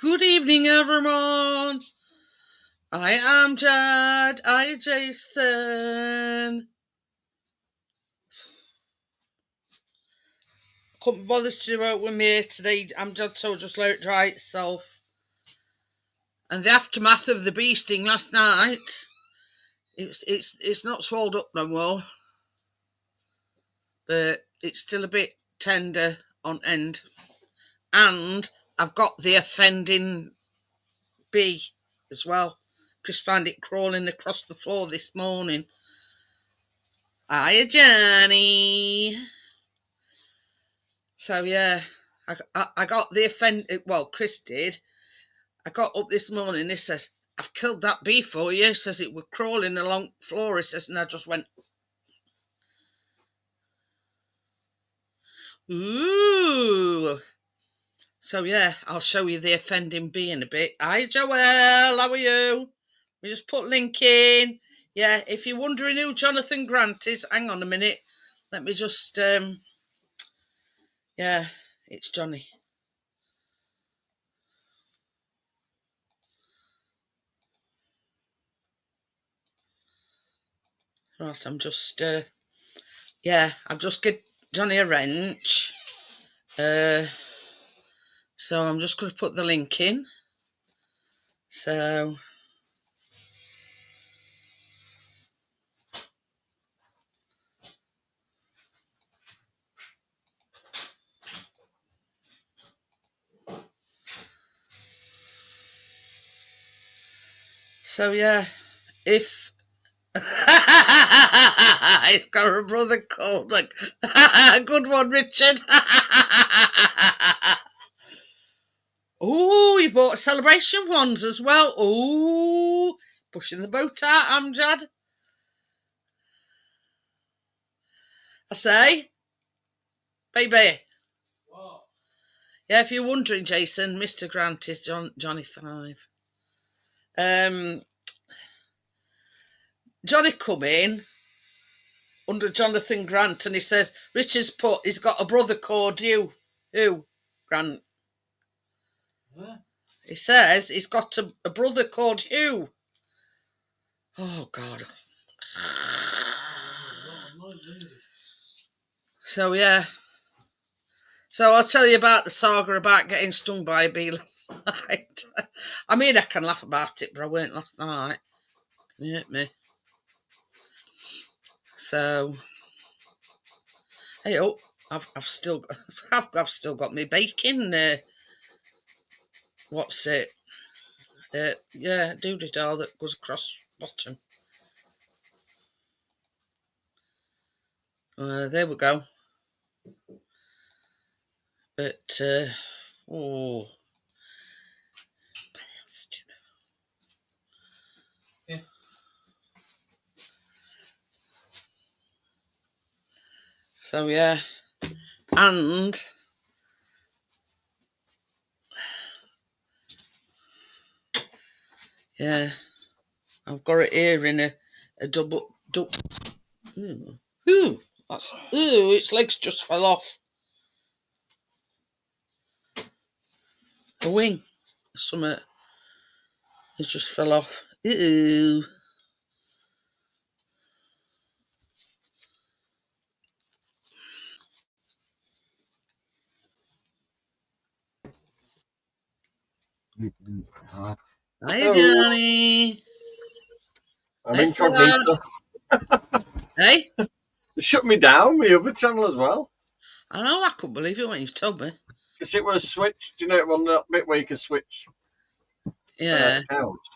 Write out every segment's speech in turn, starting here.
Good evening, everyone. I am Jad. I Jason. Couldn't be bothered to out with me today. I'm Jad, so just let it dry itself. And the aftermath of the bee sting last night, it's not swelled up no more, but it's still a bit tender on end. And I've got the offending bee as well. Just found it crawling across the floor this morning. Hiya, Johnny. So yeah, I got the offended. Well, Chris did. I got up this morning. He says, "I've killed that bee for you." He says it was crawling along the floor. He says, and I just went, "Ooh." So yeah, I'll show you the offending bee in a bit. Hi, Joelle. How are you? We just put link in. Yeah, if you're wondering who Jonathan Grant is, hang on a minute. Let me just yeah, it's Johnny. Right, I'm just yeah, I've just get Johnny a wrench. So I'm just going to put the link in. So yeah, if he's got a brother called like good one, Richard. Oh, you bought celebration ones as well. Oh, pushing the boat out, Amjad. I say, baby. What? Yeah, if you're wondering, Jason, Mr. Grant is Johnny 5. Johnny come in under Jonathan Grant and he says, Richard's he's got a brother called you. Who? Grant. What? He says he's got a brother called Hugh. Oh, God. So, yeah. So I'll tell you about the saga about getting stung by a bee last night. I mean, I can laugh about it, but I weren't last night. Can you hit me? So, hey, oh, I've still got my bacon. What's it? Yeah, doodle doll that goes across bottom. There we go. But oh, yeah. So yeah, and yeah, I've got it here in a double. Ooh, that's its legs just fell off. A wing, something. It just fell off. Ooh. Hi, Johnny. I'm Hey, incognito. Hey? They shut me down, my other channel as well. I know, I couldn't believe it when you told me. Because it was switched, you know, it wasn't that bit where you could switch Yeah. accounts.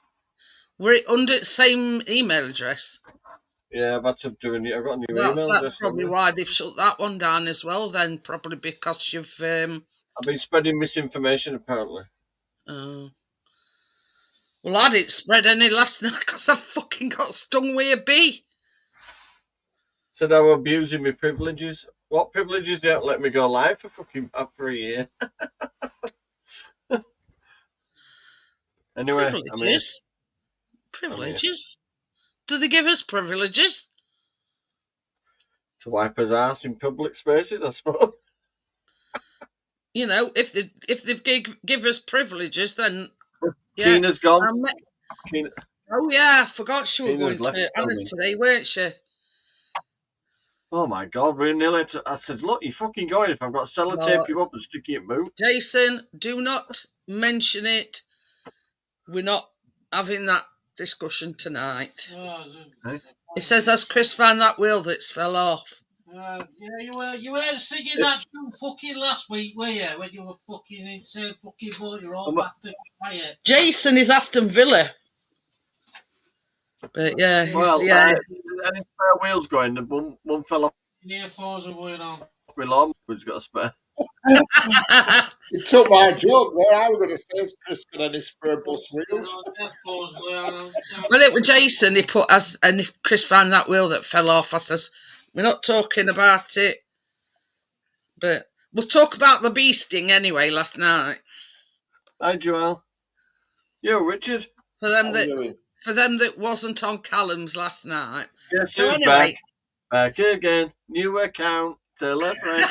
Were it under the same email address? Yeah, I've had to do I've got a new email That's address. probably why they've shut that one down as well, then, probably because you've. I've been spreading misinformation, apparently. Well, I didn't spread any last night because I fucking got stung with a bee. Said I was abusing my privileges. What privileges? They don't let me go live for a year. Anyway, Privileges? Privileges? Do they give us privileges? To wipe his ass in public spaces, I suppose. you know, if they've give us privileges, then yeah. Keena's gone. Keena, Oh yeah, I forgot she was Keena's going left to Anna's filming. today, weren't she? Oh my God, we're nearly. I said, look, you're fucking going. If I've got to sellotape you up and stick you in boot. Jason, do not mention it. We're not having that discussion tonight. It says, has Chris found that wheel that's fell off? Yeah, you were singing that tune fucking last week, were you? When you were fucking insane fucking boat, you're all bastard quiet. Jason is Aston Villa. But yeah, Well, yeah. Any spare wheels going? The one fell off. Near pause are going on. Willem, who's got a spare? You took my joke there. I was going to say, is Chris got any spare bus wheels? Well, it was Jason. He put as, and if Chris found that wheel that fell off, I says, we're not talking about it, but we'll talk about the bee sting anyway. Last night. Hi, Joel. Yo, Richard. For them that wasn't on Callum's last night. Yes, so anyway, back again. New account. Celebrate.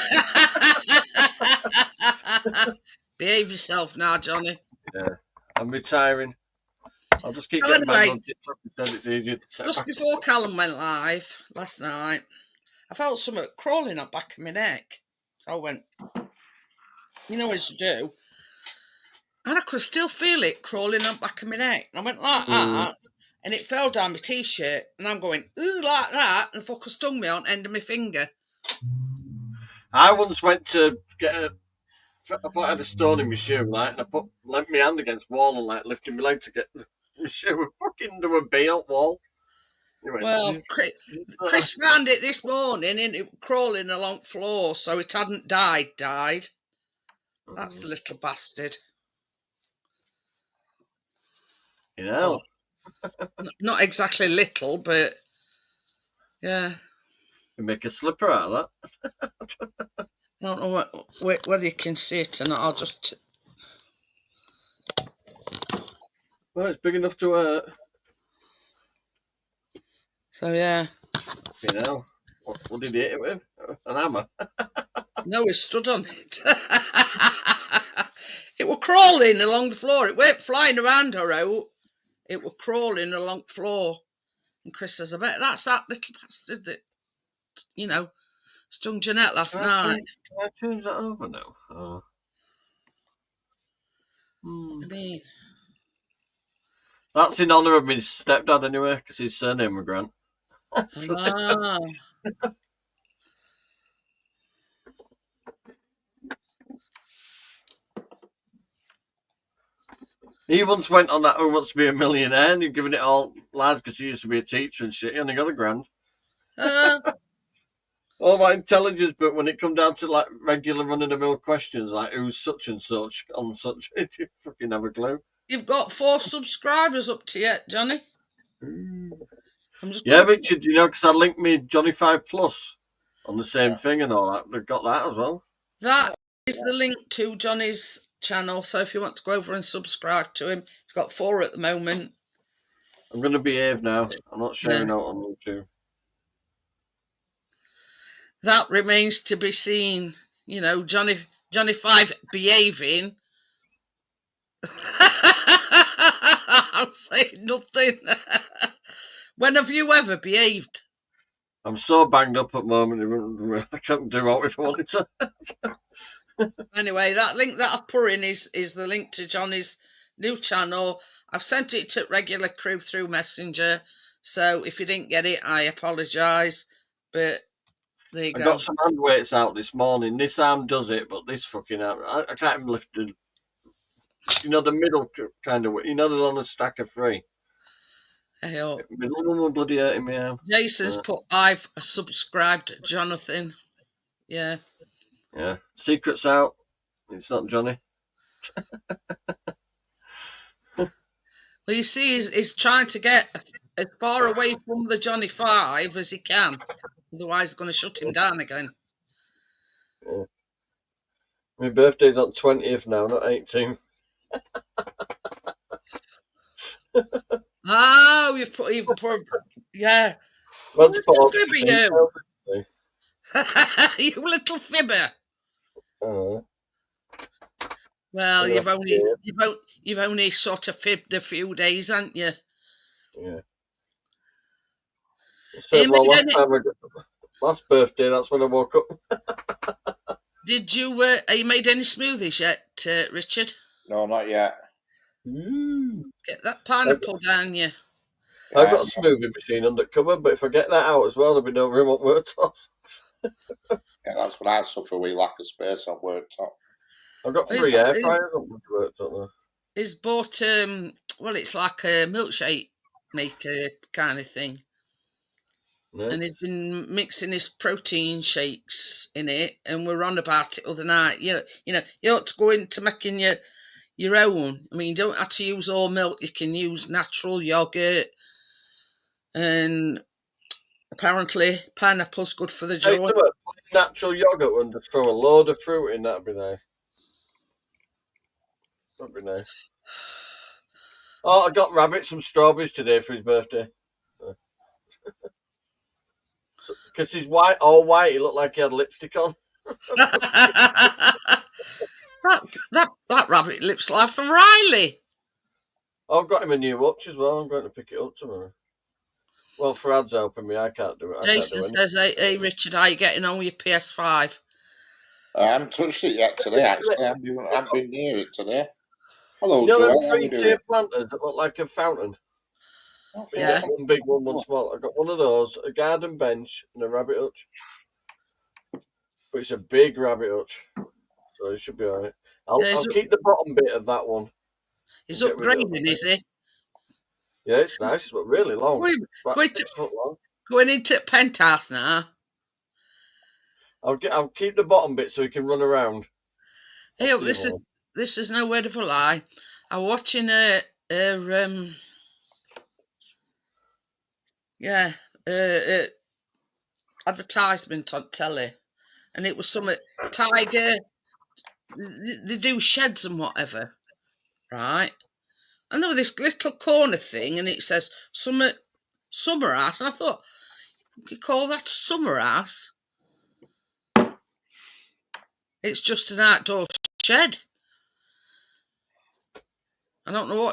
Behave yourself now, Johnny. Yeah, I'm retiring. I'll just keep So getting anyway, back on TikTok instead. It's easier to set just back. before Callum went live last night, I felt something crawling up back of my neck. So I went, you know as you do, and I could still feel it crawling up back of my neck. And I went like that, and it fell down my t-shirt, and I'm going, ooh, like that, and the fucker stung me on the end of my finger. I once went to get I thought I had a stone in my shoe, like, and I leant my hand against the wall and like lifting my leg to get my shoe. Fucking do a bee on wall. Went, well, Chris found it this morning and it was crawling along the floor, so it hadn't died. That's the little bastard. You know. Not exactly little, but yeah. You make a slipper out of that. I don't know whether you can see it or not. I'll just. Well, it's big enough to hurt. So yeah. You know. What did he hit it with? An hammer? No, he stood on it. It was crawling along the floor. It weren't flying around her out. It was crawling along the floor. And Chris says, I bet that's that little bastard that, you know, stung Jeanette last night. Can I change that over now? Oh. I mean, that's in honour of my stepdad anyway, because his surname was Grant. He once went on that Who Wants to Be a Millionaire and he'd given it all lads because he used to be a teacher and shit. He only got £1,000. All that intelligence, but when it come down to like regular run-of-the-mill questions like who's such and such on such, you fucking have a clue. You've got 4 subscribers up to yet, Johnny. Yeah, Richard, you know, because I linked me Johnny 5 Plus on the same thing and all that. They've got that as well. That is the link to Johnny's channel, so if you want to go over and subscribe to him, he's got 4 at the moment. I'm going to behave now. I'm not sharing out on YouTube. That remains to be seen. You know, Johnny 5 behaving. I'm saying nothing. When have you ever behaved? I'm so banged up at the moment, I can't do what if I wanted to. Anyway, that link that I've put in is the link to Johnny's new channel. I've sent it to regular crew through Messenger, so if you didn't get it, I apologise. But there you go. I got some hand weights out this morning. This arm does it, but this fucking arm, I can't even lift it. You know, the middle kind of, you know, they're on a stack of 3. Hey, oh. The middle one was bloody hurting me arm. Jason's put, I've subscribed, Jonathan. Yeah. Yeah. Secret's out. It's not Johnny. Well, you see, he's trying to get as far away from the Johnny 5 as he can. Otherwise, it's going to shut him down again. Yeah. My birthday's on 20th now, not 18th. Oh, you've put, yeah. Let's put Little up fibber, you. You little fibber. Well, I'm gonna have to you've only sort of fibbed a few days, haven't you? Yeah. You So, well, made any, last birthday, that's when I woke up. did you? Have you made any smoothies yet, Richard? No, not yet. Get that pineapple down you. I've got a smoothie machine under cover, but if I get that out as well, there'll be no room on worktops. Yeah, that's what I suffer with, lack of space on worktop. I've got 3 air fryers on worktop though. He's bought well, it's like a milkshake maker kind of thing. Yeah. And he's been mixing his protein shakes in it, and we're on about it other night. You know, you ought to go into making your own. I mean, you don't have to use all milk. You can use natural yogurt, and apparently pineapple's good for the joint. Natural yogurt and just throw a load of fruit in. That'd be nice. That'd be nice. Oh, I got Rabbit some strawberries today for his birthday. Because he's all white, he looked like he had lipstick on. that rabbit looks like a Riley. I've got him a new watch as well. I'm going to pick it up tomorrow. Well, Frad's helping me. I can't do it. Jason says, hey, Richard, how are you getting on with your PS5? I haven't touched it yet today, actually. I haven't been near it today. Hello, you know Joel. them 3-tier planters that look like a fountain? Yeah. One big one, one small. I got one of those, a garden bench, and a rabbit hutch. But it's a big rabbit hutch, so it should be alright. I'll keep the bottom bit of that one. He's upgrading, is he? Yeah, it's nice, but really long. Going into penthouse now. I'll keep the bottom bit so he can run around. Hey, this is no word of a lie. I'm watching advertisement on telly, and it was some Tiger. They do sheds and whatever, right? And there was this little corner thing, and it says summer house, and I thought, you could call that summer house? It's just an outdoor shed. I don't know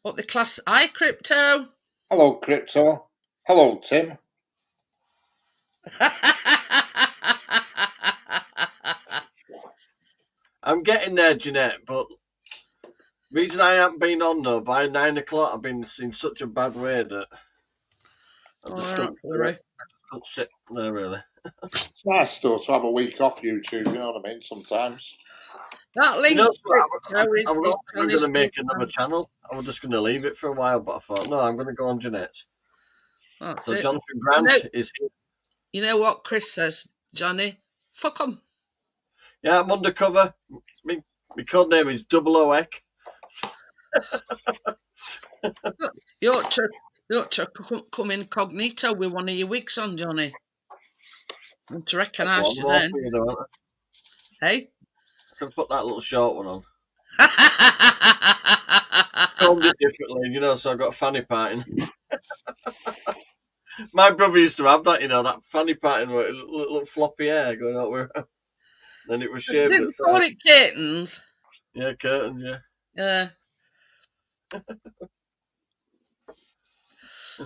what the class. Hi, Crypto. Hello, Crypto. Hello, Tim. I'm getting there, Jeanette, but the reason I haven't been on though, by 9 o'clock I've been in such a bad way that I just can't sit there really. It's nice though to have a week off YouTube, you know what I mean, sometimes. That link I was going to make another channel. I was just going to leave it for a while, but I thought, no, I'm going to go on Jeanette's. So Jonathan Grant is here. You know what Chris says, Johnny? Fuck 'em. Yeah, I'm undercover. My code name is 00Ek. You ought to come incognito with one of your wigs on, Johnny. I want to recognise you then. Hey? I can put that little short one on. Combed it differently, so I've got a fanny parting. My brother used to have that, that fanny parting with little floppy hair going out where. Then it was shaved. Didn't call it curtains. Yeah, curtains, yeah. Yeah.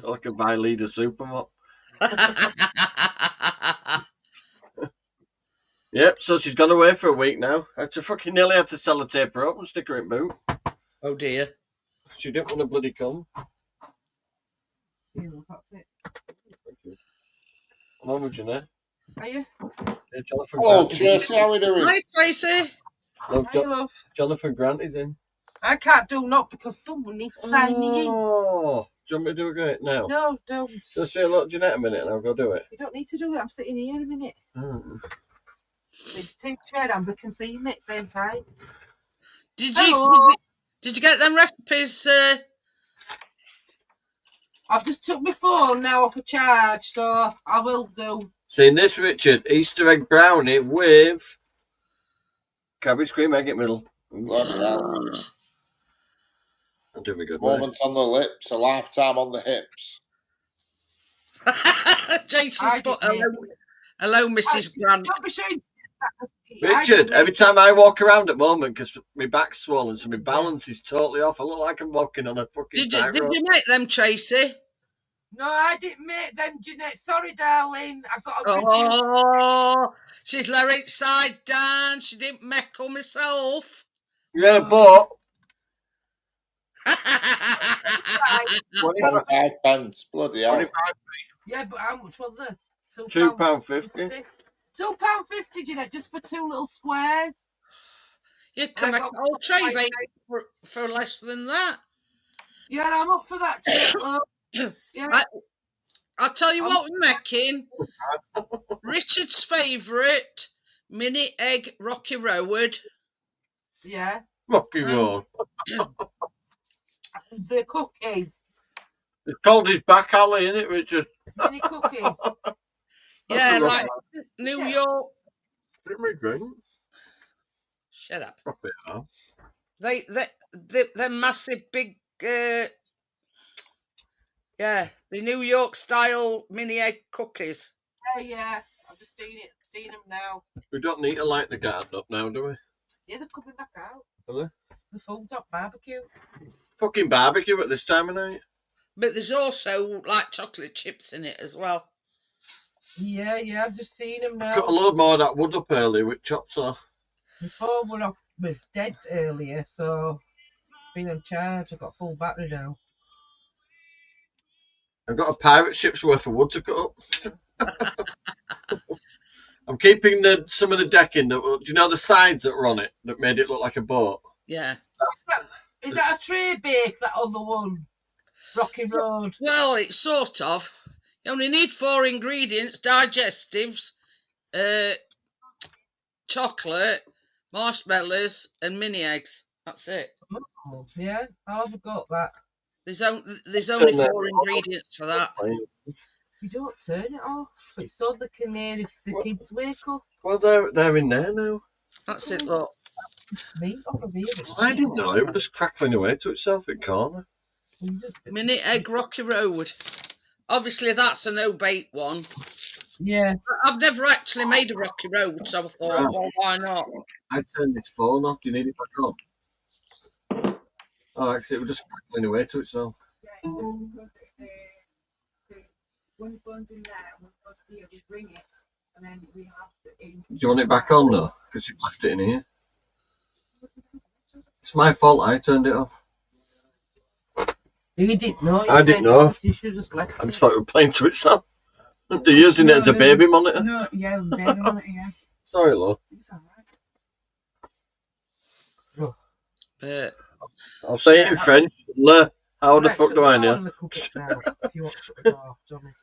Like a by-leader supermop. Yep, so she's gone away for a week now. I fucking nearly had to sellotape her up and stick her in boot. Oh dear. She didn't want to bloody come. Yeah, that's it. Thank you. I'm on with you now. Are you? Yeah, Jonathan Hello, Grant Tracy, how are we doing? Hi, Tracy. Love. Jonathan Grant is in. I can't do not because someone needs to sign me in. Oh, do you want me to do it now? No, don't. So say hello to Jeanette a minute and I'll go do it. You don't need to do it. I'm sitting here a minute. Oh. With two chair hands, I can see me at the same time. Did you get them recipes? I've just took my phone now off a charge, so I will do. Seeing this, Richard, Easter egg brownie with cabbage cream egg in middle. Bloody hell. That'll do me good. Moment on the lips, a lifetime on the hips. Jason's put hello, Mrs. Grant. Don't be showing Richard, every time I walk around at the moment, because my back's swollen, so my balance is totally off. I look like I'm walking on a fucking Did tightrope. you make them, Tracy? No, I didn't make them, Jeanette. Sorry, darling. I've got a Oh, she's laying it side down. She didn't make them herself. Yeah, but 25 pence. Bloody hell. 25, Yeah, but how much was there? £2.50. £2.50, Jeanette, just for 2 little squares. You can make a whole tray bake for less than that. Yeah, I'm up for that, Jeanette. Look. Yeah. I'll tell you what we're making. Richard's favourite mini egg Rocky Road. Yeah. Rocky Road. The cookies. It's called his back alley, isn't it, Richard? Mini cookies. Yeah, like New York. Shut up. They're massive, big. Yeah, the New York style mini egg cookies. Yeah. I've just seen them now. We don't need to light the garden up now, do we? Yeah, they're coming back out. Are they? The full top barbecue. Fucking barbecue at this time of night. But there's also like chocolate chips in it as well. Yeah, I've just seen them now. Cut a load more of that wood up earlier with chops off. Before we're dead earlier, so it's been on charge. I've got full battery now. I've got a pirate ship's worth of wood to cut up. I'm keeping some of the decking. Do you know the sides that were on it that made it look like a boat? Yeah. Is that a tray bake, that other one? Rocky Road. Well, it's sort of. You only need 4 ingredients: digestives, chocolate, marshmallows, and mini eggs. That's it. Oh, yeah, I'll have a go at that. There's only 4 ingredients for that. You don't turn it off. It's so they can hear if the kids wake up. Well, they're in there now. That's it, look. Meat over here. I didn't know. It was just crackling away to itself in corner. Mini egg Rocky Road. Obviously, that's a no-bait one. Yeah. I've never actually made a Rocky Road, so I thought, well, why not? I turned this phone off. Do you need it back on? Oh, actually, it was just crackling away to itself. Do you want it back on, though? Because you left it in here. It's my fault. I turned it off. You didn't know. I didn't know. You should have just left I just thought it was playing to itself. They're using it as a baby monitor. No, yeah, baby monitor, yeah. Sorry, love. It's alright. But I'll say it in French. Le, how the fuck do I know? If you want to shut the door, Johnny.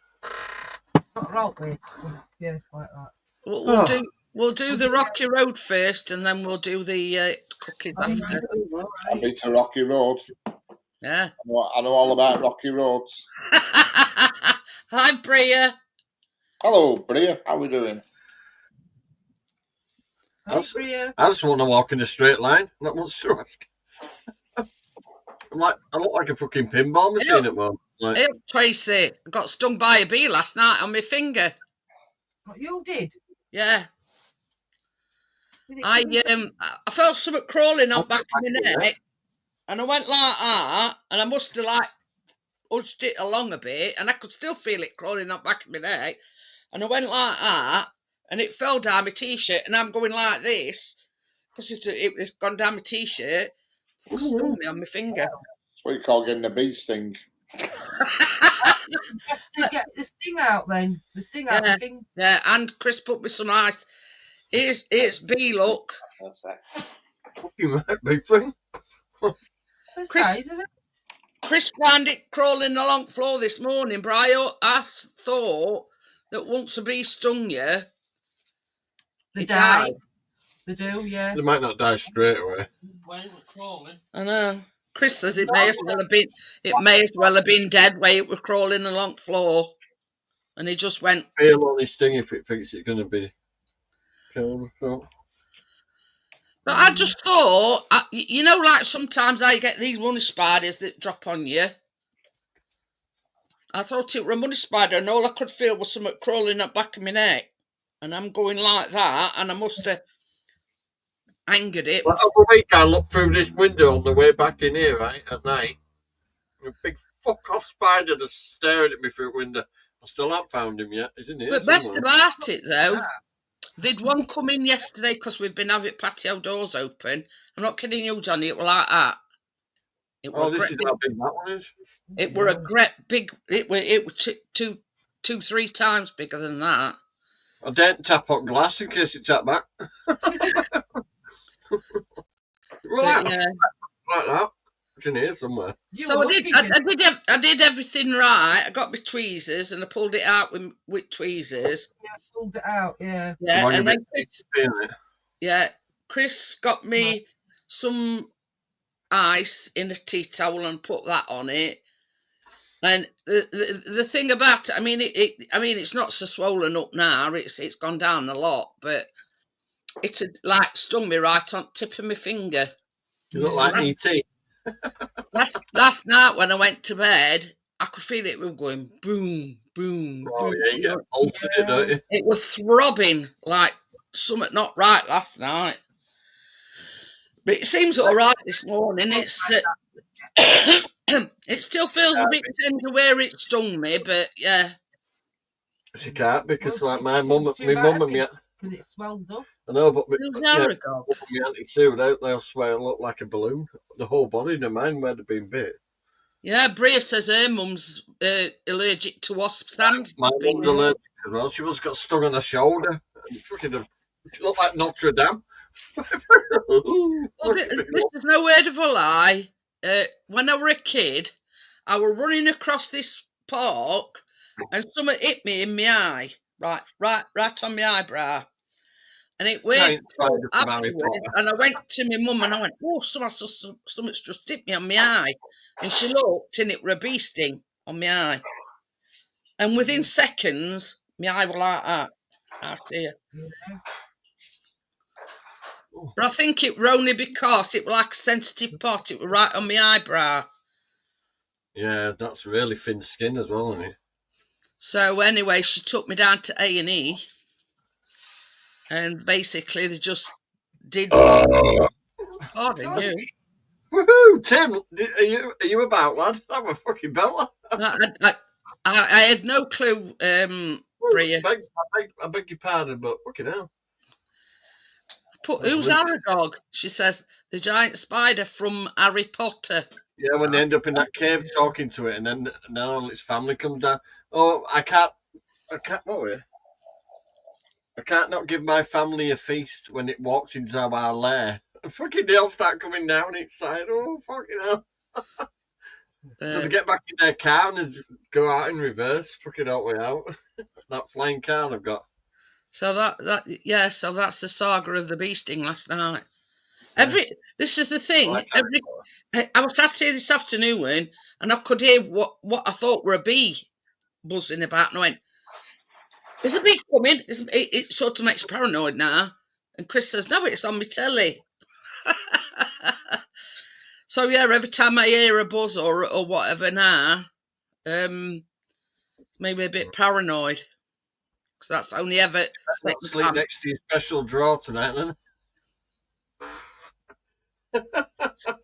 Not right way. Yeah, like that. We'll do the Rocky Road first, and then we'll do the cookies after. I've been to Rocky Road. Yeah. I know all about Rocky Roads. Hi, Bria. Hello, Bria. How we doing? I just want to walk in a straight line. Not much to ask. I look like a fucking pinball machine at the moment. Like, Hey, Tracy, I got stung by a bee last night on my finger. What you did? Yeah. I felt something crawling on back of my neck, and I went like that, and I must have like urged it along a bit, and I could still feel it crawling on back of my neck, and I went like that, and it fell down my t-shirt, and I'm going like this because it was gone down my t-shirt. It stung me on my finger. That's what you call getting a bee sting. To get the sting out then. The sting out the finger. Yeah, and Chris put me some ice. It's bee luck. That's it. fucking right, big thing. Chris found it crawling along the floor this morning, but I thought that once a bee stung you, they die. They do, yeah. They might not die straight away. When it was crawling. I know. Chris says it may as well have been dead where it was crawling along the floor, and he just went. It'll only sting if it thinks it's going to be killed. So. But I just thought, like sometimes I get these money spiders that drop on you. I thought it were a money spider, and all I could feel was something crawling up back of my neck, and I'm going like that, and I must have angered it. Well, over the week, I looked through this window on the way back in here, right, at night. A big fuck-off spider just staring at me through the window. I still haven't found him yet. He's in here But best somewhere. about it, though, they'd one come in yesterday because we've been having patio doors open. I'm not kidding you, Johnny. It was like that. This is how big that one is. It were a great big. It was two, 3 times bigger than that. I didn't tap on glass in case it tapped back. Right, Yeah. like that. It's in here somewhere. So I did everything right. I got my tweezers and I pulled it out with tweezers. Yeah, pulled it out, yeah. Yeah, Long and a then bit. Chris got me some ice in a tea towel and put that on it. And the thing about it, I mean, it's not so swollen up now. It's gone down a lot, but it's like stung me right on the tip of my finger. You look like E.T. Last night when I went to bed, I could feel it was going boom, boom, Oh, boom. yeah, you get altered, don't you? It was throbbing like something not right last night. But it seems all right this morning. It's it still feels a bit tender where it stung me, but yeah. She can't because like my mum and me. Because it swelled up. I know, but my Auntie Sue, they'll swell up like a balloon. The whole body, no mind where they've been bit. Yeah, Bria says her mum's allergic to wasps. And my mum's allergic as well. She once got stung on the shoulder. She looked like Notre Dame. Well, this is no word of a lie. When I were a kid, I were running across this park and something hit me in my eye, right on my eyebrow. And it went afterwards, and I went to my mum and I went, oh, something's just hit me on my eye. And she looked and it were a bee sting on my eye. And within seconds, my eye was like that. Out here. But I think it were only because it was like a sensitive part. It was right on my eyebrow. Yeah, that's really thin skin as well, isn't it? So anyway, she took me down to A&E. And basically they just did... Pardon you. Woohoo! Tim, are you about, lad? I'm a fucking belter. I had no clue, Bria. I beg your pardon, but fucking hell. Who's Aragog? She says, the giant spider from Harry Potter. Yeah, when they end up in that cave talking to it, and then all its family comes down. Oh, I can't, what were you? I can't not give my family a feast when it walks into our lair. Fucking they all start coming down each side. Oh, fucking hell. So they get back in their car and go out in reverse, fucking all the way out. That flying car they've got. So so that's the saga of the bee sting last night. This is the thing. I was sat here this afternoon and I could hear what I thought were a bee buzzing about, and I went, "There's a bee coming." It sort of makes paranoid now. And Chris says, "No, it's on my telly." So yeah, every time I hear a buzz or whatever now, maybe a bit paranoid. Because that's only ever... Sleep next to your special drawer tonight, then.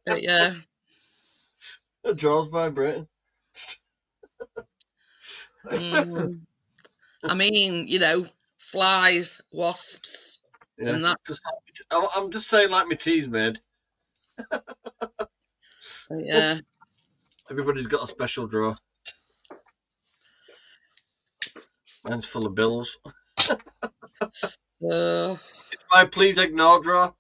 Yeah. The drawer's vibrating. I mean, flies, wasps, and that. I'm just saying like my tea's made. Yeah. Everybody's got a special drawer. Mine's full of bills. It's my please ignore drawer.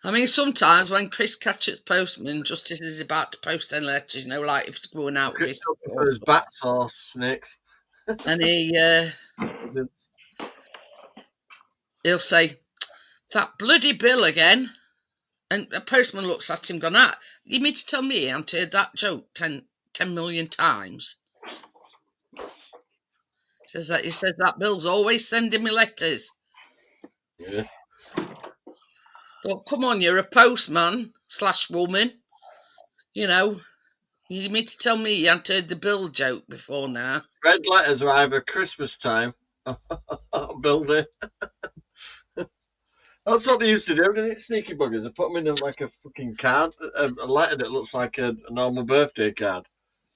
I mean, sometimes when Chris catches postman, just as he's about to post any letters, like if it's going out with his bats or snakes. And he'll say, "That bloody bill again." And a postman looks at him, going, "You mean to tell me I've heard that joke 10 million times?" He says that Bill's always sending me letters. Yeah. Thought, come on, you're a postman / woman. You mean to tell me you haven't heard the Bill joke before now? Red letters are either Christmas time Build it. That's what they used to do, didn't it? Sneaky buggers. They put them in like a fucking card, a letter that looks like a normal birthday card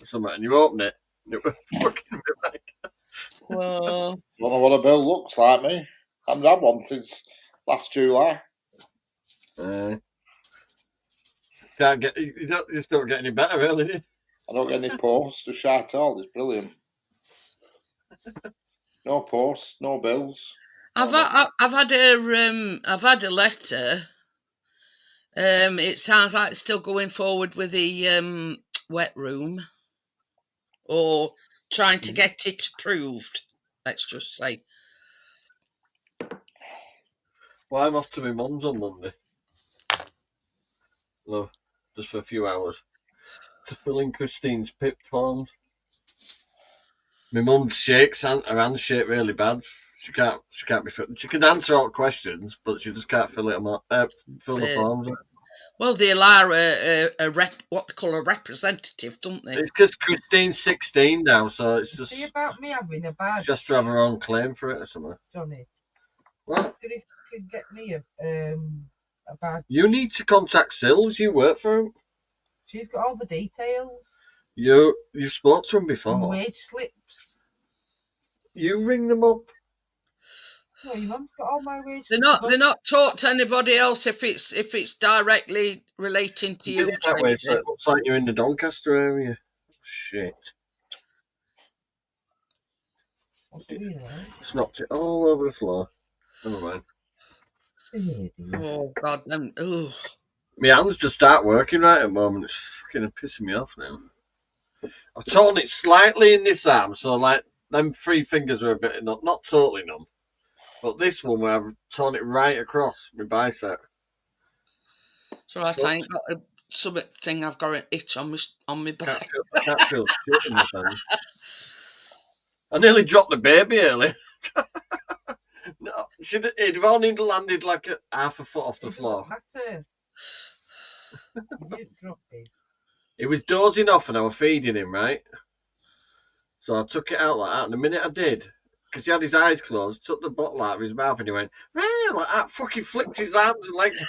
or something, and you open it, and it was fucking like. Well, Don't know what a bill looks like, me. I haven't had one since last July. Can't get, you just don't get any better, really, do you? I don't get any posts to shite at all. It's brilliant. No posts, no bills. I've had a letter. It sounds like it's still going forward with the wet room, or trying to get it approved. Let's just say. Well, I'm off to my mum's on Monday. Well, just for a few hours. To fill in Christine's PIP forms. My mum shakes, her hands shake really bad. She can't be. She can answer all questions, but she just can't fill the forms. Well, they allow what they call a representative, don't they? It's because Christine's 16 now, so it's just. See about me having a badge. She has to have her own claim for it or something. Johnny. What? Ask her if you could get me a badge. You need to contact Sills. You work for him. She's got all the details. You spoke to him before. And wage slips. You ring them up. No, your mum's got all my wage They're not taught to anybody else if it's directly relating to you. That way, so it looks like you're in the Doncaster area. Shit. It's knocked it all over the floor. Never mind. Oh God, oh. My hands just start working right at the moment. It's fucking pissing me off now. I've torn it slightly in this arm, so like them 3 fingers are a bit not totally numb. But this one where I've torn it right across my bicep. So I ain't got a something I've got an itch on my back. I can't feel shit in my hand. I nearly dropped the baby earlier. No, it'd have only landed like half a foot off the floor. Matter. You didn't drop it. He was dozing off and I was feeding him, right? So I took it out like that, and the minute I did, because he had his eyes closed, took the bottle out of his mouth and he went, "Rah!" like that, fucking flipped his arms and legs.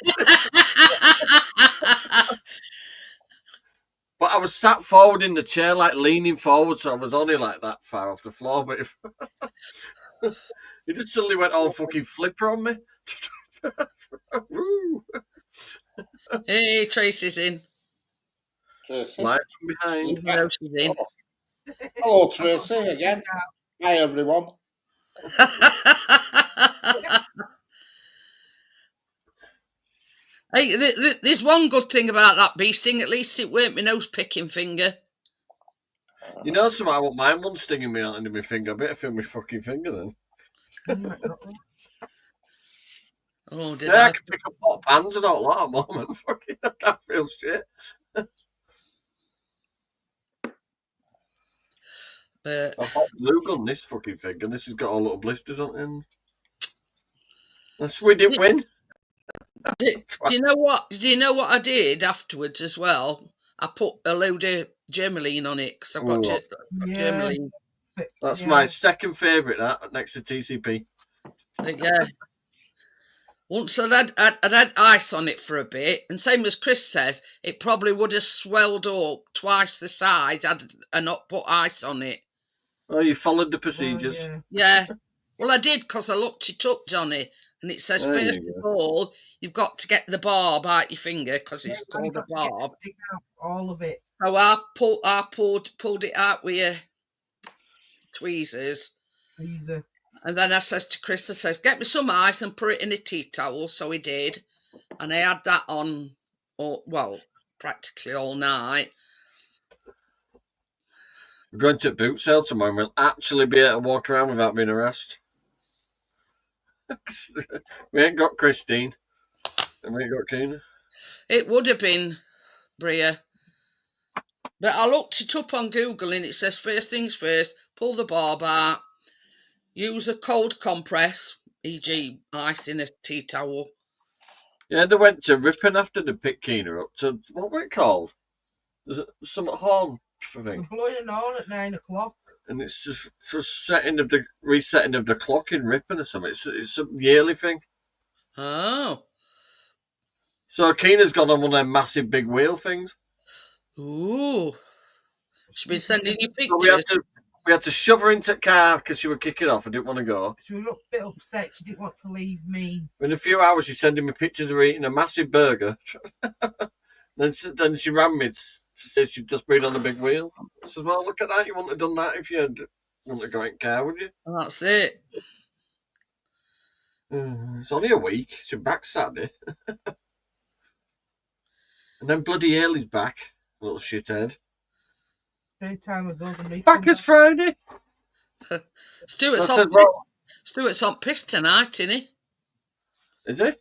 But I was sat forward in the chair, like leaning forward, so I was only like that far off the floor. But he just suddenly went all fucking flipper on me. Hey, Tracy's in. Tracy. Lights from behind. Even though she's in. Hello, Tracy, again. Hi, everyone. Hey, there's one good thing about that bee sting. At least it weren't my nose picking finger. You know something? I want mine one stinging me on into my finger. I better feel my fucking finger then. Oh, did I can pick up pot pans and all that at the moment. Fucking, I can't feel shit. I've got glue gun this fucking finger. This has got all little blisters on it. And we didn't win. Do you know what? Do you know what I did afterwards as well? I put a load of Germaline on it because I've got Germaline. That's my second favourite. That next to TCP. Yeah. Once I'd had ice on it for a bit, and same as Chris says, it probably would have swelled up twice the size had I not put ice on it. Oh, you followed the procedures. Yeah. Well, I did because I looked it up, Johnny, and it says first of all you've got to get the barb out your finger because it's called a barb. Stick out all of it. So I pulled it out with your tweezers. And then I says to Chris, I says, get me some ice and put it in a tea towel. So he did. And I had that on, practically all night. We're going to boot sale tomorrow and we'll actually be able to walk around without being harassed. We ain't got Christine. And we ain't got Keena. It would have been, Bria. But I looked it up on Google and it says, first things first, pull the barb out. Use a cold compress, e.g. ice in a tea towel. Yeah, they went to Ripon after they picked Keena up to, what were it called? There's some horn thing. We're blowing an horn at 9 o'clock. and it's just for resetting of the clock in Ripon or something. It's a yearly thing. Oh. So Keena's got on one of them massive big wheel things. Ooh. She's been sending you So pictures. we had to shove her into the car because she would kick it off. I didn't want to go. She was a bit upset. She didn't want to leave me. In a few hours, she's sending me pictures of her eating a massive burger. then she ran me to say she'd just been on a big wheel. I said, well, look at that. You wouldn't have done that if you had wouldn't have got in the car, would you? That's it. It's only a week. She's back Saturday. And then bloody Haley's back. Little shithead. Same time as us and me. Back as Friday. Stuart's I on said, well, Stuart's on piss tonight, isn't he? is he? I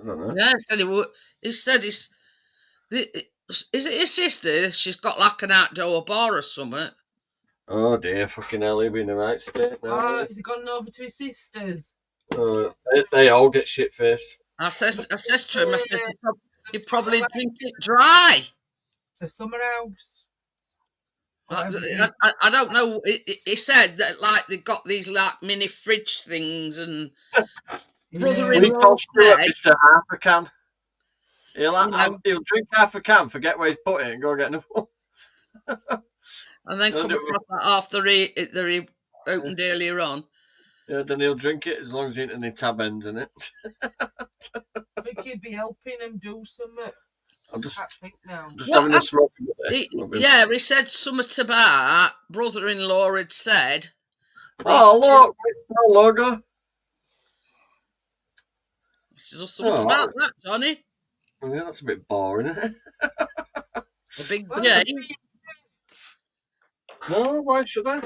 don't know. Yeah, he said he would. He said is it his sister? She's got like an outdoor bar or something. Oh dear, fucking hell, he'll be in the right state now. Oh, has he gone over to his sister's? They all get shit faced. I says to him, I said, you probably drink it dry. The summer house. I don't know. He said that like they've got these like mini fridge things and brother-in-law said, Mr. Half a can. He'll drink half a can, forget where he's put it, and go get another one. and then come across that after he opened earlier on. Yeah, then he'll drink it as long as he ain't any tab ends in it. I think he'd be helping him do something. I'm just What having a smoke. Yeah, he said something about brother-in-law had said. Oh, look, no logo. Just something about that, Johnny. Oh, yeah, that's a bit boring, isn't it? A big day. No, why should I?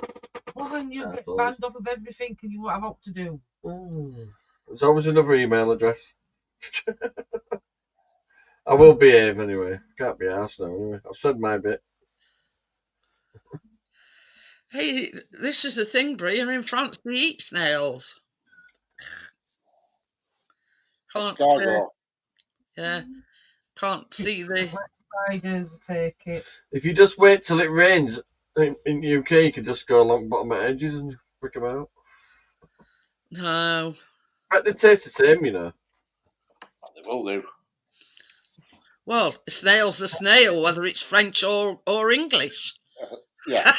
Well, then you get banned off of everything and you won't have what to do. There's always another email address. I will behave anyway. Can't be arsed now anyway. I've said my bit. Hey, this is the thing, Brie. In France, they eat snails. Can't see the spiders. Take it. If you just wait till it rains in the UK, you can just go along the bottom of edges and pick them out. No. But they taste the same, you know. They will do. Well, a snail's a snail, whether it's French or English. Yeah.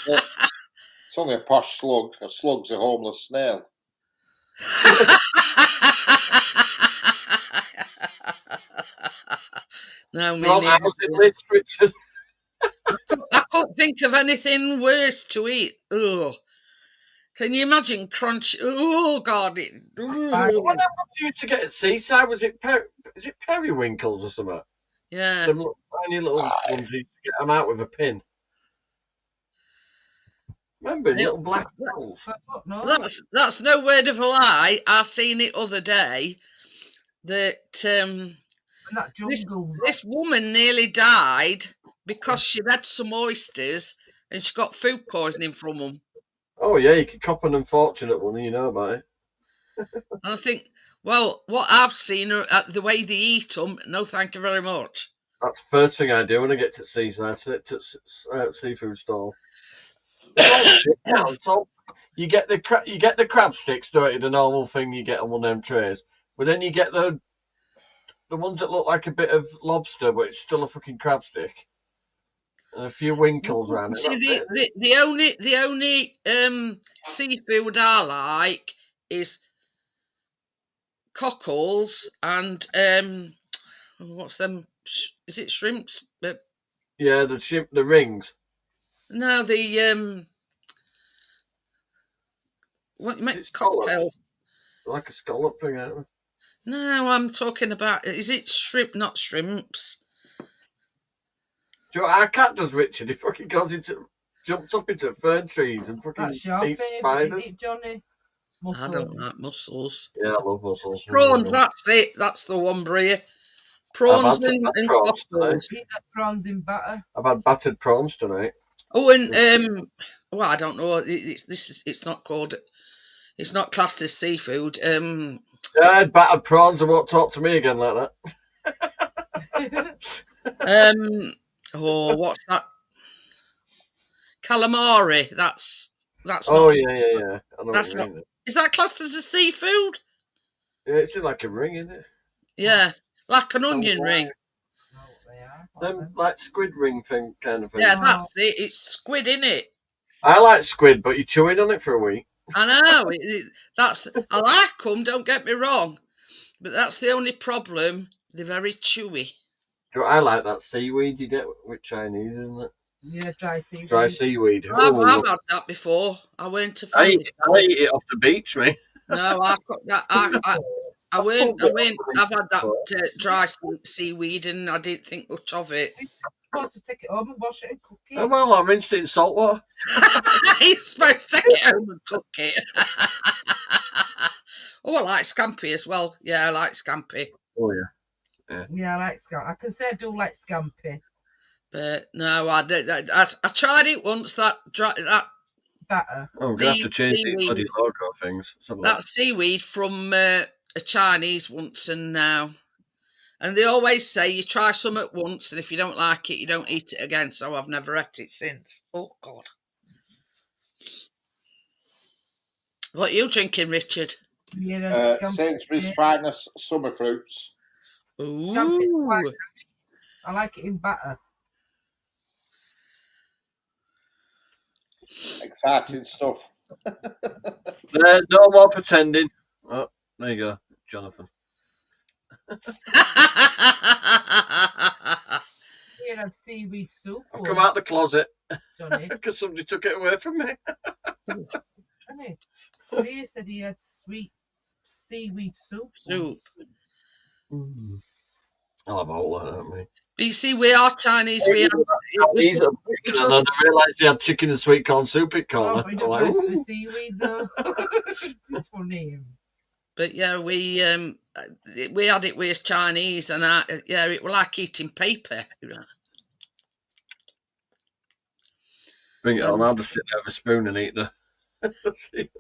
It's only a posh slug. A slug's a homeless snail. No, Richard. I couldn't think of anything worse to eat. Ugh. Can you imagine crunch? Oh God! What you used to get at Seaside? Was it periwinkles or something? Yeah. Them tiny little ones. You used to get them out with a pin. Remember, little black balls. That's no word of a lie. I seen it other day that this woman nearly died because she'd had some oysters and she got food poisoning from them. Oh yeah, you could cop an unfortunate one, you know about it. And I think, well, what I've seen the way they eat them, no, thank you very much. That's the first thing I do when I get to Seaside, seafood stall. So you get the crab sticks, don't you? The normal thing you get on one of them trays, but then you get the ones that look like a bit of lobster, but it's still a fucking crab stick, and a few winkles around it. See, the only seafood I like is cockles and what's them? Is it shrimps? Yeah, the shrimp, the rings. No, the what you make cocktails? Like a scallop thing, out. No, I'm talking about. Is it shrimp? Not shrimps. Do you know what our cat does, Richard? He fucking jumps up into fern trees and fucking eats spiders. It, Johnny? I don't like mussels. Yeah, I love mussels. Prawns, that's it. That's the one, Bria. Prawns and cockles. Eat that prawns in batter. I've had battered prawns tonight. Oh, and well, I don't know. It's not called. It's not classed as seafood. Yeah, I had battered prawns and won't talk to me again like that. Oh, what's that? calamari. That's Oh not. yeah. I know That's what you not. mean. Is that classed as a seafood? Yeah, it's in like a ring, isn't it? Yeah, like an onion ring. know what they are. Them like squid ring thing kind of thing. Yeah, that's it. It's squid in it. I like squid, but you're chewing on it for a week. I know. That's. I like them. Don't get me wrong, but that's the only problem. They're very chewy. I like that seaweed you get with Chinese, isn't it? Yeah, dry seaweed. Dry seaweed. I've Ooh. had that before. I went to I find eat it off the beach, mate. No, I've got that. I went. I've had that dry seaweed, and I didn't think much of it. You're supposed to take it home and wash it and cook it. Oh, well, I rinsed it in salt water. You're supposed to take it home and cook it. Oh, I like scampi as well. Yeah, I like scampi. Oh yeah. Yeah, I like scampi. I can say I do like scampi. But no, I did. I tried it once. That Better. Oh, we're gonna have to change these bloody logo things. That seaweed from a Chinese once and now. And they always say you try some at once, and if you don't like it, you don't eat it again. So I've never ate it since. Oh, God. What are you drinking, Richard? Yeah, Sainsbury's Finest Summer Fruits. Scampi's quite Ooh. nice. I like it in batter. Exciting stuff. No more pretending. Oh, there you go, Jonathan. You have seaweed soup. I've come out the closet Johnny. because somebody took it away from me. Johnny. Maria said he had sweet seaweed soup. I'll have all that, don't we? But you see, we are Chinese. We are. These are chicken, and I realised they had chicken and sweet corn soup in corner. Oh, we I'm don't like, go for the ooh. seaweed though. It's funny. But yeah, we had it with Chinese, and it was like eating paper. Bring it on. I'll just sit there with a spoon and eat the seaweed.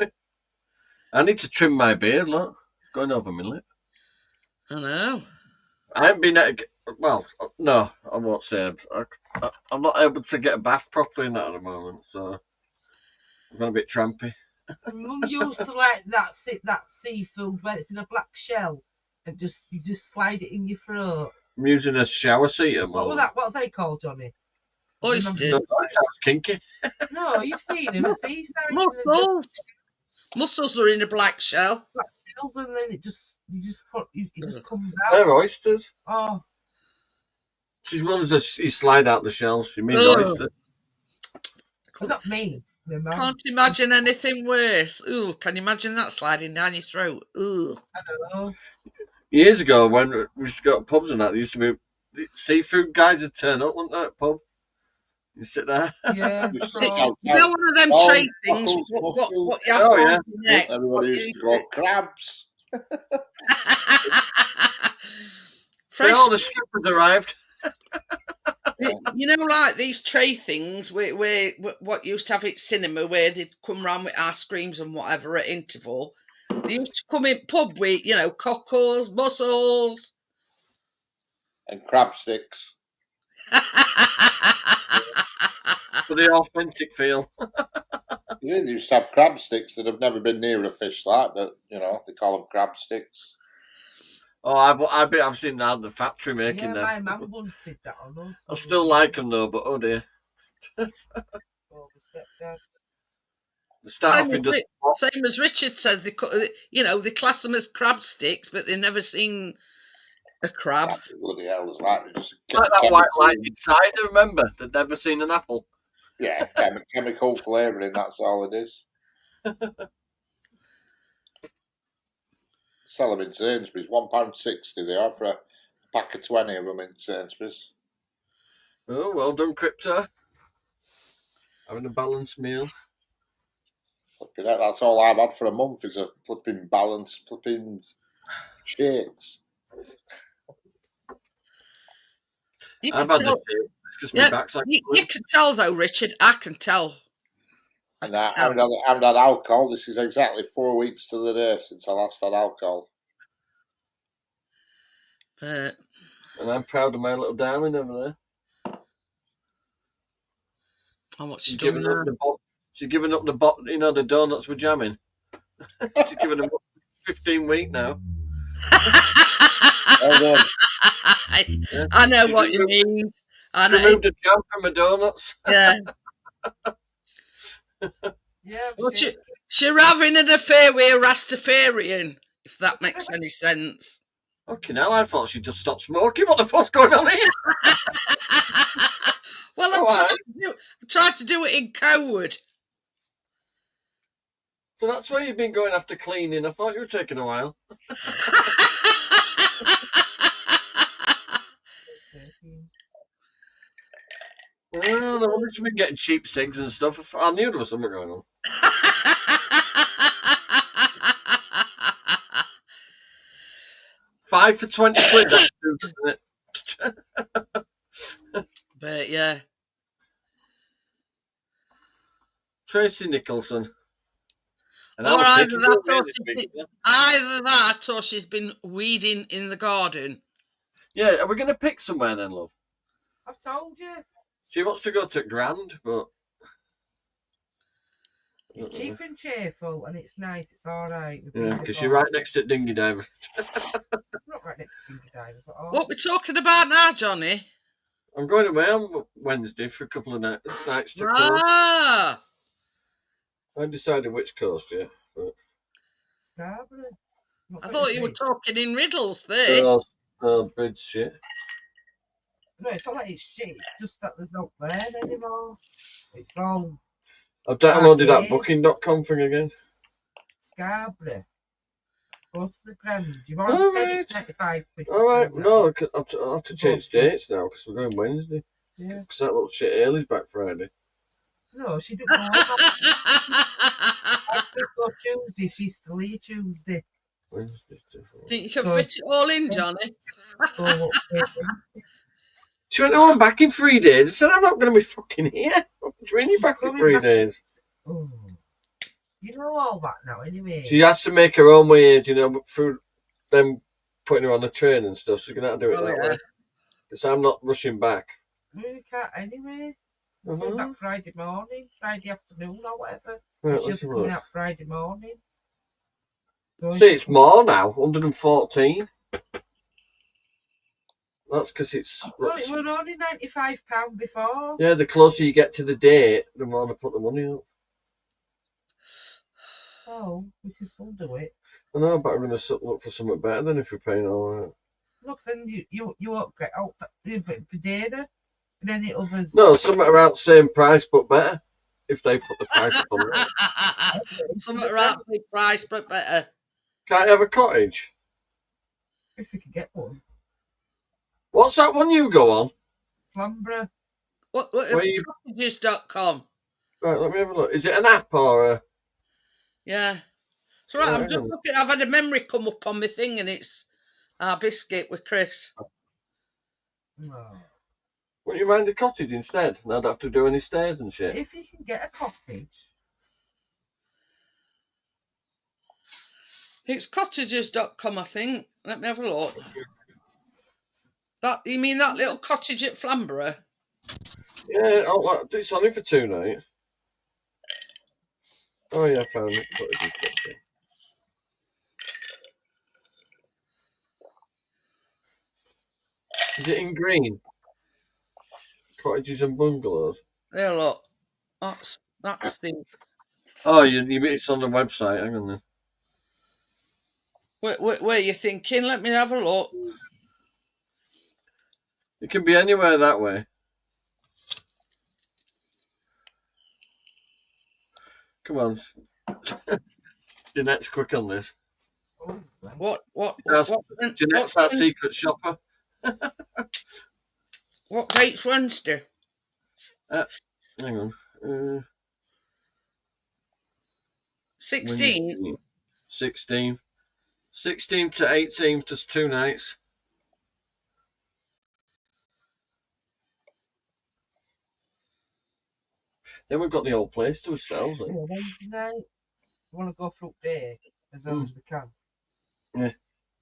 I need to trim my beard, look. It's going over my lip. I know. I haven't been well, no, I won't say. I'm not able to get a bath properly in that at the moment, so I'm going a bit trampy. Mum used to like that seafood when it's in a black shell and you just slide it in your throat. I'm using a shower seat at the What moment. are they called, Johnny? Oysters. That sounds kinky. No, you've seen them at seaside. Mussels are in a black shell. And then it just comes out. They're oysters. Oh, She's ones that you slide out the shells. She means Ugh. oysters. not me. Can't imagine anything worse. Ooh, can you imagine that sliding down your throat? Ooh. I don't know. Years ago, when we used to go to pubs and that, there used to be seafood guys would turn up, wouldn't they, at pub? You sit there. Yeah. You so- shout You know one of them Oh, tray things? mussels, What you have Oh, around yeah. your neck? Everybody used to go crabs. Fresh, All the strippers arrived. you know, like these tray things where what used to have at cinema, where they'd come round with ice creams and whatever at interval. They used to come in pub with, cockles, mussels. And crab sticks. For the authentic feel. You really used to have crab sticks that have never been near a fish like, but they call them crab sticks. Oh, I've seen that in the factory making yeah, them. my mum once did that on us. I still like them though, but oh dear. Oh, the stepdad. They start off in just Same as Richard says, they class them as crab sticks, but they've never seen a crab. Bloody hell, it's like they just like that white light inside. Remember, they'd never seen an apple. yeah, chemical flavouring. That's all it is. Sell them in Sainsbury's, £1.60 they are for a pack of 20 of them in Sainsbury's. Oh, well done, Crypto. Having a balanced meal. Flipping heck, that's all I've had for a month is a flipping shakes. You I've can had tell, the shake. It's just my backside. you can tell though, Richard. I can tell. And I haven't had alcohol. This is exactly 4 weeks to the day since I last had alcohol. But And I'm proud of my little darling over there. Oh, what's she She's doing giving up now? She's giving up the the donuts with jamming. She's giving them 15-week now. Hold on. Yeah. I know She's what you removed- mean. I She know. removed the jam from her donuts. Yeah. Yeah, Well, she's having an affair with a Rastafarian, if that makes any sense. Okay, now I thought she just stopped smoking. What the fuck's going on here? Well, Oh, I'm trying to do it in code. So that's why you've been going after cleaning. I thought you were taking a while. Well, I wonder if she's been getting cheap cigs and stuff. I knew there was something going on. £5 for 20 quid. That's stupid, isn't it? But yeah. Tracy Nicholson. And Or I was either thinking, that, oh, or this she's week, been, either that, or she's been weeding in the garden. yeah, are we going to pick somewhere then, love? I've told you. She wants to go to Grand, but It's cheap and cheerful, and it's nice. It's all right. yeah, because you're right next to Dingy Diver. Not right next to Dingy Divers at all. What we're talking about now, Johnny? I'm going away on Wednesday for a couple of nights to coast. Ah, I haven't decided which coast yet. But... Scarborough. Not I got thought any you were bridge. talking in riddles there. Bridge shit. No, it's not like it's shit. It's just that there's no there anymore. It's all I've downloaded that Okay. booking.com thing again. Scarborough. Go to the Grand. You've already said it's 95 quid. for All right, 2 no, nights. 'cause I'll have to change dates now because we're going Wednesday. Yeah. Because that little shit Haley's back Friday. No, she didn't go on. I could go Tuesday. She's still here Tuesday. Wednesday. Think you can So- fit it all in, Johnny? So what? She went, oh, I'm back in 3 days. I said, I'm not going to be fucking here. What do you mean you're back in 3 days? Oh. You know all that now, anyway. She has to make her own way, you know, through them putting her on the train and stuff. So you're going to have to do it Oh, that yeah. way. Because I'm not rushing back. We can't anyway. We're Uh-huh. going back Friday morning, Friday afternoon, or whatever. Right, She'll let's be have a coming look. out Friday morning. Going See, it's more now, 114. That's because it's... Well, it was only £95 before. Yeah, the closer you get to the date, the more they put the money up. Oh, we can still do it. I know, but I'm going to look for something better than if you're paying all that. Look, then you won't get out for data, and then it others. No, something around the same price but better. If they put the price up on it. Something around the price, but better. Can't you have a cottage? If we could get one. What's that one you go on? Flamborough. What Where you- cottages.com. Right, let me have a look. Is it an app or a... Yeah. It's all right. I'm Right. just looking. I've had a memory come up on my thing, and it's our biscuit with Chris. No. Wouldn't you mind a cottage instead? And I'd have to do any stairs and shit. If you can get a cottage. It's cottages.com, I think. Let me have a look. That you mean that little cottage at Flamborough? Yeah, it's only for 2 nights. Oh yeah, I found it. Cottages. Is it in green? Cottages and bungalows. There, look. That's the. Oh, it's on the website. Hang on then. Where you thinking? Let me have a look. It can be anywhere that way. Come on. Jeanette's quick on this. Oh, right. What Jeanette's our secret shopper. what date's Wednesday? Hang on. 16. 16. 16 to 18, just 2 nights. Then we've got the old place to ourselves. Yeah, Wednesday night. We want to go through day as early as we can. Yeah.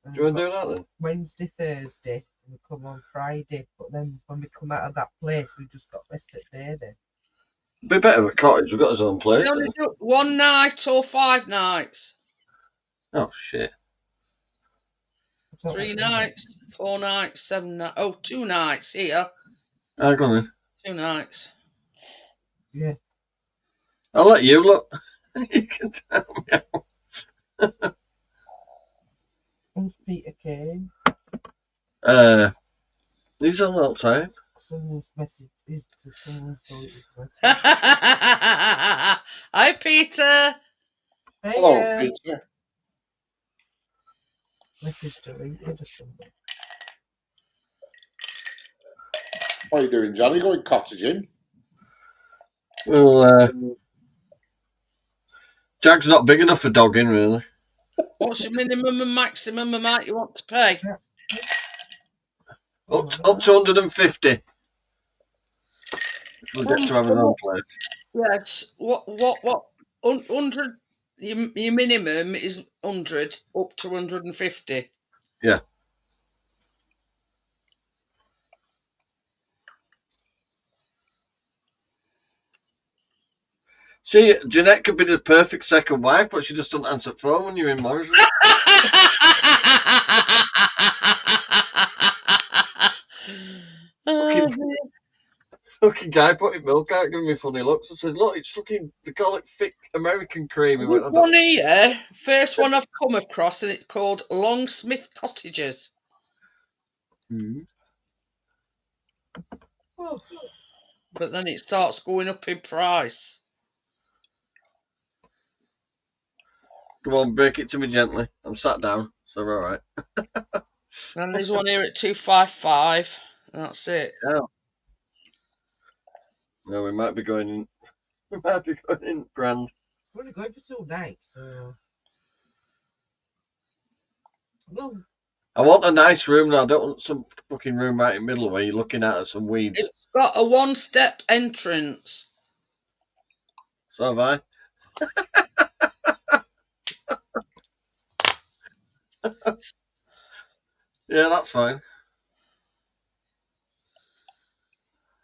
And Do you want we've to do got that then? Wednesday, Thursday, and we come on Friday. But then when we come out of that place, we've just got rest at day then. Be better at cottage. We've got his own place. You only do 1 night or 5 nights? Oh shit! 3 nights, 4 nights, 7 nights. Oh, 2 nights here. Ah, go on then. 2 nights. Yeah. I'll let you look. You can tell me. When's Peter came? He's on all time. Someone's message is to someone's voice. Hi, Peter. Hello, Peter. Message deleted or something. What are you doing, Johnny? Going cottaging? Well, Jag's not big enough for dogging, really. What's your minimum and maximum amount you want to pay? Up to 150. We'll get to have his own place. Yes. What? 100. Your minimum is 100 up to 150. Yeah. See, Jeanette could be the perfect second wife, but she just doesn't answer the phone when you're in Morrison. Fucking guy putting milk out, giving me funny looks. I said, look, it's fucking, they call it thick American cream. He went, There's one here, first one I've come across, and it's called Longsmith Cottages. Mm-hmm. Oh. But then it starts going up in price. Come on, break it to me gently. I'm sat down, so we're all right. And there's one here at 255. That's it. Yeah. No, we might be going in. We might be going in grand. We're only going for 2 nights, so. Well, I want a nice room now. I don't want some fucking room right in the middle where you're looking out at some weeds. It's got a 1-step entrance. So have I. Yeah, that's fine.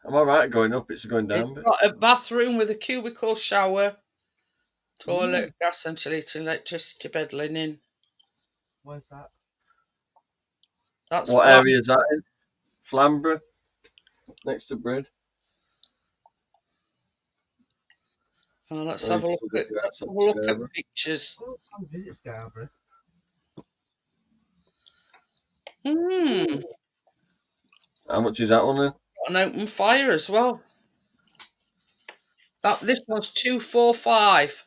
I'm all right going up. It's going down. It's got a bathroom with a cubicle shower, toilet, gas ventilator, electricity, bed linen. where's that? That's What area is that in? Flamborough, next to Brid. Oh, let's have a look at pictures. Oh, come visit Scarborough. How much is that one then? Got an open fire as well. This one's 245.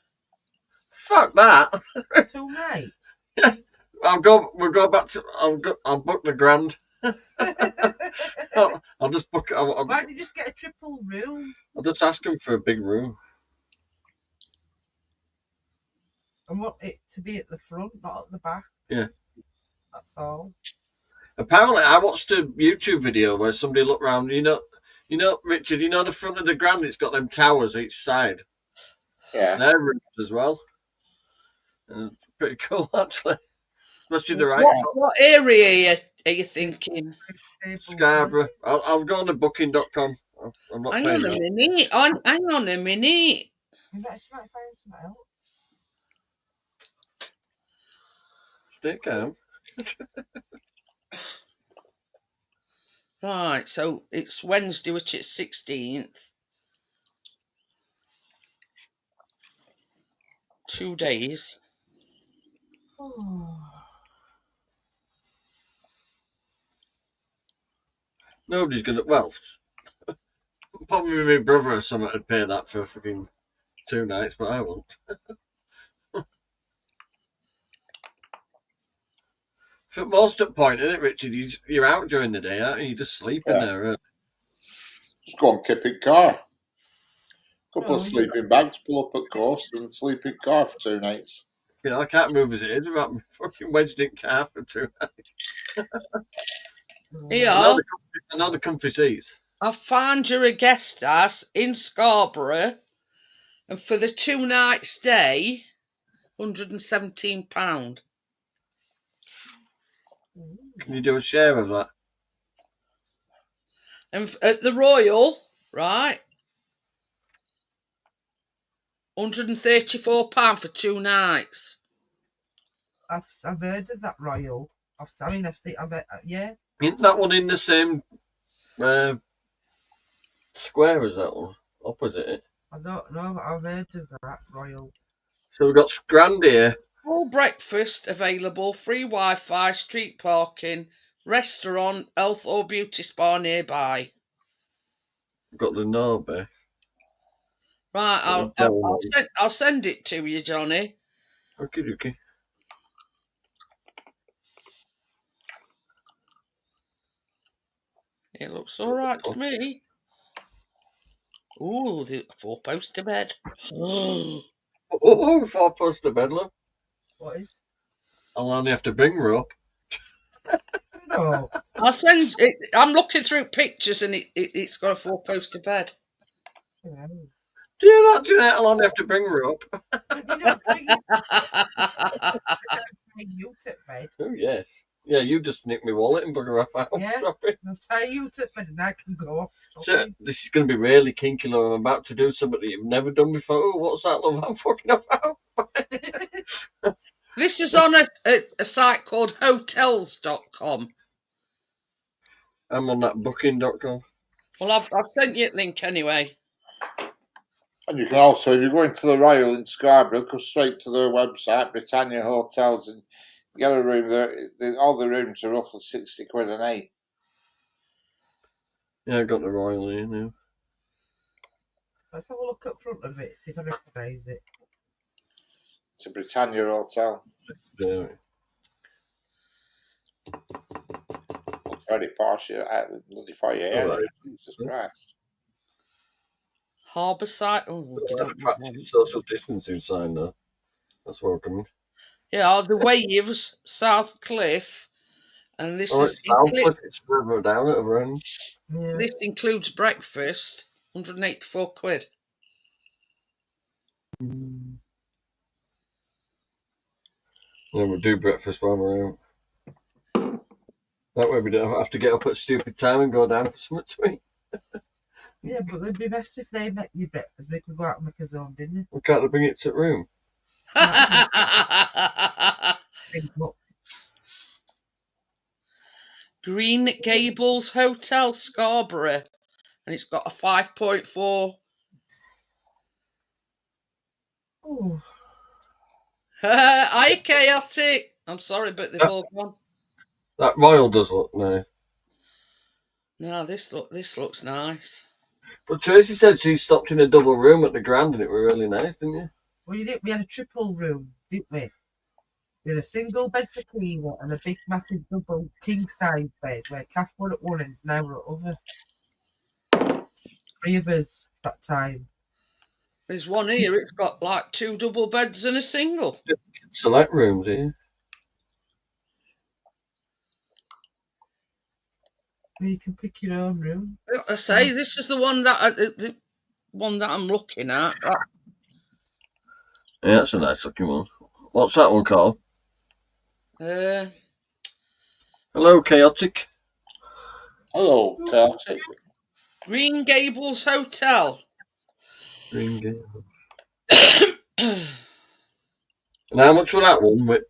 Fuck that. 2 nights. We'll go back to. I'll book the grand. I'll just book. Why don't you just get a triple room? I'll just ask him for a big room. I want it to be at the front, not at the back. Yeah. That's all. Apparently, I watched a YouTube video where somebody looked around. You know, Richard. You know the front of the grand. It's got them towers each side. Yeah. They're roofed as well. Pretty cool, actually. Especially the right. What area are you thinking? Scarborough. I'll go on to booking.com. I'm not Hang on a minute. Hang on a minute. You might find something else. Stay calm. Right, so it's Wednesday, which is 16th. 2 days. Nobody's gonna. Well, probably my brother or something would pay that for fucking 2 nights, but I won't. For most at point, isn't it, Richard? You're out during the day, aren't you? You just sleep in there, right? Just go on Kipping car. Couple of sleeping bags, pull up at coast and sleep in car for 2 nights. You know, I can't move as it is without me fucking wedged in car for 2 nights. Here, I know the comfy seats. I found you a guest house in Scarborough, and for the 2-night stay, £117. Can you do a share of that? And at the Royal, right? £134 for 2 nights. I've heard of that Royal. I've seen. Yeah. Isn't that one in the same square as that one? Opposite it. I don't know, but I've heard of that Royal. So we've got Grand here. Full breakfast available, free Wi-Fi, street parking, restaurant, health or beauty spa nearby. We've got the Norby. Right, I'll send it to you, Johnny. Okay. It looks all right to me. Ooh, the 4-poster bed. Oh, 4-poster bed, look. What is? I'll only have to bring her up. No. I'll send it. I'm looking through pictures and it's got a 4-poster bed. Yeah. Do you not do that? I'll only have to bring her up. You took bed. Oh, yes. Yeah, you just nick my wallet and bugger off out Yeah. shopping. I'll tell you to bed and I can go off. So, this is going to be really kinky, love. I'm about to do something that you've never done before. Oh, what's that, love? I'm fucking off out. This is on a site called hotels.com. I'm on that booking.com. Well, I've sent you a link anyway. And you can also, if you go into the Royal in Scarborough, go straight to their website, Britannia Hotels, and get a room there. All the rooms are roughly 60 quid a night. Yeah, I got the Royal here now. Let's have a look up front of it, see if I recognise it. It's a Britannia Hotel. Yeah. It's very posh. Bloody for you. Right. Jesus Christ. Harbourside. Oh, you don't want Practice one. social distancing sign, though. That's welcome. Yeah, the Waves, South Cliff, and this It's Southcliffe. It's further down at the end. Yeah. this includes breakfast, 184 quid. Yeah, we'll do breakfast while we're out. That way we don't have to get up at a stupid time and go down for something to eat. Yeah, but it'd be best if they make you breakfast. We could go out and make us own dinner. We can't bring it to the room. Green Gables Hotel, Scarborough, and it's got a 5.4. Oh, Hi, Chaotic. I'm sorry, but they've all gone. That Royal does look nice. No, this looks nice. But Tracy said she stopped in a double room at the Grand and it was really nice, didn't you? well, we had a triple room, didn't we? We had a single bed for Kiwa and a big, massive double king size bed where Kath were at one end and I were at the other. 3 of us that time. There's one here. It's got like 2 double beds and a single. Select rooms, yeah. You can pick your own room. I say this is the one that I'm looking at. Yeah, that's a nice looking one. What's that one called? Uh, Hello, Chaotic. Hello, Celtic. Green Gables Hotel. Green Gables. And how much was that one? With?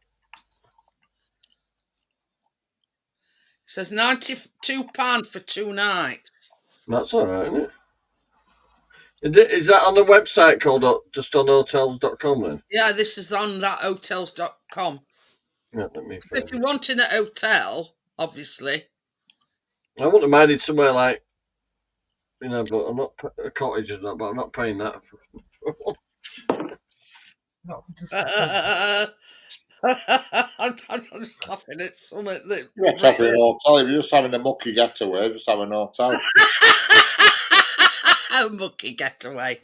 It says £92 for 2 nights. That's alright, isn't it? Is that on the website called just on hotels.com then? Yeah, this is on that hotels.com. Yeah, let me If you're wanting a hotel, obviously. I wouldn't have minded somewhere like, but I'm not a cottage or not, but I'm not paying that. Not just I'm just laughing at something that. You're not having an hotel. If you're just having a mucky getaway, just have an hotel. A mucky getaway. Do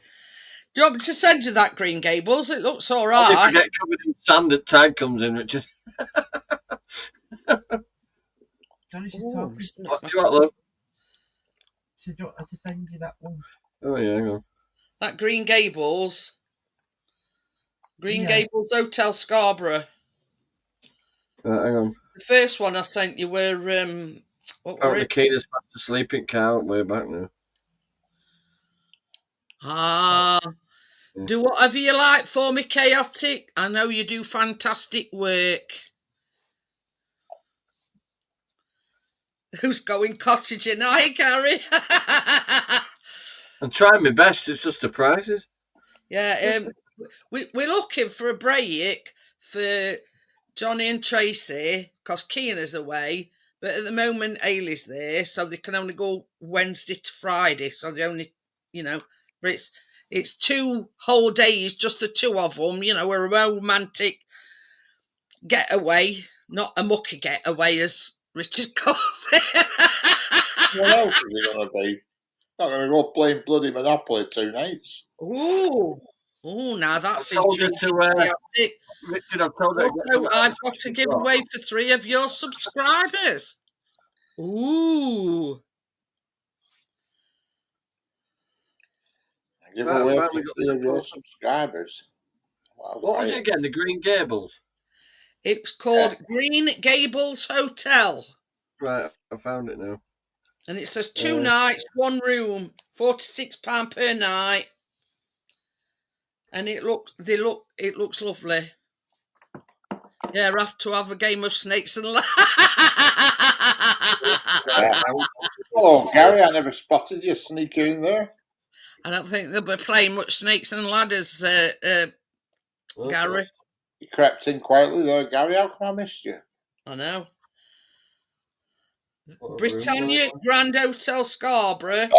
you want me to send you that, Green Gables? It looks all If you right. get covered in sand that Tide comes in, which is. Johnny's just Ooh, talking. What do you want, love? Should you want her to send you that one? Oh, yeah, hang on. That Green Gables. Green Yeah. Gables Hotel, Scarborough. Hang on. The first one I sent you were what were Apparently, it? Keena's back to sleeping car way back now. Do whatever you like for me, Chaotic. I know you do fantastic work. Who's going cottaging? Hi, Gary. I'm trying my best. It's just the prices. Yeah, we're looking for a break for Johnny and Tracy because Keena's away. But at the moment, Ailey's there, so they can only go Wednesday to Friday. So they only, but it's 2 whole days, just the 2 of them. A romantic getaway, not a mucky getaway, as Richard calls it. What else is it going to be? Not going to go playing bloody Monopoly 2 nights. Ooh, now that's I told her intriguing. Richard, I told her. Also, I've got a giveaway for 3 of your subscribers. Ooh. Give away for 3 of your subscribers. What was it again? The Green Gables? It's called Green Gables Hotel. Right, I found it now. And it says 2 nights, 1 room, £46 per night. And it looks lovely. Yeah, I have to have a game of snakes and ladders. Oh, Gary, I never spotted you sneaking in there. I don't think they'll be playing much snakes and ladders, Gary. You crept in quietly there, Gary. How come I missed you? I know. Britannia Grand Hotel Scarborough.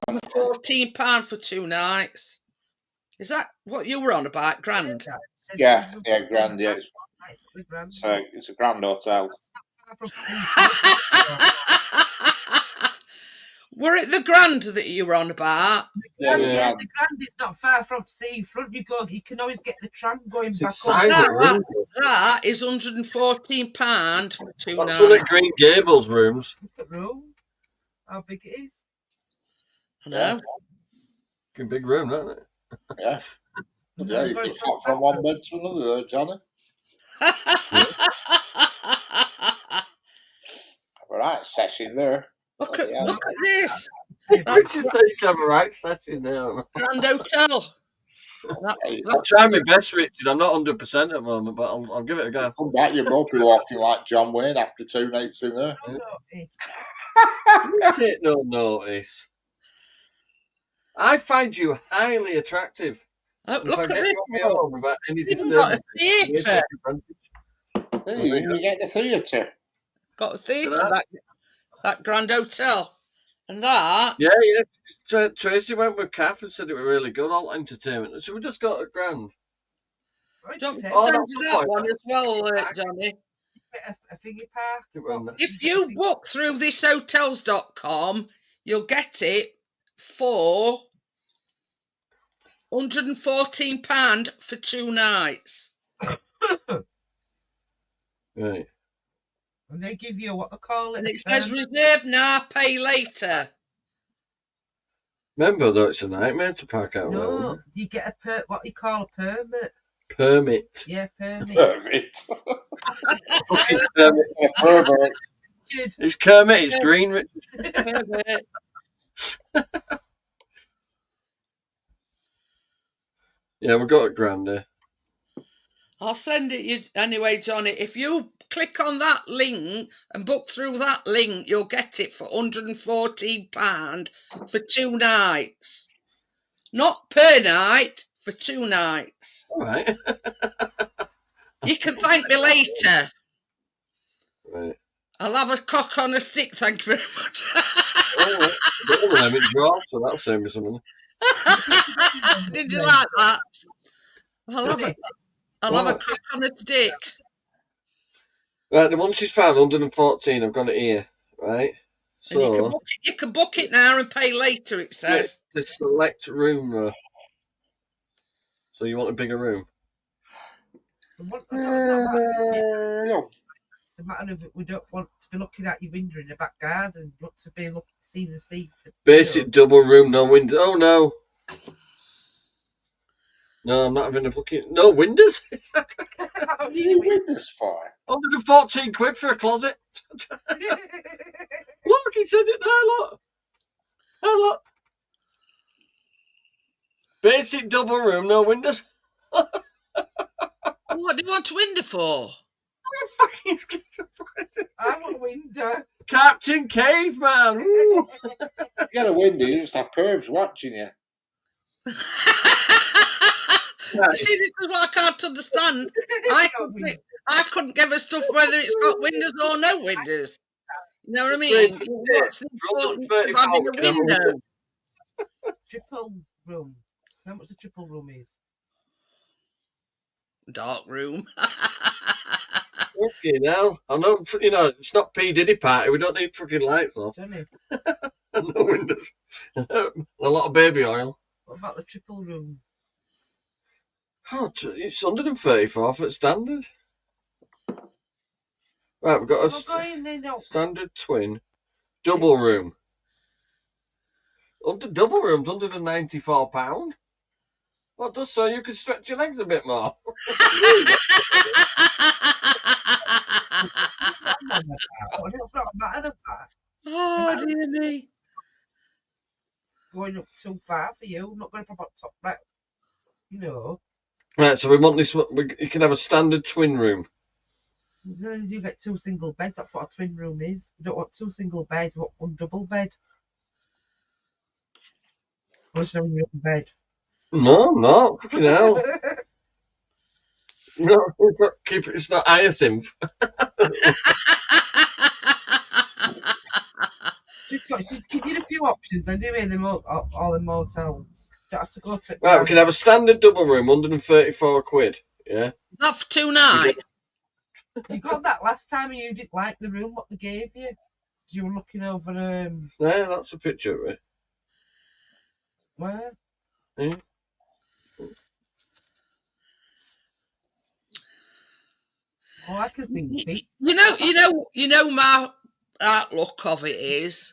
£14 for 2 nights. Is that what you were on about, Grand? Yeah, Grand, yeah. It's a Grand Hotel. Were it the Grand that you were on about? Yeah, the Grand is not far from seafront. You can always get the tram going back up. That is £114 for 2 nights. That's one of Green Gables rooms. Look at room. How big it is. I know. It's a big room, isn't it? Yeah. Yeah, you can hop from one bed to another there, Johnny. All right, session there. Look at this. Richard said you can have a right session there. Grand Hotel. I'll try my best, Richard. I'm not 100% at the moment, but I'll give it a go. Come back, you won't be walking like John Wayne after 2 nights in there. You take no notice. I find you highly attractive. Look at this. Even got a theatre. Hey, you get the theatre. Got a theatre, that Grand Hotel. And that. Yeah. Tracy went with Kath and said it was really good, all entertainment. So we just got a Grand. Don't send you that one as well, Johnny. A thingy park. If you book through thishotels.com, you'll get it for £114 for 2 nights. Right. And they give you what they call it. And it says reserve now, pay later. Remember, though, it's a nightmare to park out. No, you get what you call a permit. Permit. Yeah, permit. Permit. Permit. It's Kermit, it's green, Richard. Yeah, we've got a Grand there. I'll send it you anyway, Johnny. If you click on that link and book through that link, you'll get it for £114 for 2 nights. Not per night, for 2 nights. All right. You can thank me later. Right. I'll have a cock on a stick, thank you very much. I'm in draw, so that'll save me something. Did you like that? I'll have a cock on a stick. Right, the one she's found, 114, I've got it here, right? So And you can book it now and pay later, it says. The select room. So you want a bigger room? It's a matter of we don't want to be looking at your window in the back garden. Want to be seeing the sea. Basic double room, no window. Oh no. No, I'm not having a booking. No windows? What do you need windows for? 114 quid for a closet. Look, he said it there, look. Oh, look. basic double room, no windows. What do you want a window for? Fucking I want a window. Captain Caveman. Woo. You get a window, you just have pervs watching you. You see, this is what I can't understand. I couldn't give a stuff whether it's got windows or no windows. You know what I mean? What's the importance of having a window? Triple room. How much the triple room is? Dark room. Okay, now I know, you know, it's not P Diddy party. We don't need fucking lights on. Don't it? And no windows. A lot of baby oil. What about the triple room? Oh, it's 134 for standard. Right, we've got a standard twin double room. Under double room's £194. What does so you can stretch your legs a bit more? Oh, dear me. Going up too far for you. Not going to pop up top right. You know. Right, so we want this. You can have a standard twin room. Then you get 2 single beds. That's what a twin room is. You don't want 2 single beds. You want 1 double bed. What's your bed? No, fucking hell. No, it's not hyacinth. Just give you a few options and do it in the all in motels. Don't have to go to. Right, we can have a standard double room, £134. Yeah. Not for 2 nights. You got that last time and you didn't like the room what they gave you. You were looking over Yeah, that's a picture of it. Where? Yeah. Oh, I can see. You know my outlook of it is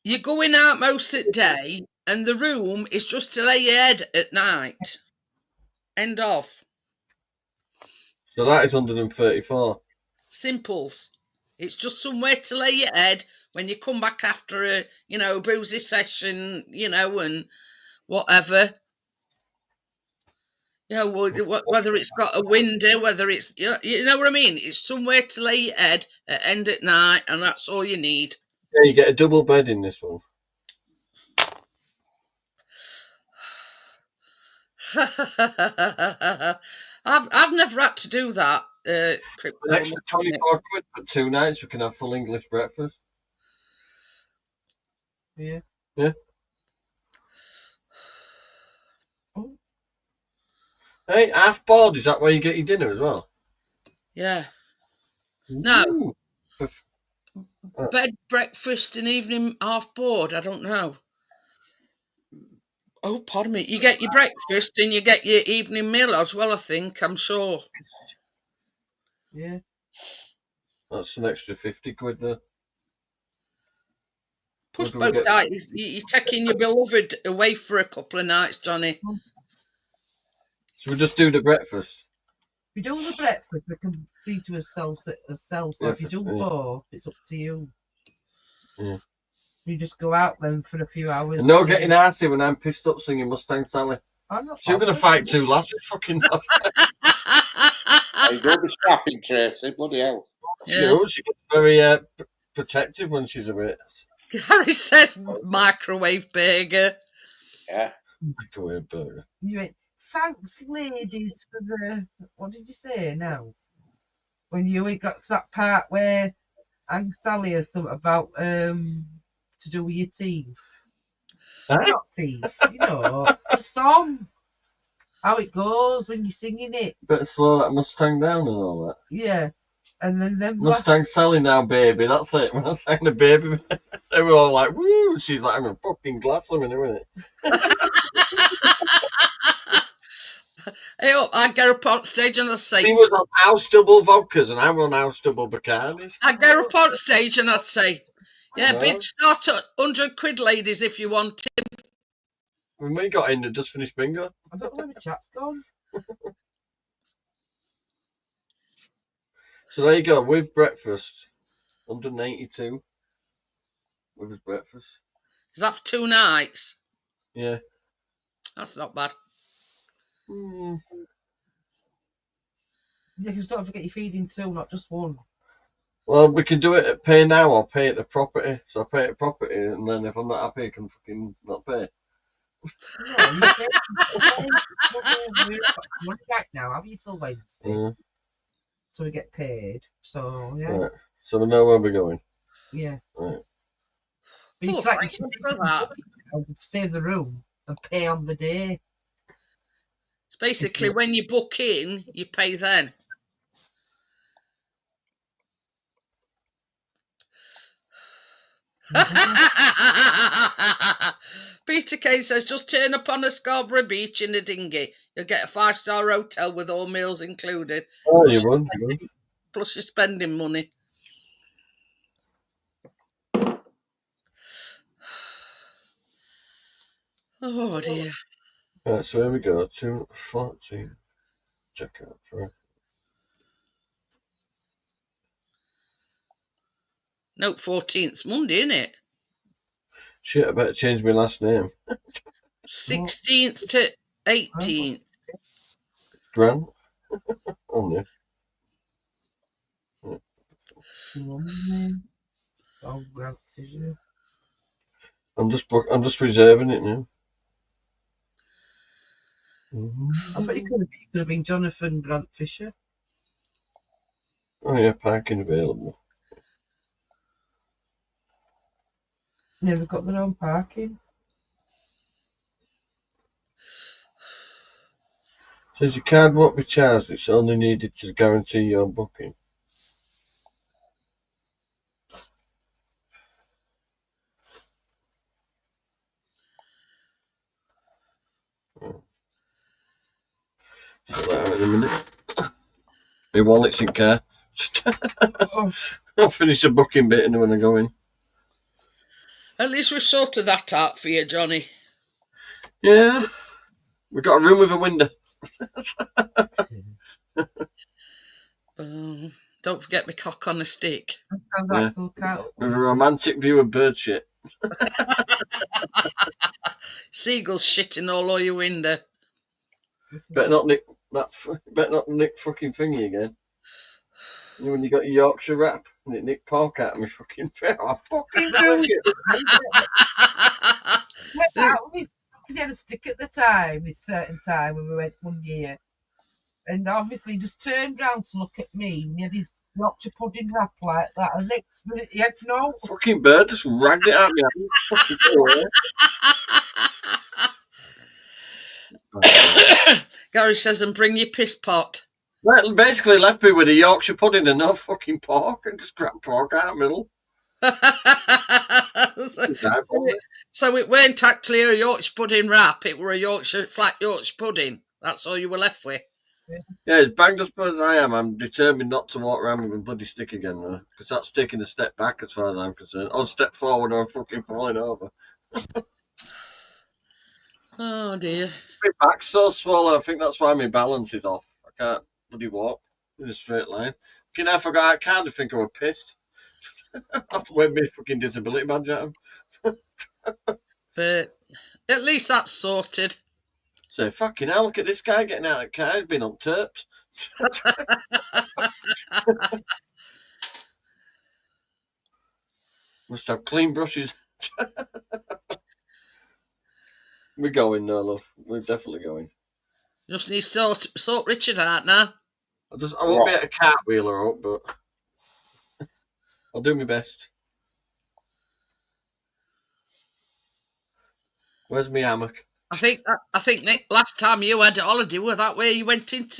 you're going out most of the day and the room is just to lay your head at night. End of. So that is 134. Simples. It's just somewhere to lay your head when you come back after a, boozy session, and whatever. Whether it's got a window, whether it's, you know what I mean? It's somewhere to lay your head at end at night, and that's all you need. Yeah, you get a double bed in this one. I've never had to do that. Crypto. An extra £24 for 2 nights. We can have full English breakfast. Yeah. Yeah. Oh. Hey, half board. Is that where you get your dinner as well? Yeah. No. Ooh. Bed, breakfast, and evening half board. I don't know. Oh, pardon me. You get your breakfast and you get your evening meal as well, I think. I'm sure. Yeah. That's an extra £50 there. Push both tight. You're taking your beloved away for a couple of nights, Johnny. Should we just do the breakfast? If you do the breakfast, we can see to ourselves. So if you do both, it's up to you. Yeah. You just go out then for a few hours. And no getting arsey when I'm pissed up singing Mustang Sally. She's going to fight 2 lasses, fucking lasses. You don't be scrapping, Tracy. Bloody hell. Yeah. She gets very protective when she's a bit. Harry says microwave burger. Yeah. Microwave burger. You went, thanks, ladies, for the. What did you say now? When you got to that part where Aunt Sally or something about to do with your teeth. Huh? Not teeth, the song. How it goes when you're singing it. Better slow that Mustang down and all that. Yeah. And then Mustang Sally now, baby. That's it. When I sang the baby, they were all like, woo. She's like, I'm a fucking glass a minute, isn't it? I get up on stage and I say... He was on House Double Vodkas and I were on House Double Bacardis. I get up on stage and I'd say, yeah, No. bid start at £100, ladies, if you want it. When we got in, they just finished bingo. I don't know where the chat's gone. So there you go, with breakfast, 182 with his breakfast. Is that for 2 nights? Yeah. That's not bad. Mm. Yeah, because don't forget you're feeding two, not just one. Well, we can do it at pay now or pay at the property. So I pay at the property, and then if I'm not happy, I can fucking not pay. No, you pay money back now, have you, till Wednesday? Mm. So we get paid. So, yeah. Right. So we know where we're going. Yeah. Right. But you Oh, can't thank you you save for that. save the room and pay on the day. It's basically when you book in, you pay then. Peter Kay says, just turn up on a Scarborough beach in a dinghy. You'll get a 5-star hotel with all meals included. Oh, you won. Plus you're spending money. Oh dear. Right, so here we go. 2:14. Check out for. Note 14th Monday, isn't it? Shit, I better change my last name. 16th to 18th. Grant. Only. Oh, Grant, is you? I'm just reserving it now. That's what you could have been. You could have been Jonathan Grant Fisher. Oh yeah, parking available. Yeah, they've got their own parking. Says your card won't be charged. It's only needed to guarantee your booking. So that in a minute. My wallet's in car. I'll finish the booking bit and then when I go in. At least we've sorted that out for you, Johnny. Yeah. We've got a room with a window. Don't forget my cock on a stick. Yeah. With a romantic view of bird shit. Seagulls shitting all over your window. Better not nick fucking thingy again. You know when you got your Yorkshire wrap and it nicked pork out of me fucking face. I fucking do it. Because he had a stick at the time, this certain time when we went one year. And obviously he just turned round to look at me and he had his Yorkshire pudding wrap like that. And next minute he had no. Fucking bird just ragged it at me. Fucking Gary says, and bring your piss pot. Well, basically left me with a Yorkshire pudding and no fucking pork and just grabbed pork out of the middle. So it weren't actually a Yorkshire pudding wrap, it were a flat Yorkshire pudding. That's all you were left with. Yeah, as banged up as I am, I'm determined not to walk around with a bloody stick again, though. Because that's taking a step back as far as I'm concerned. I'll step forward or I'm fucking falling over. Oh dear. My back's so swollen, I think that's why my balance is off. I can't bloody walk in a straight line. I forgot, I can't think I was pissed. I have to wear my fucking disability badge at him. But at least that's sorted. So, fucking hell, look at this guy getting out of the car. He's been on terps. Must have clean brushes. We're going now, love. We're definitely going. Just need to sort Richard out now. I won't be at a cartwheel her up, but I'll do my best. Where's my hammock? I think Nick, last time you had a holiday, was that where you went to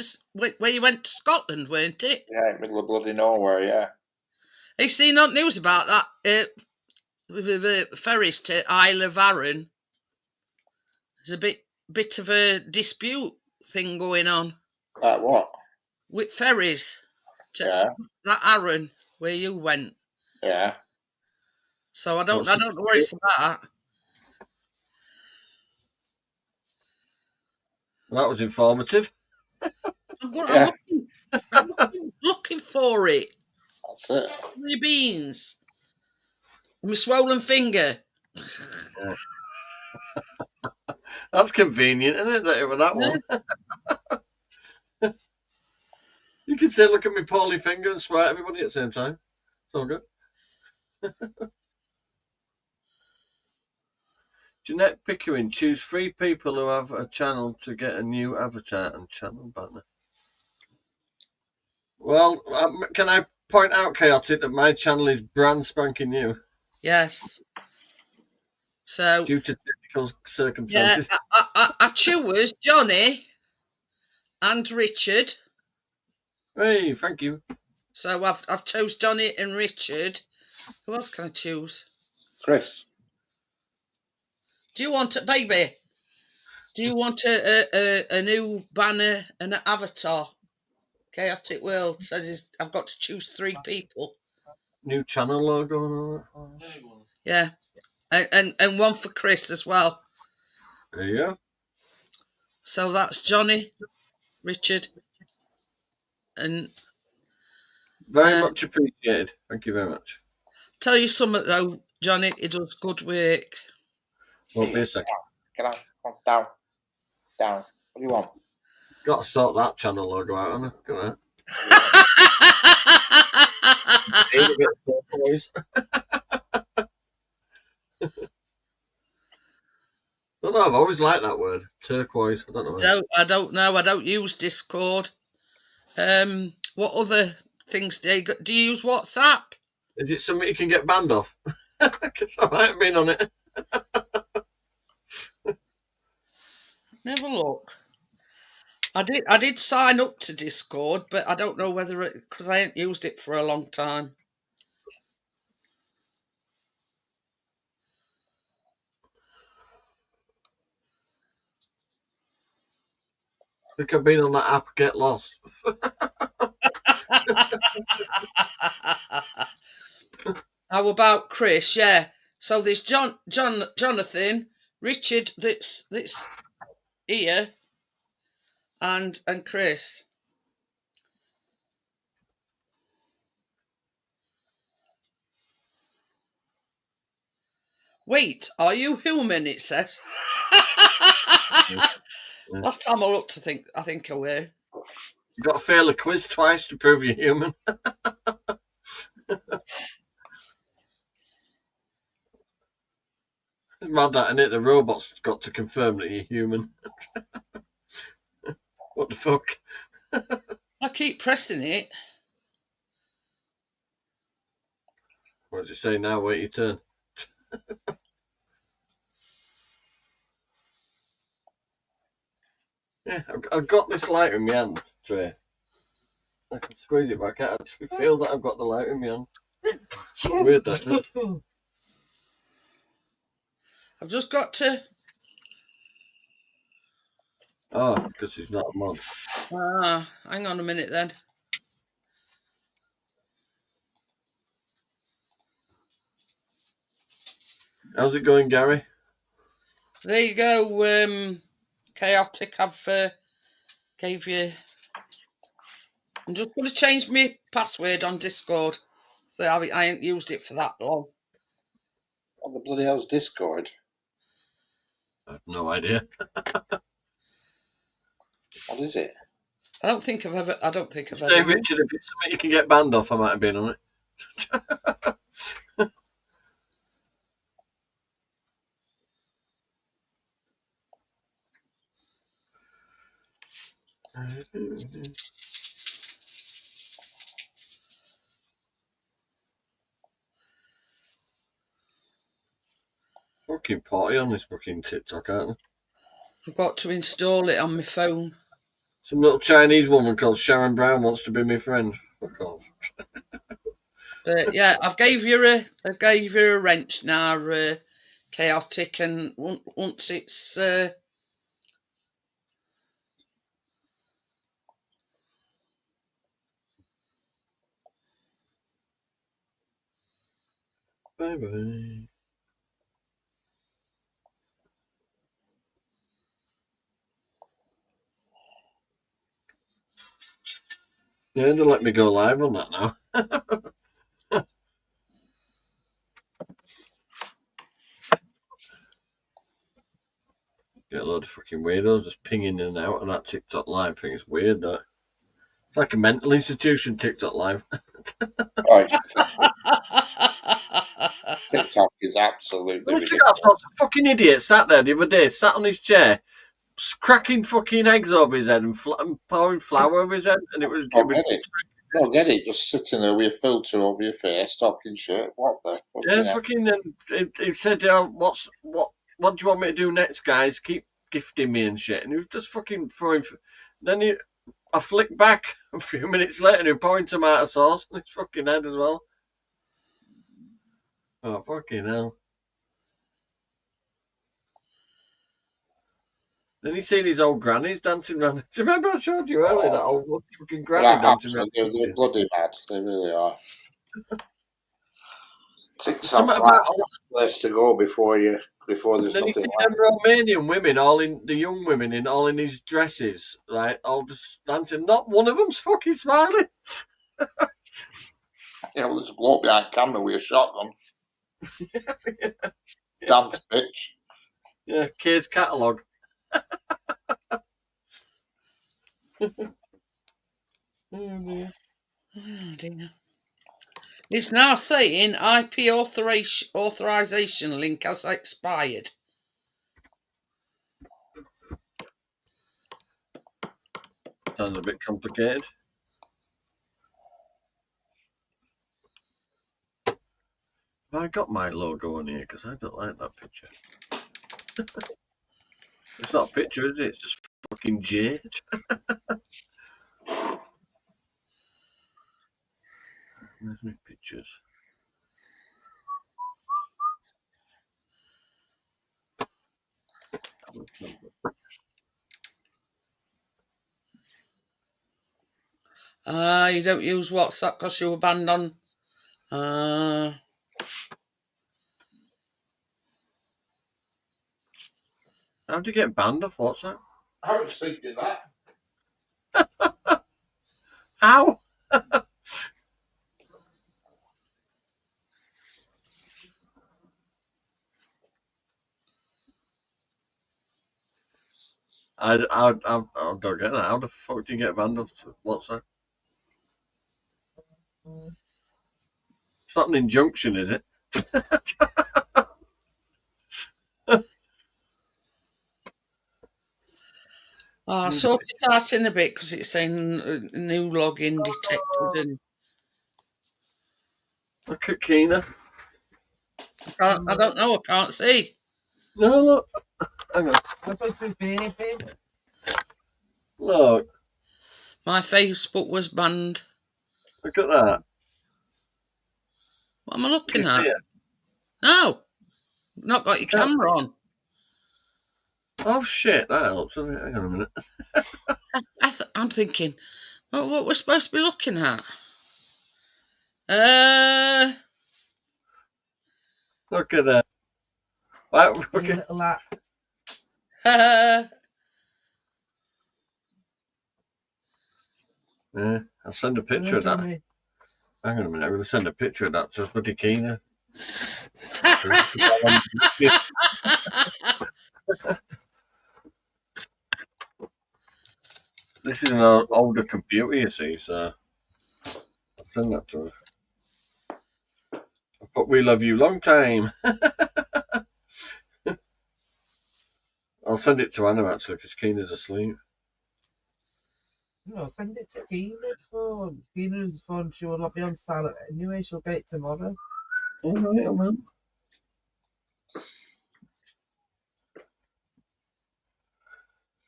Scotland, weren't it? Yeah, middle of bloody nowhere, yeah. Have you seen on news about that? With the ferries to Isle of Arran. There's a bit of a dispute thing going on. Like what? With ferries to that Arran where you went. Yeah. So I don't know what it's about. That was informative. I'm looking for it. That's it. My beans. My swollen finger. That's convenient, isn't it? That with that one. You can say, "Look at me, poorly finger," and swear at everybody at the same time. It's all good. Jeanette Pickering, choose 3 people who have a channel to get a new avatar and channel banner. Well, can I point out, Chaotic, that my channel is brand spanking new? Yes. So due to technical circumstances. Yeah, I choose Johnny and Richard. Hey, thank you. So I've chose Johnny and Richard. Who else can I choose? Chris. Do you want a baby? Do you want a new banner and an avatar? Chaotic World says I've got to choose 3 people. New channel logo and all that. Yeah, and one for Chris as well. There you go. So that's Johnny, Richard, and very much appreciated. Thank you very much. Tell you something though, Johnny, he does good work. Won't be a second. Get on, come down. What do you want? Got to sort that channel logo out, haven't I? Look at that. Need a bit of turquoise. I don't know, I've always liked that word, turquoise. I don't know. I don't know. I don't use Discord. What other things do you use? WhatsApp? Is it something you can get banned off? Because I might have been on it. Never look. I did sign up to Discord, but I don't know whether because I ain't used it for a long time. I think I've been on that app, Get Lost. How about Chris? Yeah. So there's Jonathan, Richard that's here, and Chris. Wait, are you human? It says. Last time I looked, I think I were. You've got to fail a quiz twice to prove you're human. It's mad that, isn't it? The robot's got to confirm that you're human. What the fuck? I keep pressing it. What does it say now? Wait your turn. Yeah, I've got this light in my hand, Trey. I can squeeze it, but I can't actually feel that I've got the light in my hand. Weird, that, isn't it? I've just got to. Oh, because he's not a mod. Hang on a minute then. How's it going, Gary? There you go. Chaotic. I've gave you. I'm just going to change my password on Discord. So I ain't used it for that long. What the bloody hell's Discord? I have no idea. What is it? I don't think I've ever. Say, Richard, if it's something you can get banned off, I might have been on it. Fucking party on this fucking TikTok, aren't they? I've got to install it on my phone. Some little Chinese woman called Sharon Brown wants to be my friend. Fuck off. But yeah, I gave you a wrench now, Chaotic, and once it's Bye bye. Yeah, they'll let me go live on that now. Get a load of fucking weirdos just pinging in and out of that TikTok live thing. It's weird, though. It's like a mental institution, TikTok live. Oh, TikTok is absolutely Well, it's ridiculous. got sorts of fucking idiots sat there the other day, sat on his chair, cracking fucking eggs over his head and pouring flour over his head, and it was. Don't get it. Don't get it. Just sitting there with a filter over your face, talking shit. What the? Yeah, fucking. He said, what do you want me to do next, guys? Keep gifting me and shit. And he was just fucking throwing. Then I flicked back a few minutes later and he was pouring tomato sauce on his fucking head as well. Oh, fucking hell. Then you see these old grannies dancing around. Do you remember I showed you earlier that old fucking granny dancing around? They're bloody mad. They really are. TikTok's Something like about- the last place to go before there's Then you see nothing them left. Romanian women, the young women all in these dresses, right? All just dancing. Not one of them's fucking smiling. Yeah, well, there's a bloke behind camera with a shotgun. Dance, bitch. Yeah, Kay's catalogue. Oh dear. Oh, dear. It's now saying IP authorization link has expired. Sounds a bit complicated. Have I got my logo on here? Because I don't like that picture. It's not a picture, is it? It's just fucking Jade. Where's my pictures? You don't use WhatsApp because you were banned on. How do you get banned off WhatsApp? I was thinking that. How? I don't get that. How the fuck do you get banned off WhatsApp? It's not an injunction, is it? I'll sort it out in a bit because it's saying new login detected and Look at Keena. I don't know. I can't see. No, look. Hang on. Look what's with baby. Look. My Facebook was banned. Look at that. What am I looking You at? see it? No, not got your camera on. Oh shit, that helps. Hang on a minute. I'm thinking, what we're supposed to be looking at? Look at that. Right, Your okay. little that. Yeah, I'll send a picture of that. Hang on a minute, I'm going to send a picture of that to Buddy Keena. This is an older computer, you see, so I'll send that to her. But we love you long time. I'll send it to Anna actually because Keena's asleep. No, send it to Keena's phone. Keena's phone, she will not be on silent anyway. She'll get it tomorrow. All right, I will.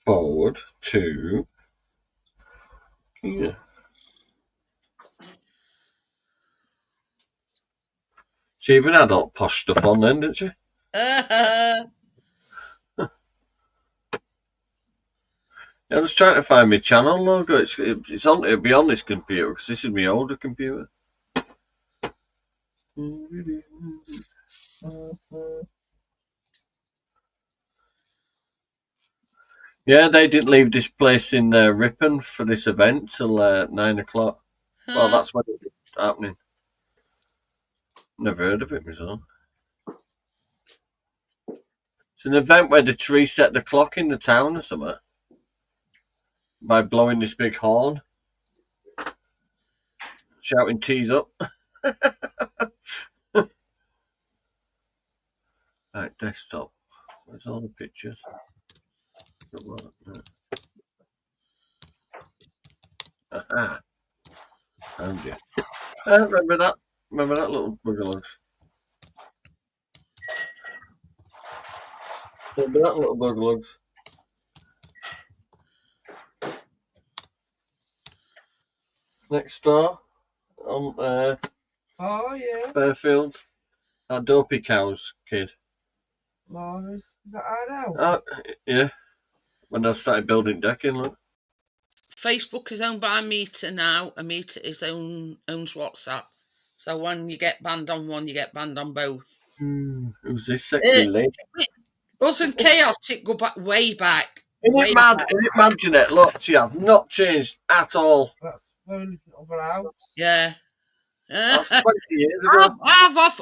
Forward to Keena. She even had all posh stuff on then, didn't she? Yeah, I was trying to find my channel logo. It'll be on this computer because this is my older computer. Yeah, they didn't leave this place in Ripon for this event till 9 o'clock. Well, that's when it was happening. Never heard of it myself. It's It's an event where they reset the clock in the town or something by blowing this big horn, shouting "Tease up." Right, desktop. Where's all the pictures? Aha. Found you. Remember that? Remember that little bugalows? Remember that little bugalows? Next door on Oh, yeah. Fairfield. That dopey cows kid. Laura's. Is that our house? Oh, yeah. When I started building decking, look. Facebook is owned by Meta now, and Meta owns WhatsApp. So when you get banned on one, you get banned on both. Who's this sexy lady? Us and Chaotic go back way back. Isn't it mad? Isn't it mad, Jeanette? Look, she has not changed at all. That's where we live in over house. Yeah. That's 20 years ago.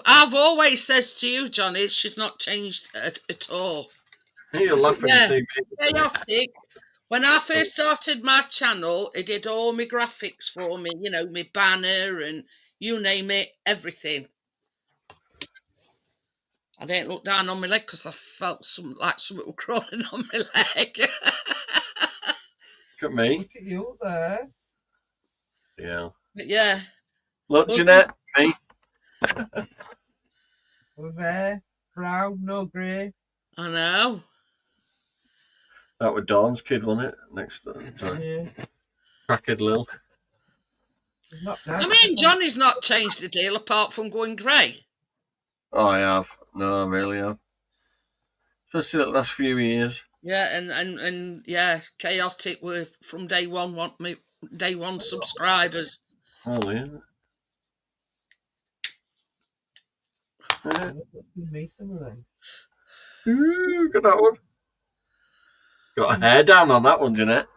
I've always said to you, Johnny, she's not changed at all. You're laughing to see me. Chaotic. When I first started my channel, it did all my graphics for me, you know, my banner and you name it, everything. I didn't look down on my leg because I felt like something was crawling on my leg. Look at me. Look at you there. Yeah. But yeah. Look, Jeanette, me. We're there. Brown, no grey. I know. That was Dawn's kid, wasn't it? Next time. Yeah. Cracked Lil. It's not nice. I mean, Johnny's not changed a deal apart from going grey. Oh, I have. No, I really have. Especially the last few years. Yeah, and yeah, Chaotic were from day one subscribers. Oh, yeah. Give me some of them. Ooh, look at that one. Got a hair down on that one, Jeanette.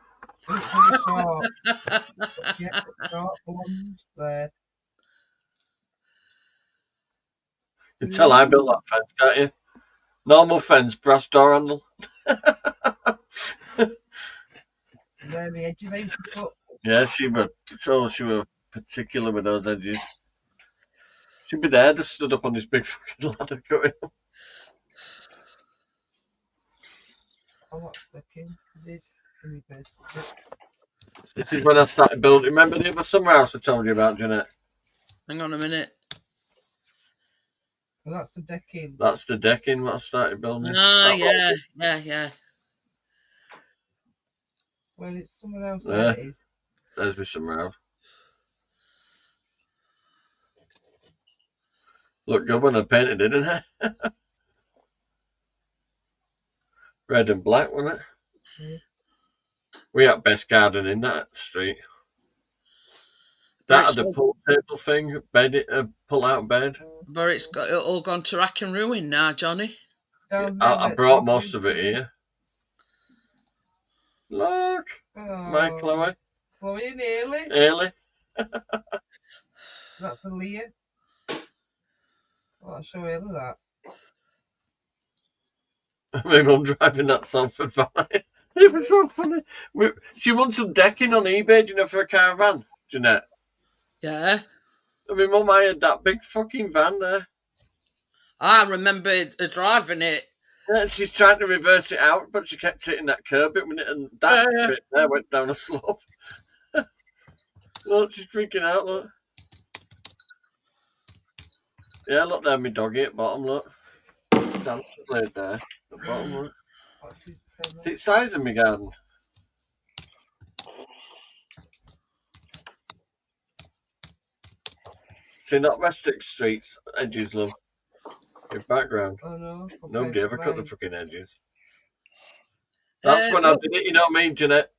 It's really short. Yeah, short blonde there. You can tell I built that fence, can't you? Normal fence, brass door handle. There the edges I used to put. Yeah, she was particular with those edges. She'd be there, just stood up on this big fucking ladder cutting. Oh, what's the king did? This is when I started building. Remember the other summer house I told you about, Jeanette? Hang on a minute. Well, that's the decking. That's the decking what I started building. Ah, That yeah. Well, it's somewhere else. Yeah. There it is. There's my summer house. Look good when I painted it, didn't I? Red and black, wasn't it? Yeah. We had best garden in that street. That had a pool table thing, pull out bed. But it's got it all gone to rack and ruin now, Johnny. Down there, I brought most of it here. Look, my Chloe. Chloe and Ailey. Ailey. That's a Leah. I'll show Ailey that. My mum driving that Salford Valley. It was so funny. She won some decking on eBay, you know, for a caravan, Jeanette. Yeah. And my mum hired that big fucking van there. I remember driving it. Yeah, and she's trying to reverse it out, but she kept hitting that curb bit, and that bit there went down a slope. Look, she's freaking out, look. Yeah, look there, my doggy at bottom, look. Sam's laid there at the bottom, look. See the size of my garden. See, not Wessex Street's edges, love. Your background. Oh no. Nobody ever cut the fucking edges. That's when I did it, you know what I mean, Jeanette?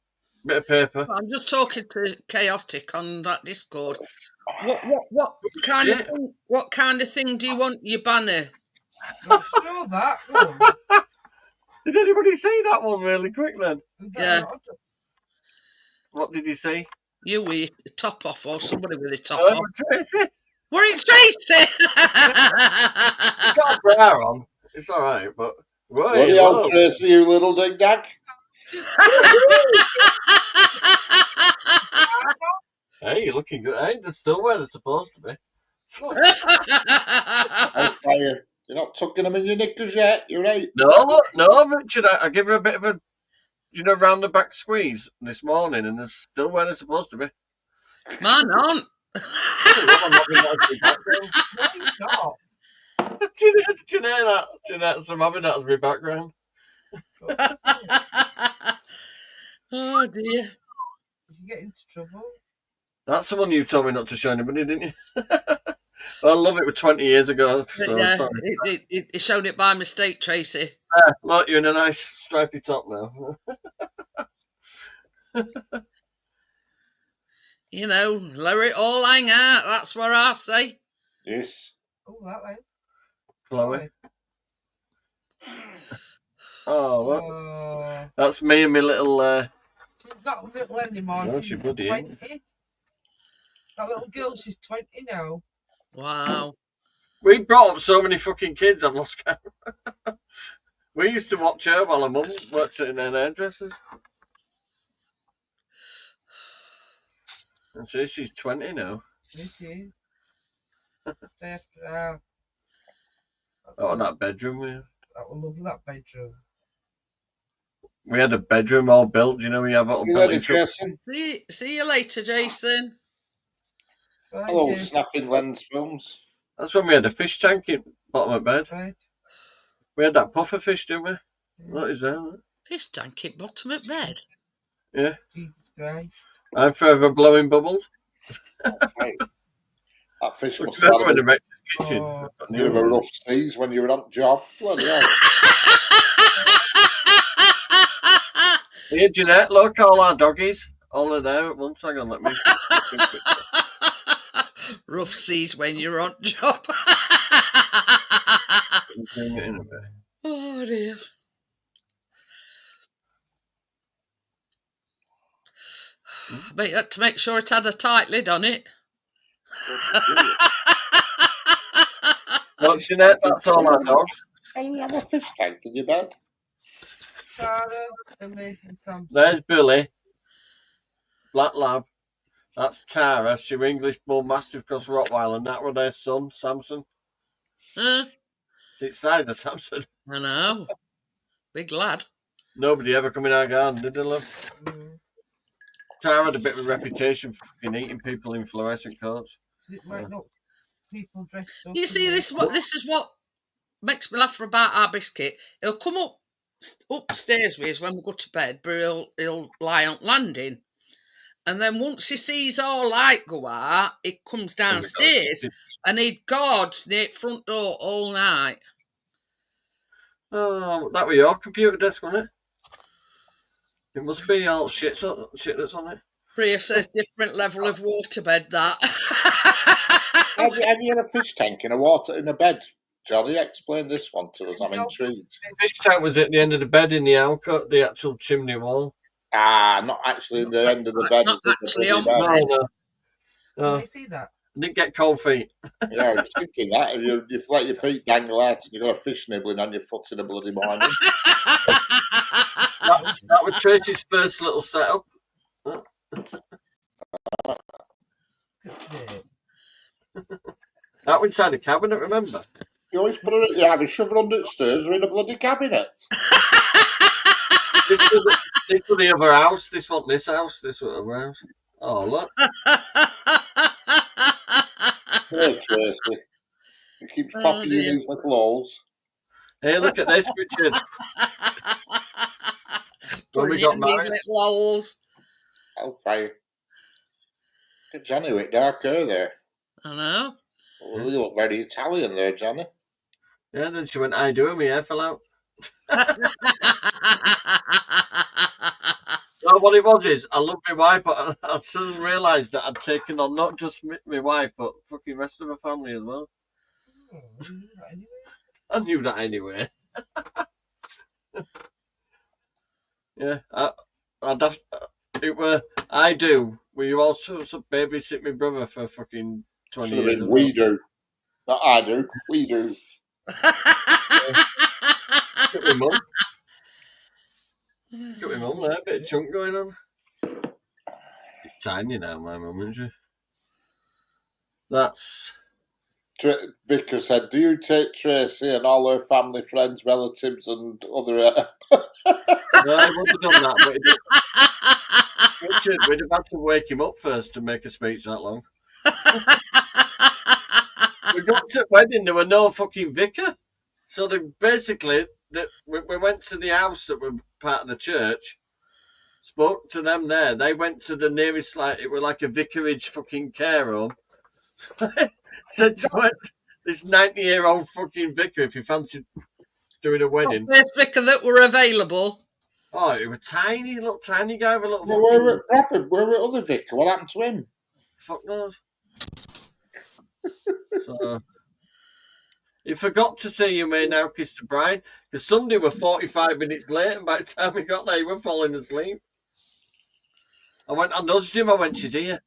Bit of paper. I'm just talking to Chaotic on that Discord. What kind of thing do you want your banner? I'll show that one. Did anybody see that one really quick then? Yeah. What did you see? You with your top off or somebody with a top off? Tracy. Were it Tracy? She's got a bra on. It's alright, but Right, Bloody hell, hello. Tracy, you little dig-dag. Hey, you're looking good. Hey, they're still where they're supposed to be. Hellfire. You're not tucking them in your knickers yet. You're right. No, Richard. I give her a bit of a, round the back squeeze this morning, and they're still where they're supposed to be. Mine aren't. Stop. Do you hear that? Jeanette's having that as my background. Oh dear. You get into trouble. That's the one you told me not to show anybody, didn't you? I love it. Was 20 years ago. So Yeah, sorry. it showed it by mistake, Tracy. Look, you're in a nice stripy top now. You know, let it all hang out. That's what I say. Yes. Oh, that way. Chloe. Oh, look. Oh. That's me and my little. She's not little anymore. No, She's she bloody 20. That little girl, she's 20 now. Wow. We brought up so many fucking kids, I've lost count. We used to watch her while her mum worked in her hairdressers. And so she's 20 now. This is. Day after Oh, that bedroom we had. That was lovely, that bedroom. We had a bedroom all built. You know, we have it all You built ready, in trucks. Jason? See you later, Jason. Right, Hello, Jason. snapping lens films. That's when we had a fish tank in bottom of bed. Right. We had that puffer fish, didn't we? What is that? Fish tank at bottom of bed. Yeah. Jesus Christ. I'm forever blowing bubbles. Hey, that fish Look, must remember when have the had Rex's kitchen? Oh. Got a new bit of a ones. rough seas when you were on job. Bloody hell. Here, Jeanette, look, all our doggies. All are there at once. Hang on, let me. Rough seas when you're on job. Zoom it in a bit. Oh dear. To make sure it had a tight lid on it. Look, Jeanette, that's all our dogs. And you have a fish tank in your bed. Sarah, Billy, and Sam. There's Billy, Black Lab. That's Tara. She was English Bull Mastiff Cross Rottweiler, and that was their son, Samson. Huh? It's the size of Samson. I know. Big lad. Nobody ever come in our garden, did they, love? Tara had a bit of a reputation for fucking eating people in fluorescent coats. It might not people dressed up. You see, this is what makes me laugh about our biscuit. He'll come upstairs with us when we go to bed, but he'll lie on landing. And then once he sees our light go out, he comes downstairs and he guards near the front door all night. Oh, that was your computer desk, wasn't it? It must be all shit that's on it. Prius a different level of waterbed, that. Have you had a fish tank in a bed? Johnny, explain this one to us. I'm intrigued. Fish tank was at the end of the bed in the alcove, the actual chimney wall. Ah, not actually in the end of the bed. Not it's in actually the on bloody bed. No. Can you see that? I didn't get cold feet. Yeah, I was thinking that. If you let your feet dangle out and you've got a fish nibbling on your foot in the bloody morning. That was Tracy's first little setup. That was inside the cabinet, remember? You always put it, you either shove it under the stairs or in a bloody cabinet. This was the other house. This wasn't this house. This was the other house. Oh, look. Poor Tracy. He keeps popping in these little holes. Hey, look at this, Richard. When we got These married. little owls. Hellfire. Get Johnny with dark hair there. I know. Well, you look very Italian there, Johnny. Yeah, then she went, I do, and my hair fell out. Well, what it was is, I love my wife, but I suddenly realised that I'd taken on not just my wife, but fucking rest of her family as well. I knew that anyway. Yeah, I'd have. It were I do. Will you also babysit my brother for fucking 20 Should have years? been, we do. Not I do. We do. Look at my mum. Look at my mum there, a bit of chunk going on. She's tiny now, my mum, isn't she? That's... Vicar said, "Do you take Tracy and all her family, friends, relatives, and other?" No, I would have done that, but he didn't. Richard, we'd have had to wake him up first to make a speech that long. We got to the wedding, there were no fucking vicar. So we went to the house that were part of the church, spoke to them there. They went to the nearest, it was like a vicarage fucking care home. Said to this 90-year-old fucking vicar, if you fancied doing a wedding. First vicar that were available. Oh, he was tiny, little tiny guy with a little. Where were other vicar? What happened to him? Fuck knows. So, he forgot to say "You may now kiss the bride" because somebody were 45 minutes late, and by the time we got there, he were falling asleep. I nudged him. I went, "She's here."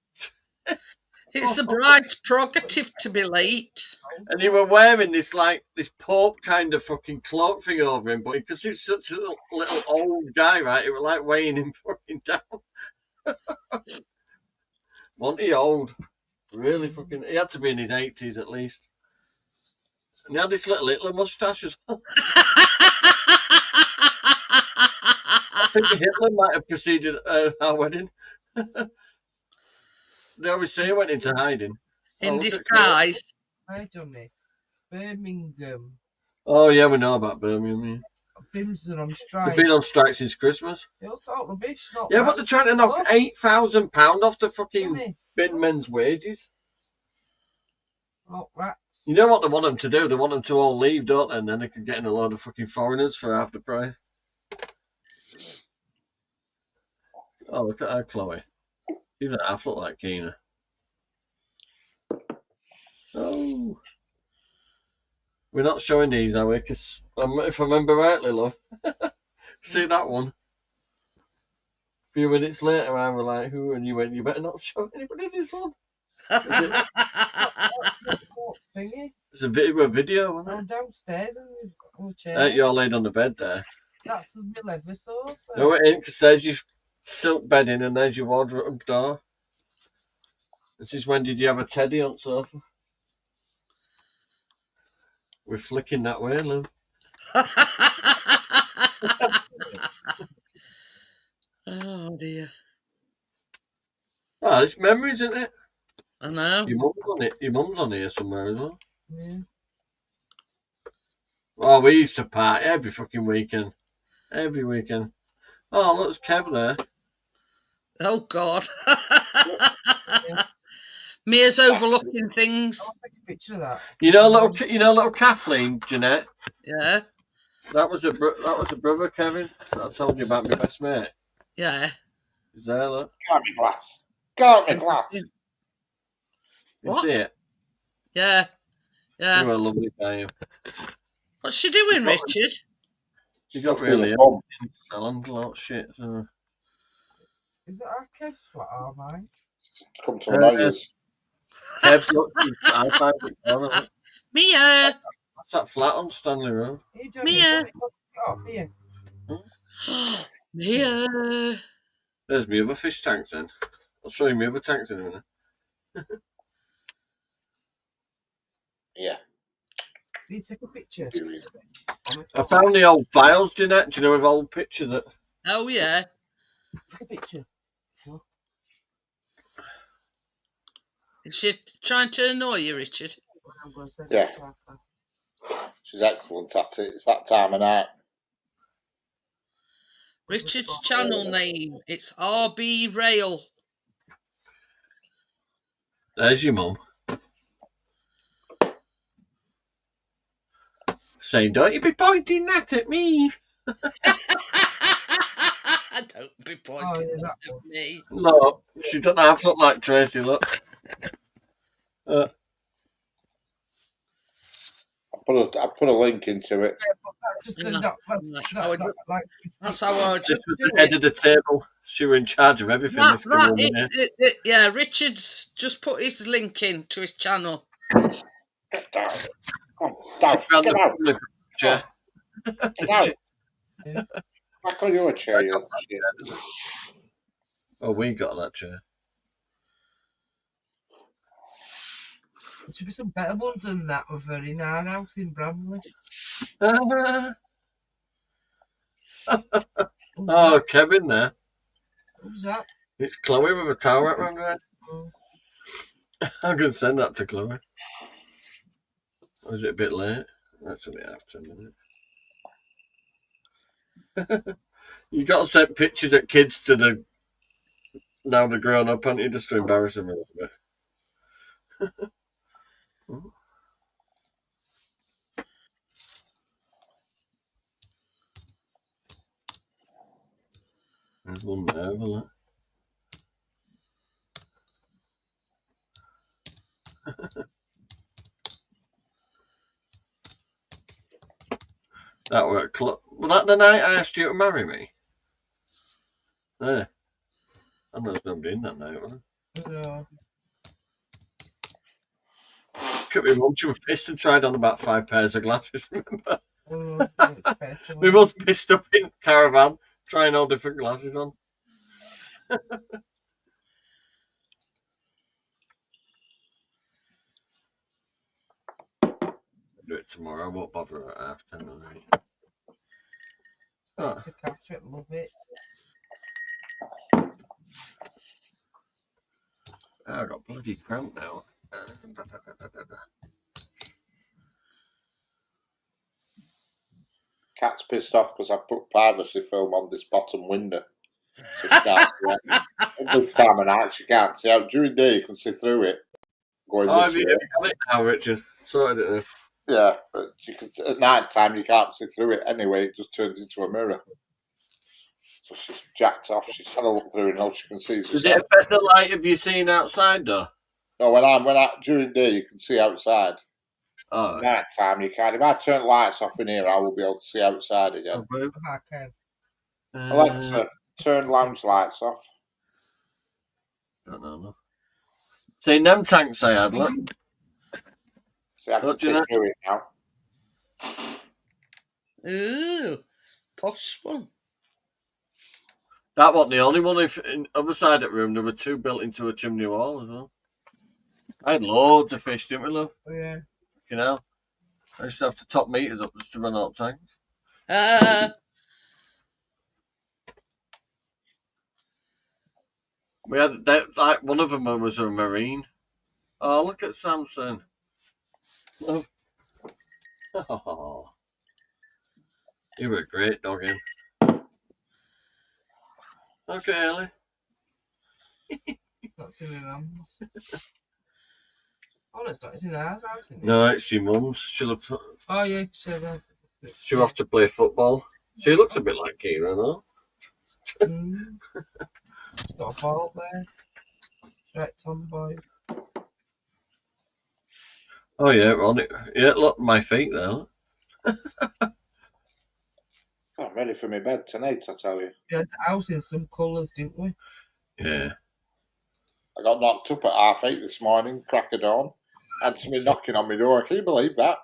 It's the bride's prerogative to be late. And he were wearing this Pope kind of fucking cloak thing over him, but because he's such a little old guy, right, it was like weighing him fucking down. Wasn't he old? Really fucking... He had to be in his 80s at least. And he had this little Hitler moustache as well. I think Hitler might have preceded our wedding. They always say he went into hiding. In disguise. I done it. Birmingham. Oh, yeah, we know about Birmingham. Yeah. Bims are on strike. They've been on strike since Christmas. They all talk rubbish. Yeah, but they're trying to knock £8,000 off the fucking Money. bin men's wages. Oh, rats. You know what they want them to do? They want them to all leave, don't they? And then they can get in a load of fucking foreigners for half the price. Oh, look at her, Chloe. Even half look like Keena. Oh. We're not showing these, are we? Because if I remember rightly, love. See that one? A few minutes later, I was like, "Who?" And you went, "You better not show anybody this one." It's a video, isn't it? I'm downstairs and we've got a chair. You're laid on the bed there. That's the middle episode. No, it ain't, because there's your silk bedding and there's your wardrobe door. This is when did you have a teddy on sofa? We're flicking that way, love. Oh dear. Oh, it's memories, isn't it? I know. Your mum's on it. Your mum's on here somewhere as well. Yeah. Oh, we used to party every fucking weekend. Every weekend. Oh, look, there's Kev there. Oh God. Mia's overlooking things. I'll take a picture of that. You know, little Kathleen, Jeanette. Yeah. That was a brother, Kevin. I told you about my best mate. Yeah. Is there, look? Got me glass. Got me glass. You What? see it? Yeah. Yeah. You were a lovely guy. What's she doing, Richard? She got really Bomb. fell on a lot of shit. So. Is it our Kev's flat or mine? Come to annoy us. Kev's looked I find it on. Mia. That's that flat on Stanley Road. Are you doing Mia. it? Oh, Mia. Mia. There's my other fish tanks then. I'll show you my other tanks in a minute. Yeah. Can you take a picture? I found the old files, Jeanette. Do you know of old pictures that? Oh yeah. Take a picture. So, Is she trying to annoy you, Richard? I'm going to send Yeah. it to her. She's excellent at it. It's that time of night. Richard's channel name. It's RB Rail. There's your mum. Saying, "Don't you be pointing that at me." Don't be Oh, pointing yeah, that that at me. Look, she doesn't half look like Tracy, look. I put a link into it. Just No, not like. That's how I This just was do the head it. of the table. She was in charge of everything. This woman here. Yeah, Richard's just put his link in to his channel. Get down. Come on, down. Round Get the out. public chair. No. Back on your chair, you shit. Oh, we got that chair. There should be some better ones than that over in our house in Bramley. Oh, Kevin there. Who's that? It's Chloe with a towel wrapped around her head. Oh. I'm going to send that to Chloe. Or is it a bit late? That's only after a minute. You got to send pictures of kids to the. Now they're grown up, aren't you? Just to embarrass them a little bit. There's one there, isn't there? That worked. Was that the night I asked you to marry me? There. I know there's nobody in that night, was there? No. Could be mum, she was pissed and tried on about 5 pairs of glasses, remember? Oh, We was pissed up in caravan, trying all different glasses on. Do it tomorrow, I won't bother at 10:30. Oh. To capture it, love it. I got bloody cramp now. Cat's pissed off because I put privacy film on this bottom window. So she can't see out. This time of night she can't see out. During the day you can see through it. Going Oh, this have you way. got it now, Richard? Sorted it there. Yeah, but you can, at night time you can't see through it anyway. It just turns into a mirror. So she's jacked off. She's had a look through and all she can see is Does it affect the light of you seeing outside, though? No, when I during the day you can see outside. Oh, Night time you can't. If I turn lights off in here, I will be able to see outside again. Alexa, turn lounge lights off. Don't know. No. See, them tanks I had, look. See, I can Don't you see know? through it now. Ooh, posh one. That wasn't the only one. If in the other side of the room, there were 2 built into a chimney wall as well. I had loads of fish, didn't we, love? Yeah. You know, I used to have to top meters up just to run out of tanks. We had like one of them was a marine. Oh, look at Samson. Love. Oh, you were a great dog, in. Okay, Ellie. That's in her hands. Oh, it's not. It's in ours, isn't it? No, it's your mum's. She looks. Oh, yeah. So that. She'll have to play football. She looks a bit like Kira, no? Got a ball there. Right, tomboy. Oh yeah, we're on it. Yeah, look, my feet there. I'm ready for my bed tonight, I tell you. We had the house in some colours, didn't we? Yeah. I got knocked up at 8:30 this morning, crack of dawn. Had somebody knocking on my door. Can you believe that?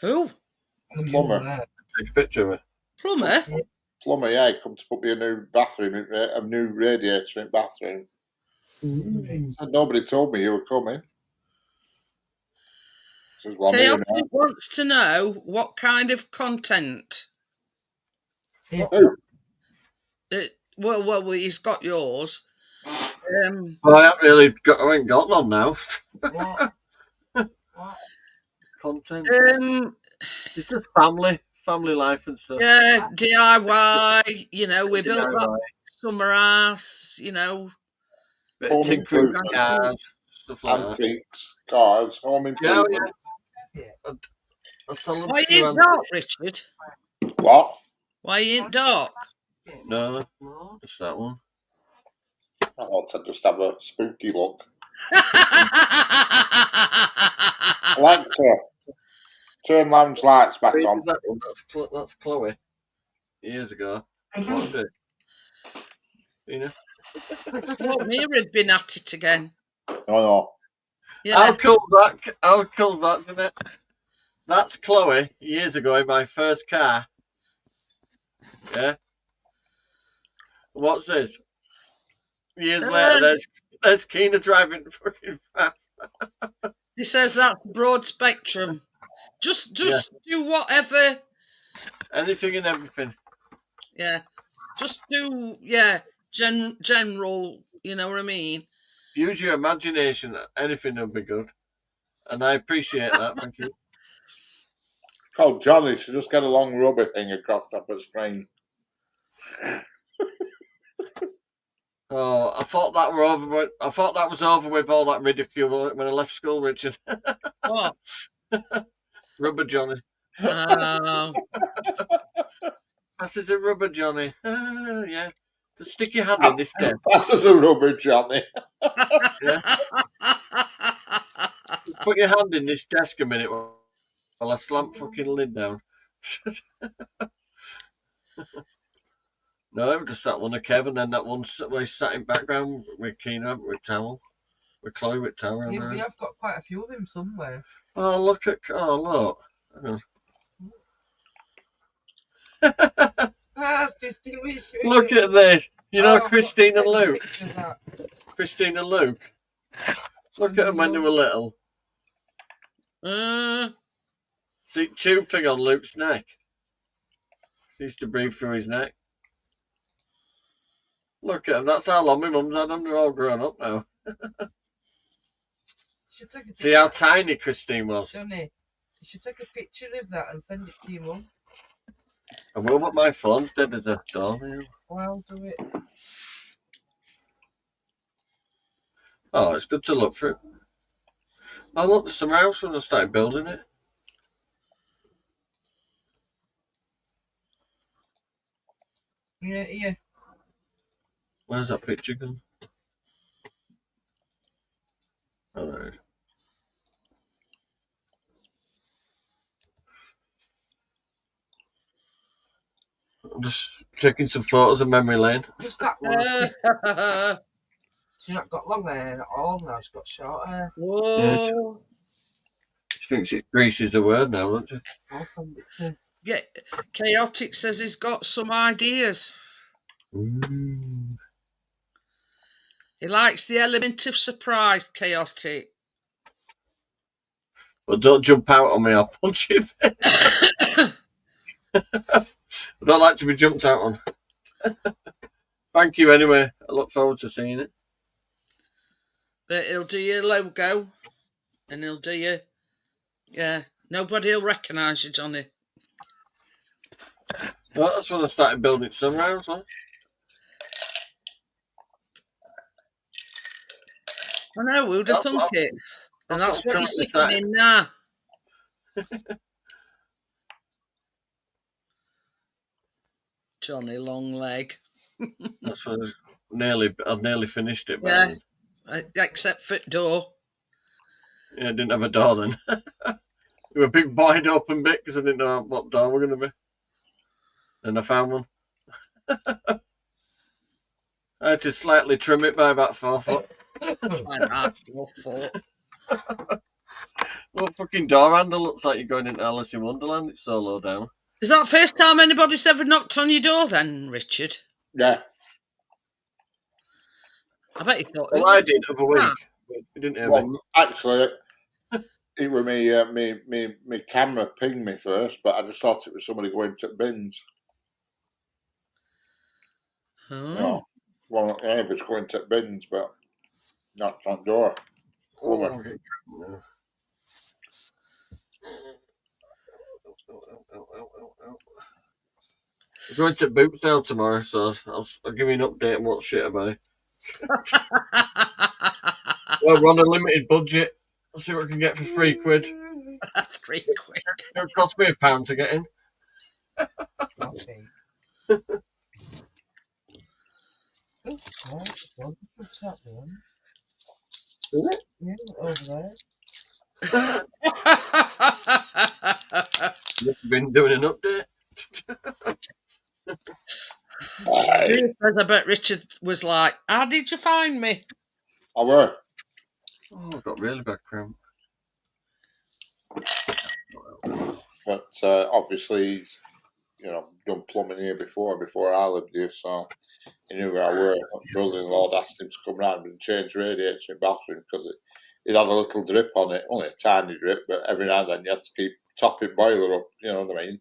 Who? The plumber. Take a picture of it. Plumber? Plumber, yeah, he come to put me a new bathroom, a new radiator in the bathroom. Said nobody told me you were coming. Says, well, me Chaotic now. wants to know what kind of content. Who? Well, he's got yours. Well, I ain't got none now. What? Content. It's just family life and stuff. Yeah, DIY. You know, we built DIY. that summer house. You know, Bit Home of tinkering with improvement. cars, stuff like that. Antiques, cars, home Yeah, improvement. yeah. I'll sell them why to you you, ain't Andy. dark, Richard? What? Why you ain't dark? No, just that one. I thought I'd just have a spooky look. I like to turn lounge lights back Wait, on. is that one? That's Chloe. Years ago. What's it? You know? Thought Mira had been at it again. No. Yeah. How cool's that, isn't it? That's Chloe years ago in my first car. Yeah. What's this? Years later, there's Keena driving fucking fast. He says that's broad spectrum. Just do whatever. Anything and everything. Yeah. Just do general. You know what I mean? Use your imagination. Anything will be good. And I appreciate that. Thank you. Oh, Johnny should just get a long rubber thing across top of the screen. Oh, I thought that were over with. I thought that was over with all that ridicule when I left school, Richard. What? Rubber Johnny. Oh. That's a rubber Johnny. Yeah. Just stick your hand in this desk. That's a rubber Johnny. Yeah. Put your hand in this desk a minute while I slamp fucking lid down. No, it was just that one of Kevin, then that one where he sat in background with Keena with towel, with Chloe with towel. Yeah, we have got quite a few of him somewhere. Oh, look at, oh, look. Hang on. That's Christine. Look at this. You know, Oh, Christine and I've got a Luke. picture of that. Christine and Luke. Look at them when they were little. See, tube thing on Luke's neck. He used to breathe through his neck. Look at them. That's how long my mum's had them. They're all grown up now. Should take a See how tiny Christine was. Johnny, you should take a picture of that and send it to your mum. I will, but my phone's dead as a doornail. Well, do it. Oh, it's good to look through. Oh, look, there's some house when I started building it. Yeah. Where's that picture gone? All right. I'm just checking some photos of memory lane. Just that one. She's not got long hair at all now. She's got short hair. Whoa. She thinks it Greece is the word now, doesn't she? I'll send it to. Yeah. Chaotic says he's got some ideas. He likes the element of surprise, Chaotic. Well, don't jump out on me, I'll punch you. I don't like to be jumped out on. Thank you anyway. I look forward to seeing it. But he'll do your logo and he'll do your... Yeah, nobody will recognise you, Johnny. Well, that's when I started building Sunrise, huh? I know, who'd have thunk it? And that's what you're sitting in now. Johnny Longleg. That's when I'd nearly finished it. Yeah, except for door. Yeah, I didn't have a door then. We were a big wide open bit because I didn't know what door we're going to be. And I found one. I had to slightly trim it by about 4 foot. What fucking door handle looks like you're going into Alice in Wonderland? It's so low down. Is that the first time anybody's ever knocked on your door then, Richard? Yeah. I bet you thought... Well, I did the other week. But you didn't hear me. Actually, it was me camera pinged me first, but I just thought it was somebody going to bins. Oh. No. Well, yeah, it was going to bins, but not front door. Woman. We're going to Boopsdale tomorrow, so I'll give you an update on what shit I buy. Well, we're on a limited budget. I'll see what I can get for £3. £3. It'll cost me £1 to get in. Is it? Yeah, over there. You've been doing an update. I bet Richard was like, how did you find me? I were. Oh, I've got really bad cramp. What else? But obviously he's, done plumbing here before I lived here, so he knew where I were. Brother-in-law asked him to come round and change radiator in the bathroom because it had a little drip on it, only a tiny drip, but every now and then you had to keep topping boiler up, you know what I mean?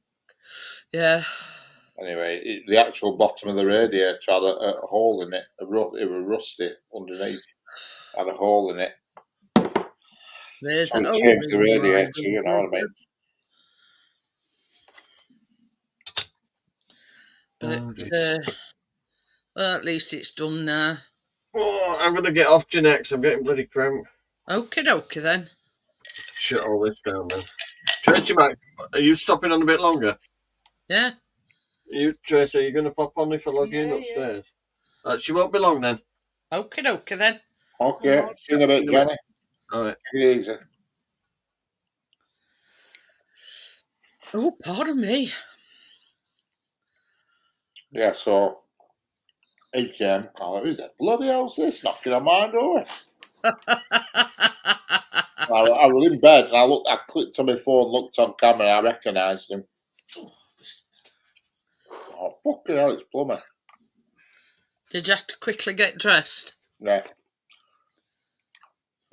Yeah. Anyway, the actual bottom of the radiator had a hole in it. It was rusty underneath. Had a hole in it. There's So an we changed the override. radiator, you know what I mean? But well, at least it's done now. Oh, I'm going to get off you next. I'm getting bloody cramp. Okie dokie then. Shut all this down then. Tracy, Mac, are you stopping on a bit longer? Yeah. Tracy, are you going to pop on if I log you in upstairs? She won't be long then. Okie dokie then. Okay, see you in a bit, Jenny. All right. Take it easy. Oh, pardon me. Yeah, so he came, who's that bloody hell's this knocking on my door? I was in bed and I clicked on my phone, looked on camera, I recognised him. Oh, fucking hell, it's Plumber. Did you have to quickly get dressed? Yeah.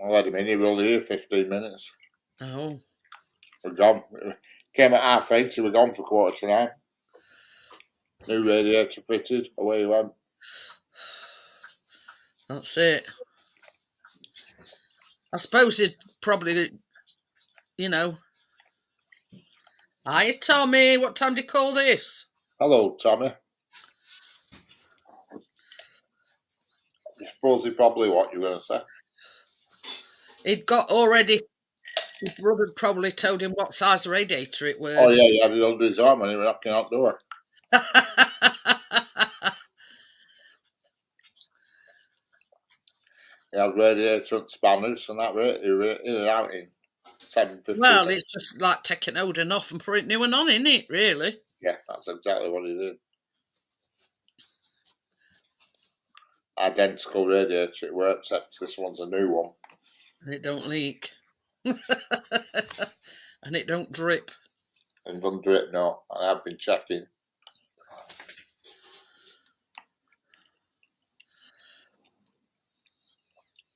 I let him in, he was only here 15 minutes. Oh. We're gone. Came at 8:30, we were gone for 8:45. New radiator fitted, away he went. That's it. I suppose he'd probably, Hiya, Tommy. What time do you call this? Hello, Tommy. I suppose he probably what you were going to say. He'd got already. His brother probably told him what size radiator it was. Oh, yeah, he had it under his arm when he was knocking out the door. He had radiator and spanners and that were it. He was in and out in 10, 15 Well, minutes. it's just like taking old and off and putting new one on, isn't it, really? Yeah, that's exactly what he did. Identical radiator it were, except this one's a new one. And it don't leak. And it don't drip. And doesn't do it, no. And I've been checking.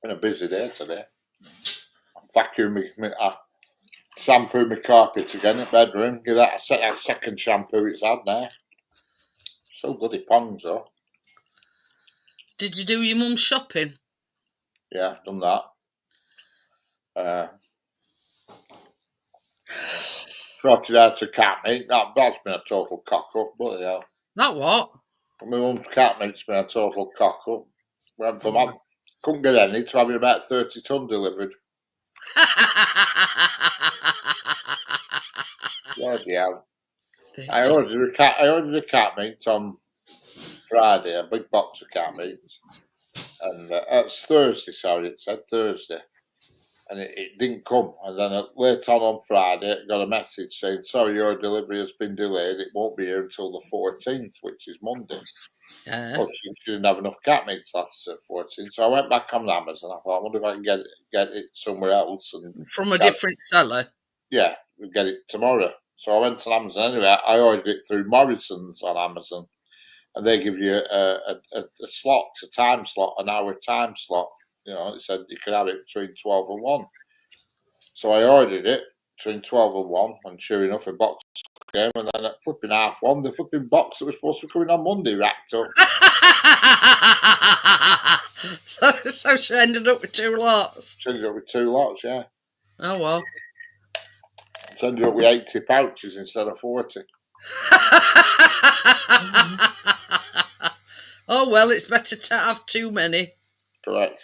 Been a busy day today. I'm vacuuming, I shampoo my carpet again in the bedroom. Give that a second shampoo it's had now. Still bloody pongs though. Did you do your mum's shopping? Yeah, done that. Sorted out a cat meat. That's been a total cock up, bloody hell. That what? My mum's cat meat's been a total cock up. Went from couldn't get any to having about 30 ton delivered. Bloody hell. I ordered a cat meat on Friday, a big box of cat meats. And it's Thursday, sorry, it said Thursday. And it didn't come. And then later on Friday, I got a message saying, sorry, your delivery has been delayed. It won't be here until the 14th, which is Monday. Yeah. Oh, she didn't have enough cat meats last 14th. So I went back on Amazon. I thought, I wonder if I can get it somewhere else. And from a different seller? Yeah, we'll get it tomorrow. So I went on Amazon anyway. I ordered it through Morrison's on Amazon. And they give you a slot, a time slot, an hour time slot. You know, it said you could have it between 12 and 1. So I ordered it between 12 and 1, and sure enough, a box came, and then at flipping 1:30, the flipping box that was supposed to be coming on Monday racked up. So she ended up with 2 lots. She ended up with 2 lots, yeah. Oh, well. She ended up with 80 pouches instead of 40. Oh, well, it's better to have too many. Correct.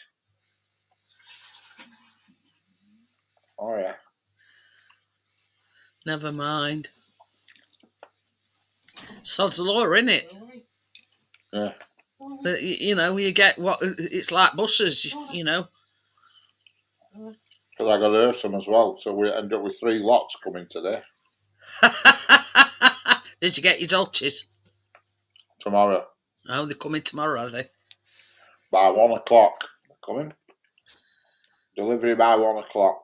Oh, yeah. Never mind. Sod's law, innit? Yeah. That, you get what it's like buses, Because I got her some as well, so we end up with 3 lots coming today. Did you get your Dolces? Tomorrow. Oh, they're coming tomorrow, are they? By 1 o'clock. They're coming. Delivery by 1 o'clock.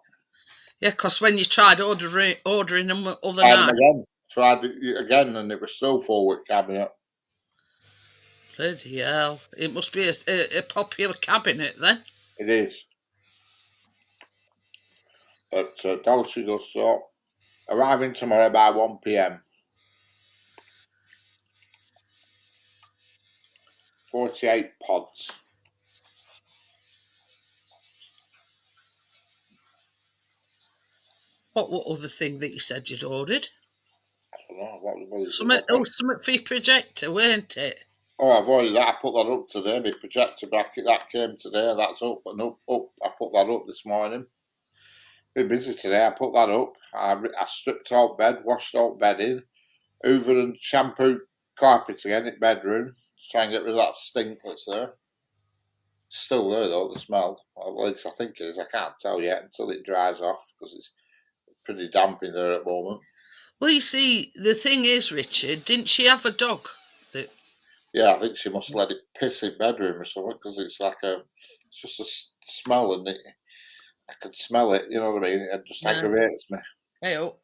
Yeah, because when you tried ordering them other Tried them night, again. Tried it again, and it was still full with cabinet. bloody hell, it must be a popular cabinet then. It is. But Dolce Gusto arriving tomorrow by 1 p.m. 48 pods. What other thing that you said you'd ordered? I don't know what is Something it. for your projector, weren't it? Oh, I've already that. I put that up today. My projector bracket that came today. That's up and up. I put that up this morning. Been busy today. I put that up. I stripped out bed, washed out bedding, hoovered and shampooed carpets again in bedroom. Try and get rid of that stink that's there. Still there though, the smell. Well, at least I think it is. I can't tell yet until it dries off because it's pretty damp in there at the moment. Well, you see, the thing is, Richard, didn't she have a dog? Yeah, I think she must let it piss in bedroom or something because it's like it's just a smell and I could smell it, you know what I mean? It just aggravates me. Hey, oh.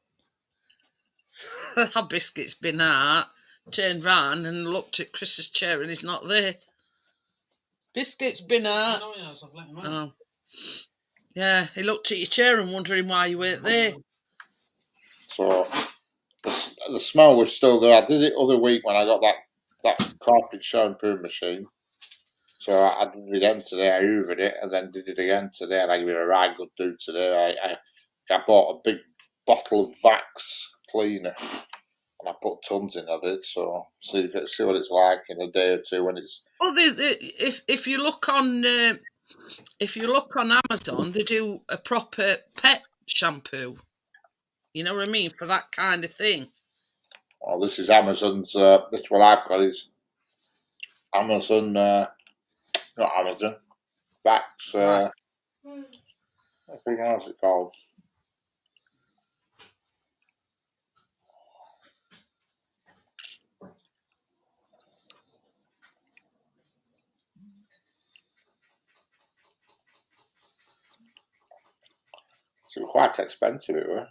Our Biscuit's been out, turned round and looked at Chris's chair and he's not there. Biscuit's been out. Oh. Yeah, he looked at your chair and wondering why you weren't there. So the smell was still there. I did it other week when I got that carpet shampoo machine. So I did it again today. I hoovered it and then did it again today, and I gave it a right good do today. I bought a big bottle of Vax cleaner and I put tons in of it. So see what it's like in a day or two when it's. Well, if you look on Amazon, they do a proper pet shampoo. You know what I mean, for that kind of thing. Oh, this is Amazon's. This what I've got is Amazon. Not Amazon. Vax. I think how's it called? It's quite expensive, it were.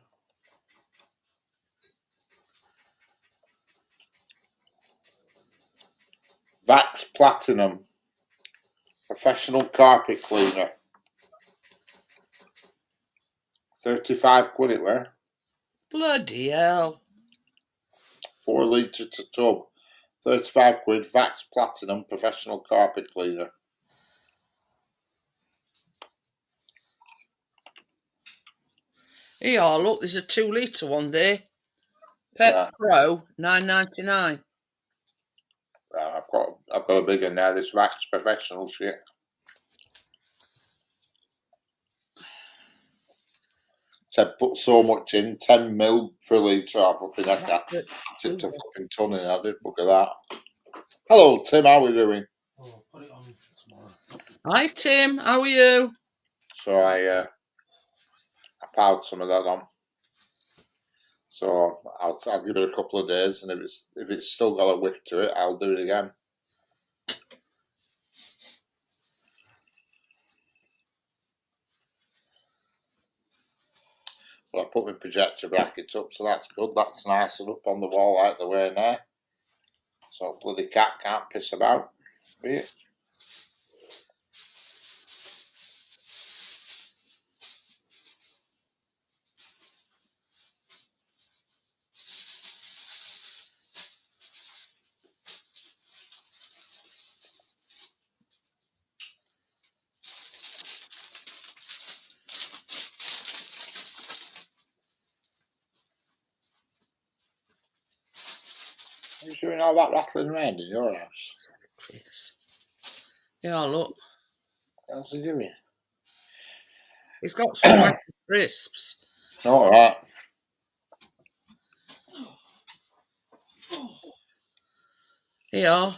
Vax Platinum Professional Carpet Cleaner. 35 quid it were. Bloody hell. 4 litre to tub. 35 quid Vax Platinum Professional Carpet Cleaner. Yeah, look, there's a 2 litre one there. Pet Pro, $9.99. I've got a big one there. This Vax Professional shit. Said put so much in, 10 mil per litre. I put in that. Tipped a fucking ton in. I did. Look at that. Hello, Tim. How are we doing? Oh, put it on tomorrow. Hi, Tim. How are you? So I piled some of that on. So I'll give it a couple of days, and if it's still got a whiff to it, I'll do it again. Well, I put my projector brackets up, so that's good. That's nice and up on the wall out the way now. So bloody cat can't piss about. Be it. Are you doing all that rattling around in your house? Chris. Yeah, look. What's he doing? He's got some crisps. All right. Yeah.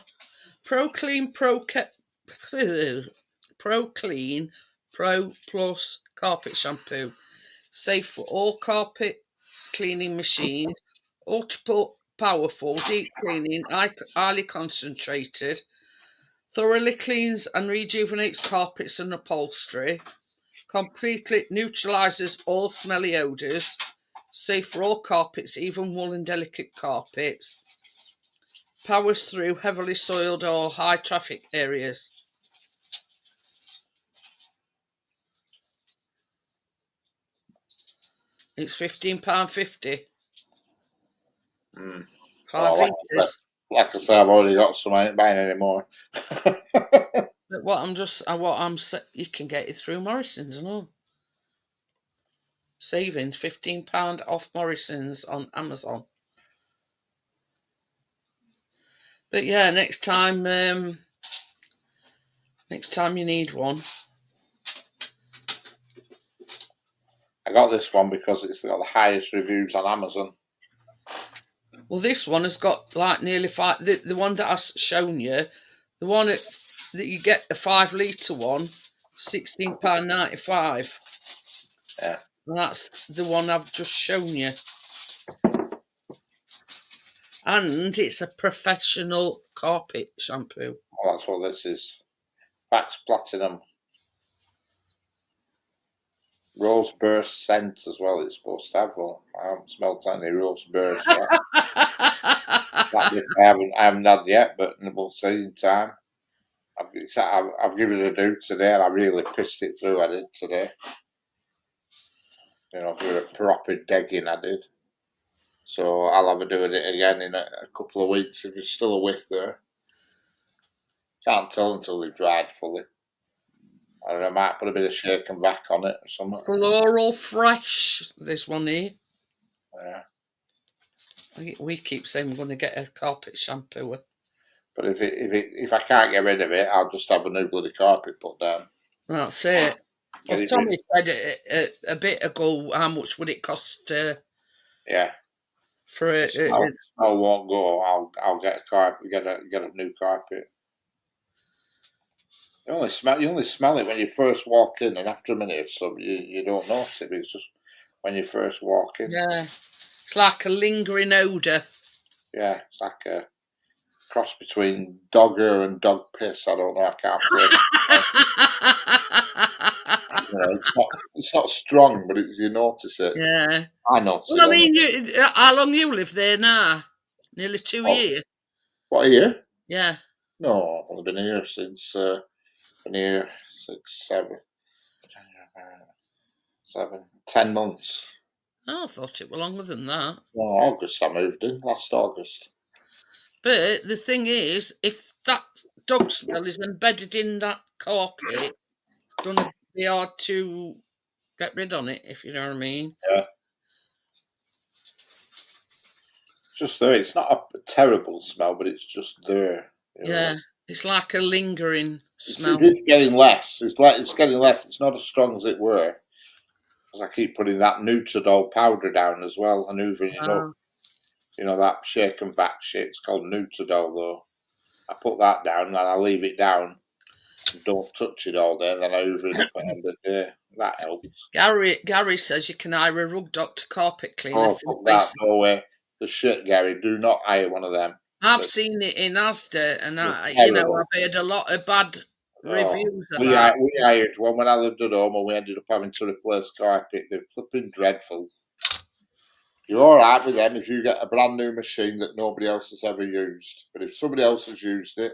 Pro Clean Pro Plus carpet shampoo. Safe for all carpet cleaning machines. Ultra powerful, deep cleaning, highly concentrated. Thoroughly cleans and rejuvenates carpets and upholstery. Completely neutralises all smelly odours. Safe for all carpets, even wool and delicate carpets. Powers through heavily soiled or high traffic areas. It's £15.50. Mm. 5 Well, litres. like I say, I've already got some. I ain't buying any more. But you can get it through Morrison's and all. Savings £15 off Morrison's on Amazon. But yeah, next time you need one. I got this one because it's got the highest reviews on Amazon. Well, this one has got like nearly 5. The one that I've shown you, the one that you get, the 5 litre one, £16.95. Yeah. And that's the one I've just shown you. And it's a professional carpet shampoo. Well, that's what this is. Vax Platinum. Rose burst scent as well, it's supposed to have. Well, I haven't smelled any rose burst yet. That bit I haven't had yet, but we'll see in time. I've given it a do today, and I really pissed it through. I did today. You know, for a proper digging, I did. So I'll have a do with it again in a couple of weeks if there's still a whiff there. Can't tell until they've dried fully. I don't know, I might put a bit of shake and vac on it or something. Floral Fresh, this one here. Yeah. We keep saying we're going to get a carpet shampoo. But if I can't get rid of it, I'll just have a new bloody carpet put down. That's it. Get Well, it Tommy said a bit ago, how much would it cost Yeah. for a... Smell won't go. I'll get a carpet. Get a new carpet. You only smell it when you first walk in, and after a minute or so, you don't notice it. It's just when you first walk in. Yeah, it's like a lingering odour. Yeah, it's like a cross between dogger and dog piss. I don't know. I can't put it. You know, it's not strong, but you notice it. Yeah. I notice it. Well, I mean, how long you live there now? Nearly 2 years. What, a year? Yeah. No, I've only been here since. Been here 10 months. Oh, I thought it was longer than that. Well, August I moved in, last August. But the thing is, if that dog smell is embedded in that carpet, it's going to be hard to get rid of it, if you know what I mean. Yeah. Just there. It's not a terrible smell, but it's just there. Yeah, it's like a lingering smell. It's getting less. It's getting less. It's not as strong as it were. Because I keep putting that Nutridol powder down as well and hoovering it up. You know, that shake and vac shit. It's called Nutridol, though. I put that down and I leave it down. Don't touch it all day, and then I hoover it up at the end of the day. That helps. Gary says you can hire a rug doctor carpet cleaner. Oh, fuck that. No way. The shit, Gary. Do not hire one of them. I've seen it in Asda, and I've heard a lot of bad reviews of that. We hired one when I lived at home, and we ended up having to replace carpet. They're flipping dreadful. You're all right with them if you get a brand new machine that nobody else has ever used. But if somebody else has used it,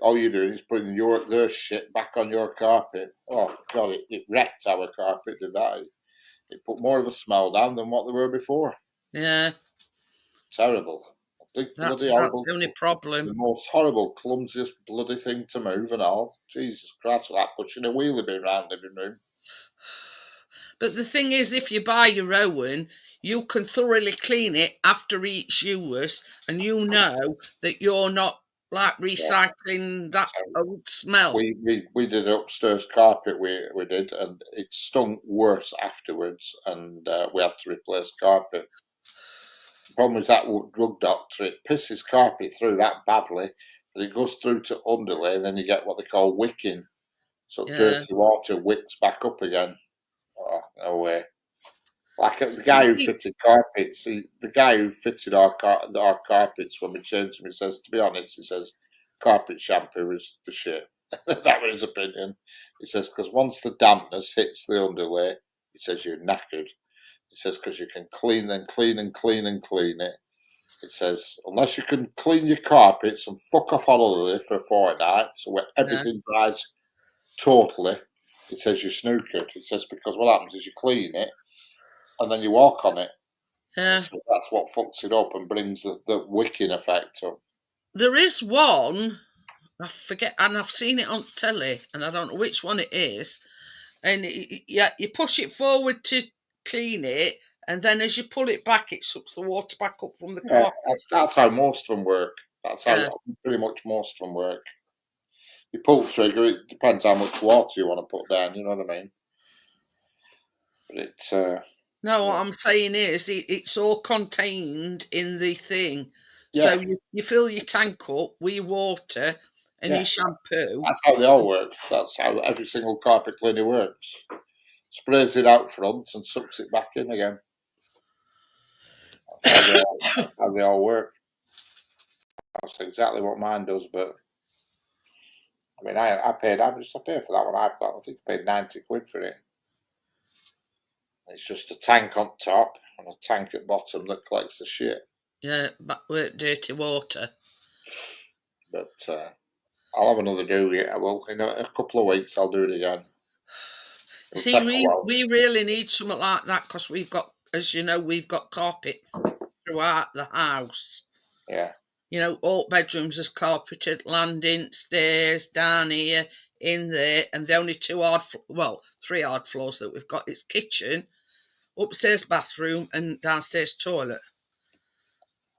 all you're doing is putting their shit back on your carpet. Oh, God, it wrecked our carpet, did that. It put more of a smell down than what they were before. Yeah. Terrible. That's the only problem. The most horrible, clumsiest bloody thing to move and all. Jesus Christ, like pushing a wheelie bin around the living room. But the thing is, if you buy your own, you can thoroughly clean it after each use, and you know that you're not like recycling that old smell. We did an upstairs carpet, we did, and it stunk worse afterwards, and we had to replace carpet. The problem is that rug doctor, it pisses carpet through that badly that it goes through to underlay, and then you get what they call wicking. So dirty water wicks back up again. Oh, no way. Like the guy who fitted carpets, the guy who fitted our carpets when we changed them, he says, to be honest, he says, carpet shampoo is the shit. That was his opinion. He says, because once the dampness hits the underlay, he says you're knackered. He says, because you can clean and clean and clean and clean it. It says, unless you can clean your carpets and fuck off holiday for a fortnight, so where everything dries totally, it says you're snookered. It says, because what happens is you clean it and then you walk on it. Yeah. So that's what fucks it up and brings the wicking effect up. There is one, I forget, and I've seen it on telly, and I don't know which one it is. And you push it forward to clean it, and then as you pull it back, it sucks the water back up from the carpet. That's how most of them work. That's how pretty much most of them work. You pull the trigger, it depends how much water you want to put down, you know what I mean? But it's... No, what I'm saying is it's all contained in the thing. Yeah. So you fill your tank up with water and your shampoo. That's how they all work. That's how every single carpet cleaner works. Sprays it out front and sucks it back in again. That's how they all work. That's exactly what mine does, but I mean, I paid, how much did I pay for that one I've got? I think I paid 90 quid for it. It's just a tank on top and a tank at bottom that collects the shit. Yeah, but with dirty water. But I'll have another do it. I will. In a couple of weeks, I'll do it again. See, we really need something like that because we've got, as you know, we've got carpet throughout the house. Yeah. You know, all bedrooms is carpeted, landing, stairs, down here, in there, and the only three hard floors that we've got is kitchen, upstairs bathroom, and downstairs toilet.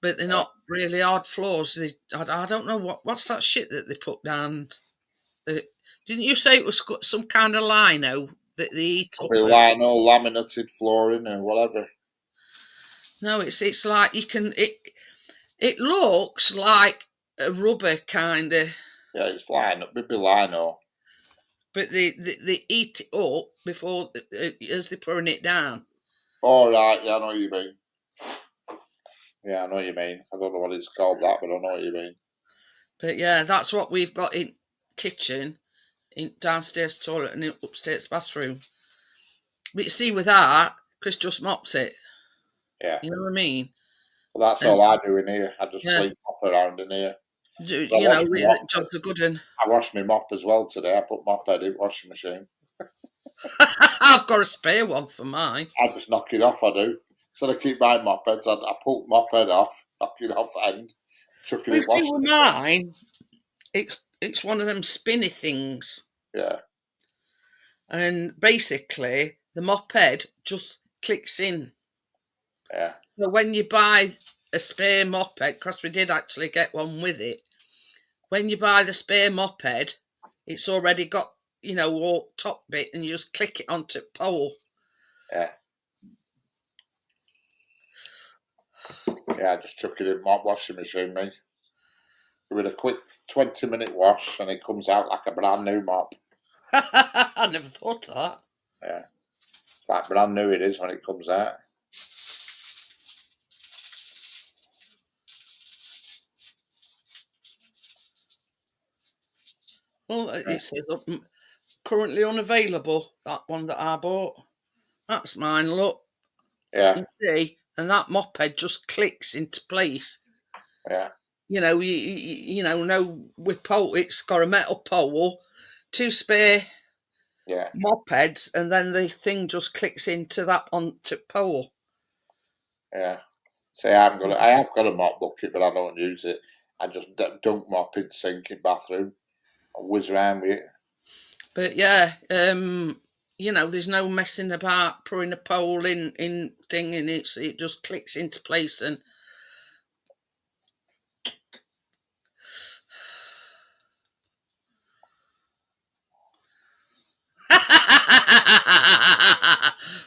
But they're not really hard floors. I don't know what's that shit that they put down. Didn't you say it was some kind of lino that they eat up? Lino, laminated flooring, or whatever. No, it's like you can. It looks like a rubber kind of. Yeah, it's lino. It'd be lino. But they eat it up before as they're putting it down. All right, yeah, I know what you mean. Yeah, I know what you mean. I don't know what it's called that, but I know what you mean. But yeah, that's what we've got in kitchen, in downstairs toilet, and in upstairs bathroom. But you see, with that, Chris just mops it. Yeah. You know what I mean? Well, that's all I do in here. I just leave mop around in here. You know, job's a good one. I washed my mop as well today. I put mop head in washing machine. I've got a spare one for mine. I just knock it off, I do. So I keep buying mop heads. I pull mop head off, knock it off end, chuck it in See, with mine, it's one of them spinny things. Yeah. And basically, the mop head just clicks in. Yeah. So when you buy a spare mop head, because we did actually get one with it, when you buy the spare mop head, it's already got, you know, all top bit, and you just click it onto the pole. Yeah. Yeah, I just chuck it in mop washing machine, mate. With a quick 20-minute wash, and it comes out like a brand new mop. I never thought of that. Yeah. It's like brand new it is when it comes out. Well, it says currently unavailable, that one that I bought. That's mine, look. Yeah. You see, and that mop head just clicks into place. Yeah. You know, you know, with pole, it's got a metal pole, two spare mop heads, and then the thing just clicks into that onto pole. Yeah. See, I have got a mop bucket, but I don't use it. I just dunk mop in sink in bathroom. I whiz around with it. But yeah, you know, there's no messing about putting a pole in thing, and it just clicks into place. And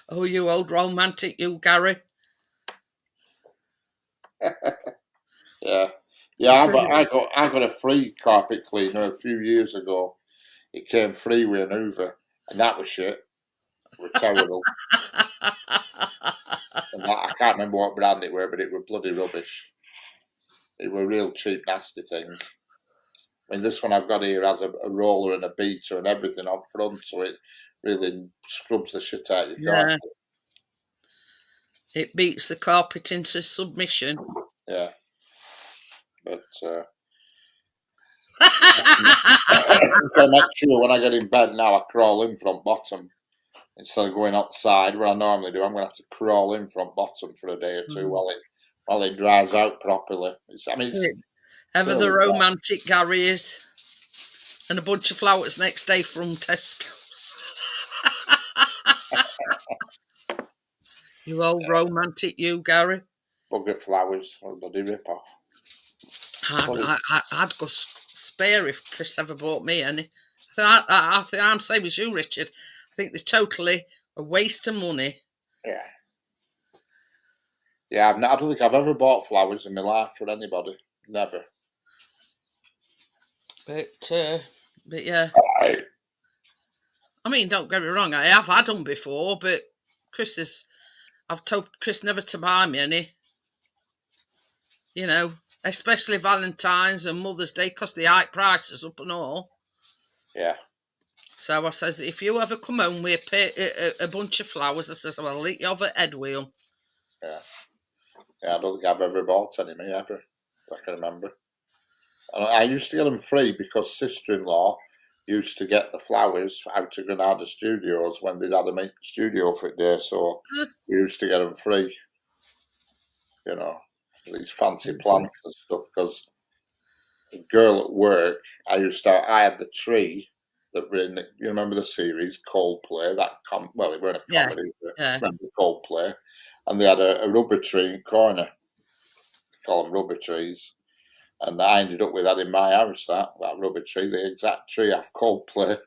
oh, you old romantic, you, Gary. Yeah. I got a free carpet cleaner a few years ago. It came free with an Hoover, and that was shit. It was terrible. And I can't remember what brand it were, but it was bloody rubbish. It were real cheap, nasty things. I mean, this one I've got here has a roller and a beater and everything up front, so it really scrubs the shit out of your carpet. It beats the carpet into submission. Yeah. But I make sure when I get in bed now I crawl in front bottom instead of going outside where I normally do. I'm going to have to crawl in front bottom for a day or two while it dries out properly. It's Ever the romantic Gary is, and a bunch of flowers next day from Tesco's. You old romantic, you Gary. Bucket flowers, what a bloody rip off. I'd go spare if Chris ever bought me any. I think I'm same as you, Richard. I think they're totally a waste of money. Yeah. Yeah, I don't think I've ever bought flowers in my life for anybody. Never. But yeah. I mean, don't get me wrong, I have had them before, but I've told Chris never to buy me any. You know, especially Valentine's and Mother's Day, because the high prices up and all. Yeah. So I says, if you ever come home with a bunch of flowers, I says, well, I'll let you have a head wheel. Yeah. Yeah, I don't think I've ever bought any, me, ever. I can remember. And I used to get them free because sister-in-law used to get the flowers out of Granada Studios when they'd had a studio for it there, so we used to get them free. You know, these fancy plants and stuff, because the girl at work, I had the tree that were in, you remember the series Coldplay, it weren't a comedy, remember Coldplay, and they had a rubber tree in corner, they call them rubber trees, and I ended up with that in my house, that rubber tree, the exact tree off Coldplay.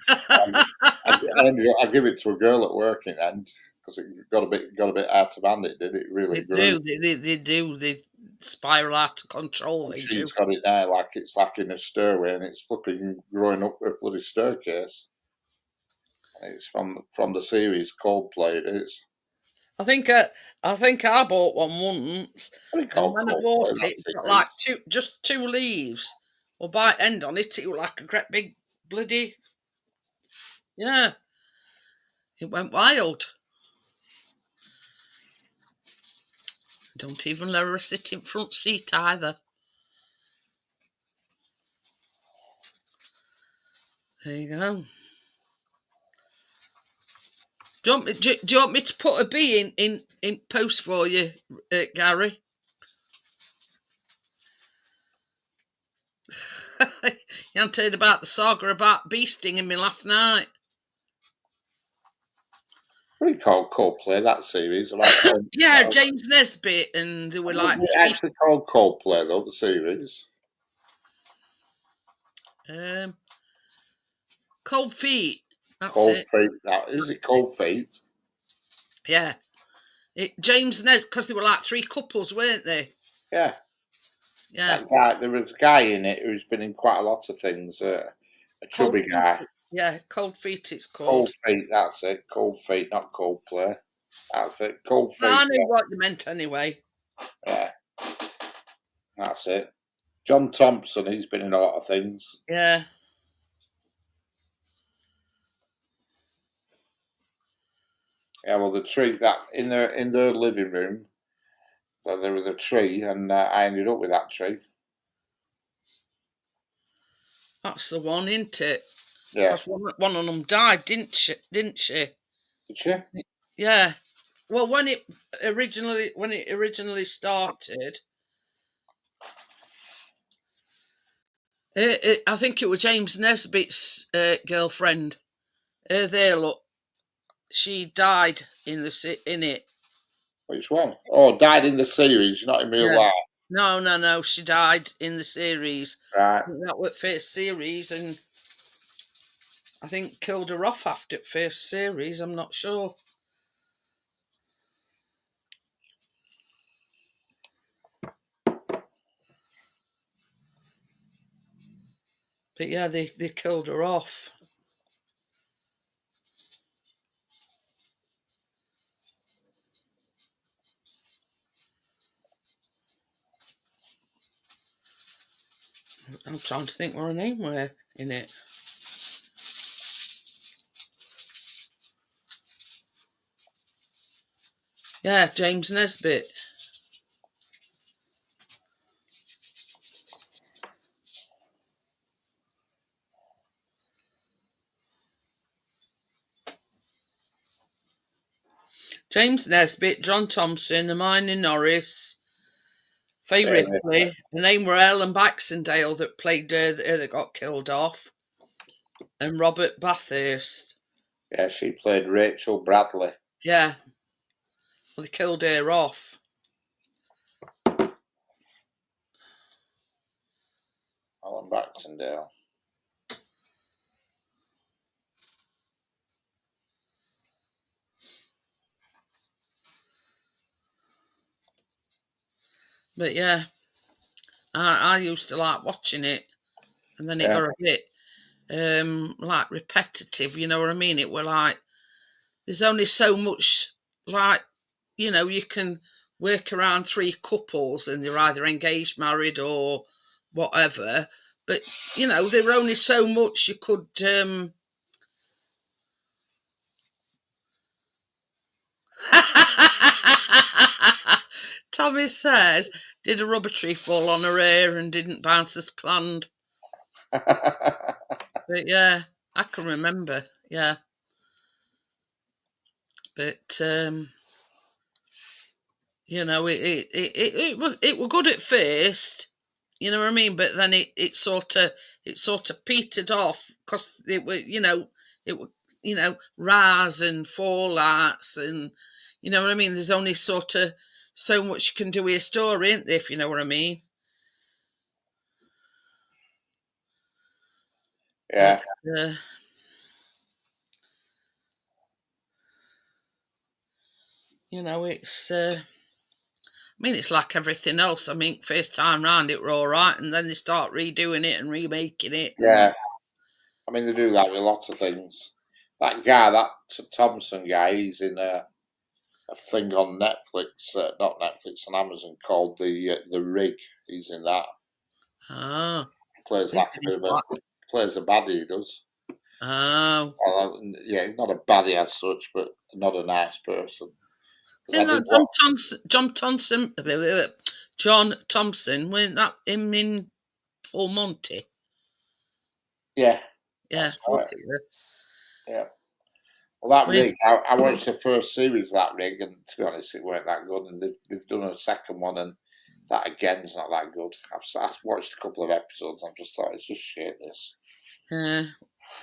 I give it to a girl at work in the end, because it got a bit out of hand, it did, it really grew. They spiral out of control. She's got it now like it's like in a stairway, and it's flipping growing up a bloody staircase. It's from the series Coldplay. It is. I think I bought one once, and when I bought it, it got like just two leaves. Well, by end on it, it was like a great big bloody, yeah. It went wild. Don't even let her sit in front seat either. There you go. Do you want me to put a bee in post for you, Gary? You haven't heard about the saga about bee stinging me last night. Pretty called Coldplay, that series. Yeah, James Nesbitt, and they were like. It's actually called Coldplay, though, the series. Cold Feet. That's Cold it. Feet. Is it Cold Feet? Yeah. James Nes, because they were like three couples, weren't they? Yeah. Yeah. There was a guy in it who's been in quite a lot of things. A chubby guy. Yeah, Cold Feet it's called. Cold Feet, that's it. Cold Feet, not Coldplay. That's it. Cold Feet. I knew what you meant anyway. Yeah. That's it. John Thompson, he's been in a lot of things. Yeah. Yeah, well, the tree that in their living room, there was a tree, and I ended up with that tree. That's the one, isn't it? Yeah. Because one of them died, didn't she? Did she? Yeah. Well, when it originally started, I think it was James Nesbitt's girlfriend. There, look, she died in it. Which one? Oh, died in the series, not in real life. No. She died in the series. Right. That was first series, and I think killed her off after first series. I'm not sure. But yeah, they killed her off. I'm trying to think what her name were in it. Yeah, James Nesbitt. James Nesbitt, John Thompson, Hermione Norris, Faye Ripley. The name were Ellen Baxendale that played that got killed off, and Robert Bathurst. Yeah, she played Rachel Bradley. Yeah, well, they killed her off. Ellen Baxendale. But yeah, I used to like watching it, and then it got a bit like repetitive. You know what I mean? It were like there's only so much, like, you know, you can work around three couples and they're either engaged, married, or whatever. But you know, there were only so much you could. Tommy says, did a rubber tree fall on her ear and didn't bounce as planned? But yeah, I can remember. Yeah. But you know, it was good at first, you know what I mean. But then it sort of petered off because it was, you know, rise and fall arts, and you know what I mean. There's only sort of so much you can do with a story, isn't there, if you know what I mean. Yeah. But, you know, it's. I mean, it's like everything else. I mean, first time round it were all right, and then they start redoing it and remaking it. Yeah. I mean, they do that with lots of things. That guy, that Thompson guy, he's in a thing on Netflix, not Netflix, on Amazon, called The Rig. He's in that. Oh. Plays like a bit of a baddie, he does. Oh. Yeah, he's not a baddie as such, but not a nice person. John Thompson, weren't that him in Full Monty? Yeah. Yeah, right. Yeah. Well, that Rig, I watched the first series of that Rig, and to be honest, it weren't that good. And they've done a second one, and that again's not that good. I've watched a couple of episodes, and I've just thought it's just shit. This.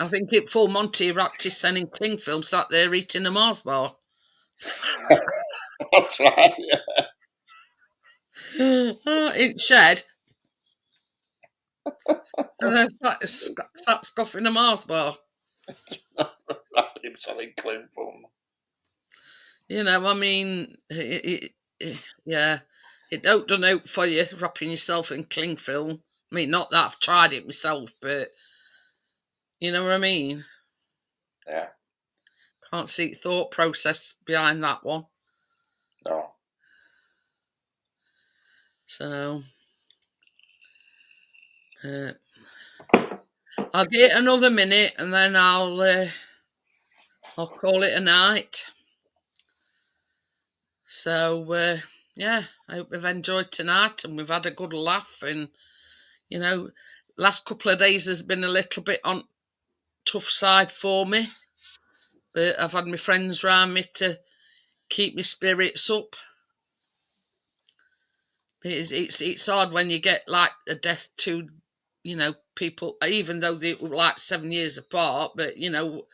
I think at Full Monty, Raptis and in Cling Film sat there eating a Mars bar. That's right. Yeah. In shed. And then sat scoffing a Mars bar. Him selling cling film. You know, I mean, yeah, it don't done out for you wrapping yourself in cling film. I mean, not that I've tried it myself, but you know what I mean. Yeah. Can't see thought process behind that one. No. So, I'll get another minute and then I'll call it a night. So, yeah, I hope we've enjoyed tonight and we've had a good laugh. And, you know, last couple of days has been a little bit on tough side for me. But I've had my friends round me to keep my spirits up. It's hard when you get like a death to, you know, people, even though they were like 7 years apart. But, you know,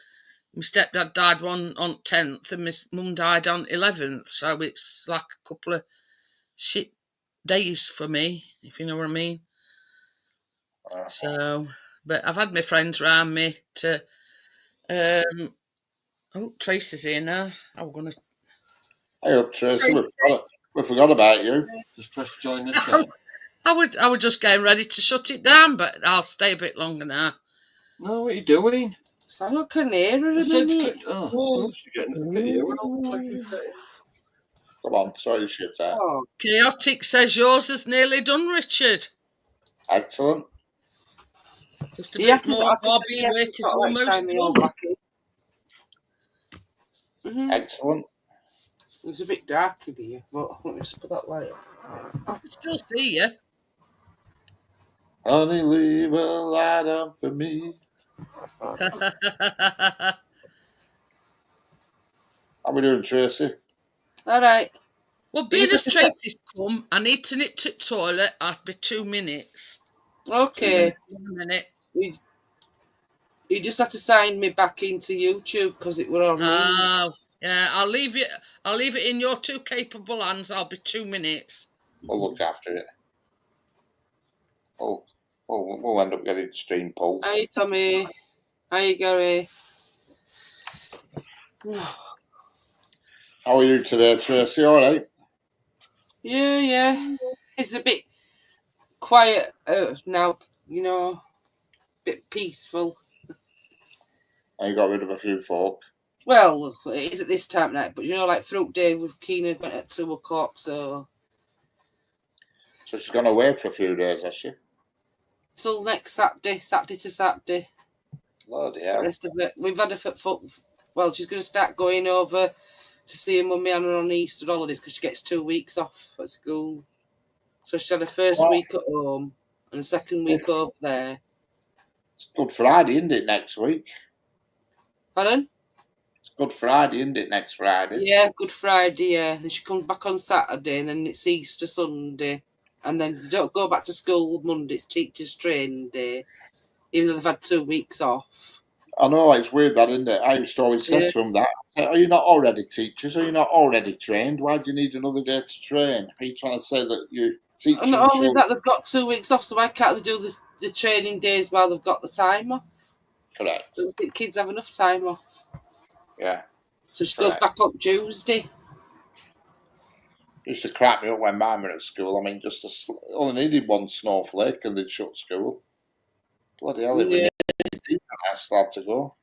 my stepdad died on 10th and my mum died on 11th. So it's like a couple of shit days for me, if you know what I mean. So, but I've had my friends round me to... Oh, Tracy's here now. I'm going to... Hey up, Tracy. We forgot about you. Just press join the chat. I was just getting ready to shut it down, but I'll stay a bit longer now. No, what are you doing? So I look in here in a minute. Come on, sorry your shit out. Chaotic says yours is nearly done, Richard. Excellent. Just a You bit have to, more like I said, Barbie you have work to is sort of like almost shine me all done. back in. Excellent. It's a bit dark in here, but let me just put that light on. I can still see you. Honey, leave a light on for me. How we doing, Tracy? All right. Well, You being just as have to say, Tracy's come, I need to nip to the toilet. I'll be 2 minutes. 2 okay. minutes, 1 minute. You just have to sign me back into YouTube because it were on news. Oh, yeah. I'll leave it in your two capable hands. I'll be 2 minutes. We'll look after it. Oh, we'll end up getting stream pulled. Hi, Tommy. Hi, Gary. How are you today, Tracy? All right? Yeah. It's a bit quiet now, you know, a bit peaceful. And you got rid of a few folk. Well, it is at this time of night, but you know, like Fruit Day with Keena went at 2 o'clock, so So she's gone away for a few days, has she? till next Saturday to Saturday. Bloody The hell. rest of it, we've had her well, she's going to start going over to see her mummy and her on Easter holidays because she gets 2 weeks off at school. So she had her first week at home and the second week over there. It's Good Friday, isn't it, next week? Pardon? It's Good Friday, isn't it, next Friday? Yeah, Good Friday, yeah. Then she comes back on Saturday and then it's Easter Sunday. And then they don't go back to school Monday, it's teachers' training day, even though they've had 2 weeks off. I know, it's weird that, isn't it? I used to always say to them that. I said, are you not already teachers? Are you not already trained? Why do you need another day to train? Are you trying to say that you teach And not only that, they've got 2 weeks off, so why can't they do the training days while they've got the time off? Correct. So I think kids have enough time off. Yeah. So she goes back on Tuesday. Used to crack me up when mine were at school. I mean, only needed one snowflake and they'd shut school. Bloody hell, it was deep and I still had to go.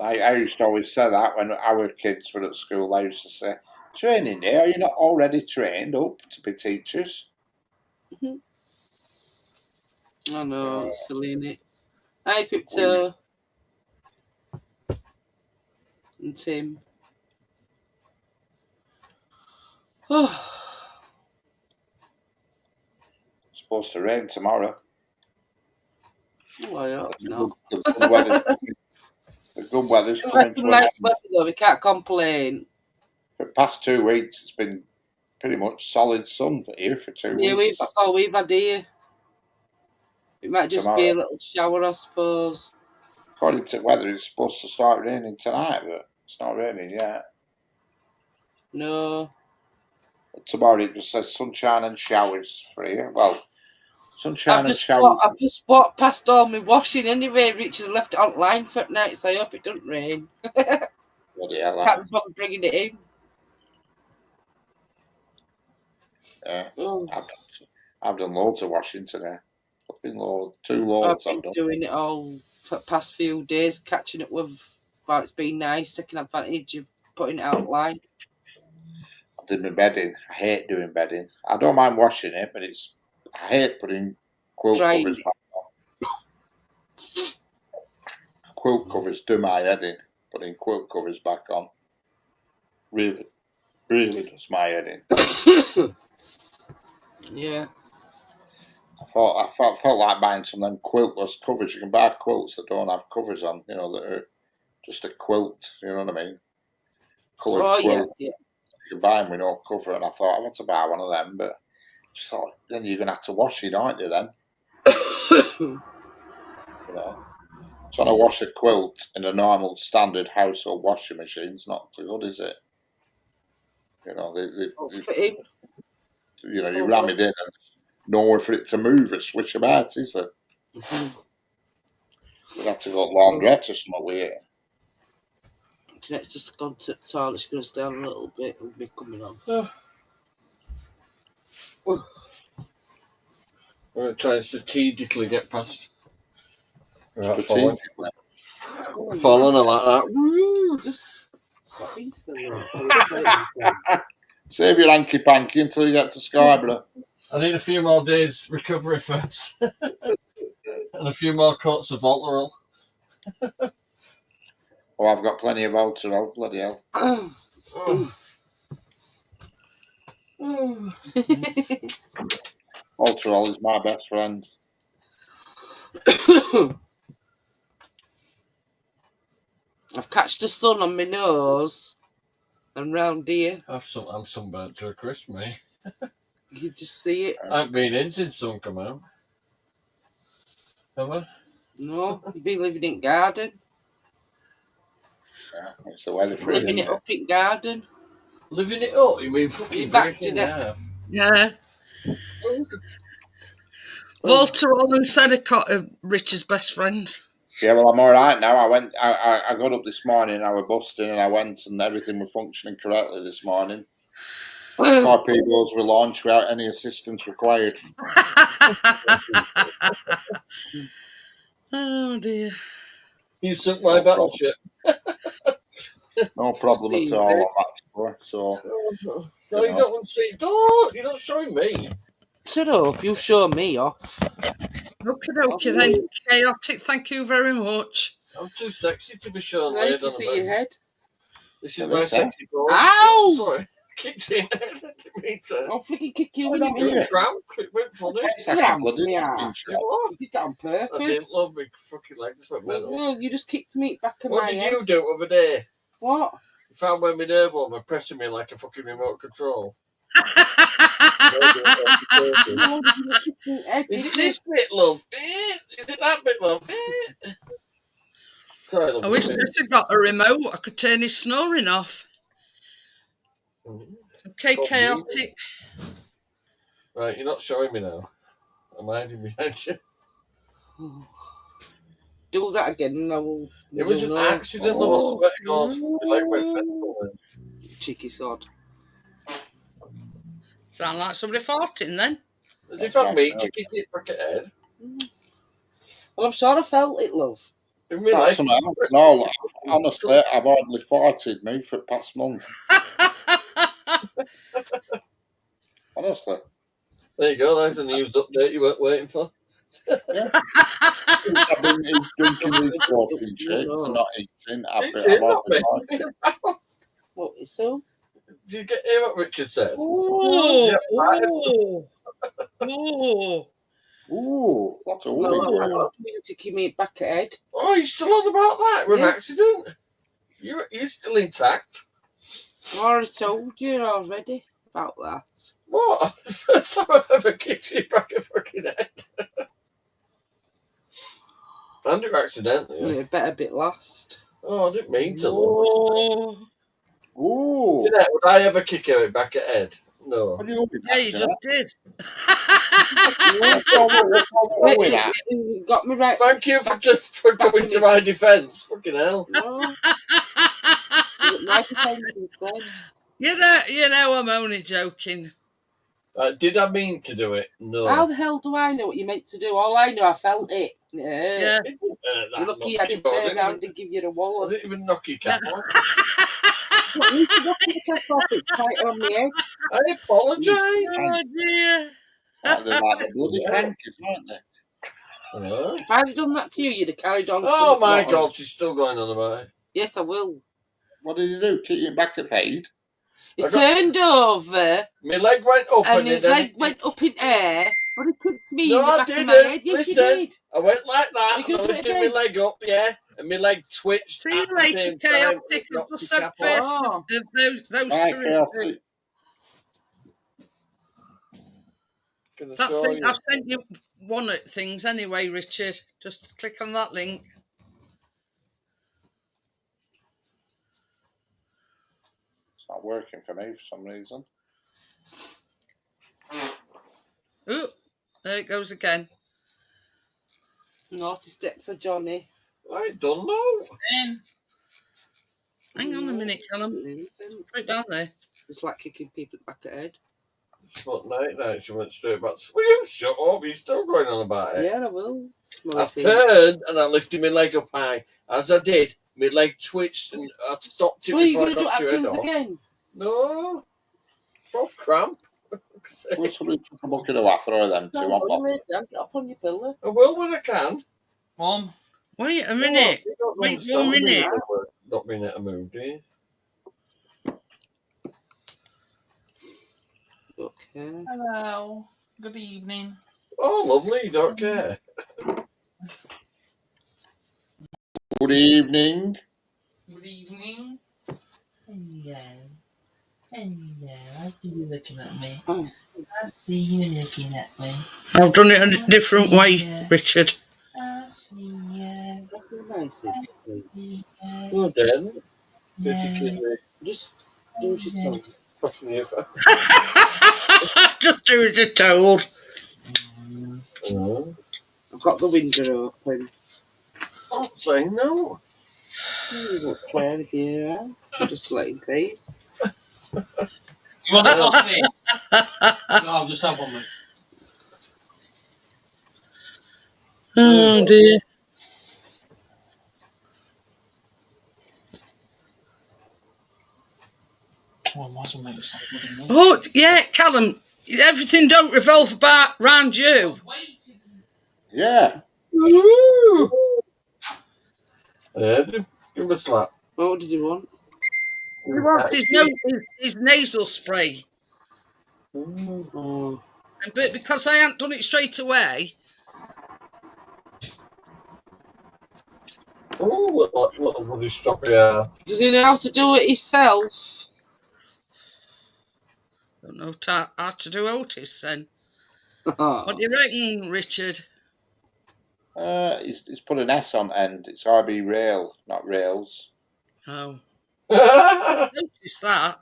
I used to always say that when our kids were at school. I used to say, training day, are you not already trained up to be teachers? I know, it's silly, innit? Hi, Crypto. And Tim. Oh. It's supposed to rain tomorrow. Oh, I hope not. The good weather's We've coming had some to an nice end. weather though, we can't complain. For the past 2 weeks, it's been pretty much solid sun here for 2 Yeah, weeks. that's all we've had here. It might just be a little shower, I suppose. According to weather, it's supposed to start raining tonight, but it's not raining yet. No. But tomorrow it just says sunshine and showers for here. Well, sunshine I've and showers. I've just walked past all my washing anyway, Richard left it online for tonight, so I hope it doesn't rain. Bloody hell. Can't be bothered bringing it in. Yeah. Oh. I've done loads of washing today. I've been 2 loads I've been doing it all for the past few days, catching up with, well, it's been nice, taking advantage of putting it outline. I did my bedding. I hate doing bedding. I don't mind washing it, but I hate putting quilt covers back on. Quilt covers do my head in. Putting quilt covers back on really does my head in. Yeah. I felt like buying some of them quiltless covers. You can buy quilts that don't have covers on, that are just a quilt, you know what I mean? Coloured quilt. Yeah. You can buy them with no cover, and I thought I want to buy one of them, but just thought then you're going to have to wash it, aren't you? Then, trying to wash a quilt in a normal standard household washing machine's not so good, is it? You ram it in and nowhere for it to move or switch about, is there? You'd have to go laundrette or something with it. Jeanette's just gone to the toilet. She's going to stay on a little bit and be coming on. We're going to try and strategically get past. Strategically. Falling like that. Woo! Just stop being silly. Save your hanky panky until you get to Scarborough. I need a few more days recovery first. And a few more coats of Voltarol. Oh, I've got plenty of Voltarol, bloody hell. Voltarol is my best friend. I've catched the sun on my nose and round here. I'm sunburnt to a crisp, mate. You just see it. I haven't been in since sun come out. Have I? No, you've been living in garden. Yeah, it's the weather for Living it up in garden. Living it up? You mean fucking Back breaking to it? Yeah. Voltarol and Sedicott are Richard's best friends. Yeah, well, I'm all right now. I got up this morning, I was busting, and I went, and everything was functioning correctly this morning. Torpedoes were launched without any assistance required. Oh dear. You sunk my battleship. No problem at all on that score. So, No, you don't want to see. Don't! You're not showing me. Shut up, you show me off. Okay then. Chaotic, thank you very much. I'm too sexy to be shown Now laid you can on see a your bed. head. This is Yeah, my that's sexy ball. Ow! Sorry. Kicked in. I didn't mean to. I'll freaking kick you Oh, in a don't do minute. it. Cramp. It went funny. It's like Yeah, a bloody yeah. fucking shot. What? You did that on I didn't purpose. love my fucking legs went mental. Well, you just kicked me back of What my did head. you do over there? What? You found where my nerve was by pressing me like a fucking remote control. No, you didn't kick me in the head, Is did it you? this bit, love? Is it that bit, love? Sorry, love. I wish Chris had got a remote. I could turn his snoring off. Okay, Got Chaotic. Right, you're not showing me now. I'm hiding behind you. Do that again and I will... It was an you'll know. accident, love. I swear to God. My leg went mental then. Cheeky sod. Sound like somebody farting then. As if I meet you, kick it back at head. Well, I'm sure I felt it, love. In my That's life, something else. No, honestly, I've hardly farted me for the past month. Honestly. there you go. There's a news update you weren't waiting for. Yeah. Since I've been drinking these protein shakes and not eating, I've hardly farted. What is so? Did you hear what Richard said? Oh, Yeah, oh, oh. Ooh, what a Well, ooh. you're kicking me back at head. Oh, you're still on about that? It was an Yes. accident? You're still intact? I already told you already about that. What? First time I've ever kicked you back a fucking head. And you accidentally. And it better bit last. Oh, I didn't mean to. Oh. Ooh. Jeanette, would I ever kick her back at head? No. What are you hoping Yeah, you just did. You got me right. Thank you for coming to my defence. Fucking hell. No. My defence instead. You know, I'm only joking. Did I mean to do it? No. How the hell do I know what you meant to do? All I know, I felt it. Yeah. It didn't hurt that You're lucky much, I didn't but turn around and give you a I wallop. didn't even knock your cap off. What, you should knock the cap off, it's quite on the head. I apologise. Oh dear. They're like the bloody crankies, aren't they? Alright. If I'd have done that to you, you'd have carried on. Oh to my the God, she's still going on about it. Yes, I will. What did you do? Kick you back at the head? He I got- turned over My leg went up and it his then leg went up in air, but he kicked me No, in the I back of didn't. my head. Yes, Listen. you did. I went like that, You and I could was do it getting my again. leg up, yeah, and my leg twitched. See you at the later, same time. Chaotic. I've Knocked just your said cap first off. Oh. of those Right, two. chaotic. Gonna That show thing, you. I've sent you one at things anyway, Richard. Just click on that link. It's not working for me for some reason. Ooh, there it goes again. Naughty step for Johnny. I don't know. Hang on a minute, Callum. Innocent. Put it down there. It's like kicking people back at head. But night, she went straight back. Will you shut up? He's still going on about it. Yeah, I will. Small I thing. turned and I lifted my leg up high. As I did, my leg twitched and I stopped it Well, you're before I going to do got your head actions off. again? No. Oh, cramp. Will somebody put a bucket of water or them two on bottom? Get up on your pillow. I will when I can. Mom, Wait a minute. You don't Wait understand 1 being minute. at work, not being at a mood, do you? Okay. hello. Good evening. Oh, lovely. You don't care. Good evening. Good evening. Hello. Hello. I see you looking at me. Oh. I see you looking at me. I've done it a different way, Richard. I see you. That's a nice thing, please. Well, then, basically, Just do as you're told. pushing you. Just do as you're told. I've got the window open. I'll say no. You won't care if you're around. I'm just letting be. You want a coffee? No, I'll just have one minute. Oh dear. Oh, I might as well make myself a bloody meal. Oh yeah, Callum. Everything don't revolve around you. Yeah. Yeah, give him a slap. What did you want? He wants his nasal spray, Oh. but because I hadn't done it straight away, Oh, little bloody stroppy hair. Does he know how to do it himself? I don't know how to do Otis then. What do you reckon, Richard? He's put an S on end. It's RB Rail, not Rails. Oh, Well, notice that.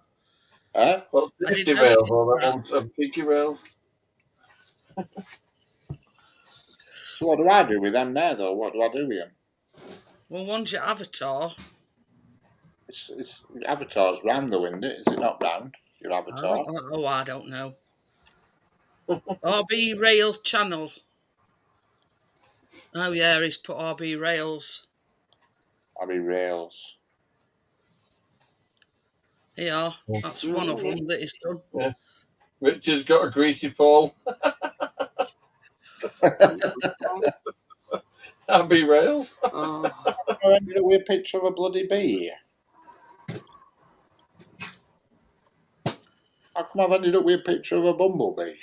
Huh? safety rail, or that one's a peaky rail. So what do I do with them now, though? What do I do with them? Well, one's your avatar. It's Avatar's round though, isn't it? Is it not round? Your Avatar? I don't know. RB Rail Channel. Oh yeah, he's put RB Rails. RB Rails. Yeah, that's one of them that he's done. Richard's got a greasy pole. And be rails. Oh. I ended up with a picture of a bloody bee. How come I've ended up with a picture of a bumblebee?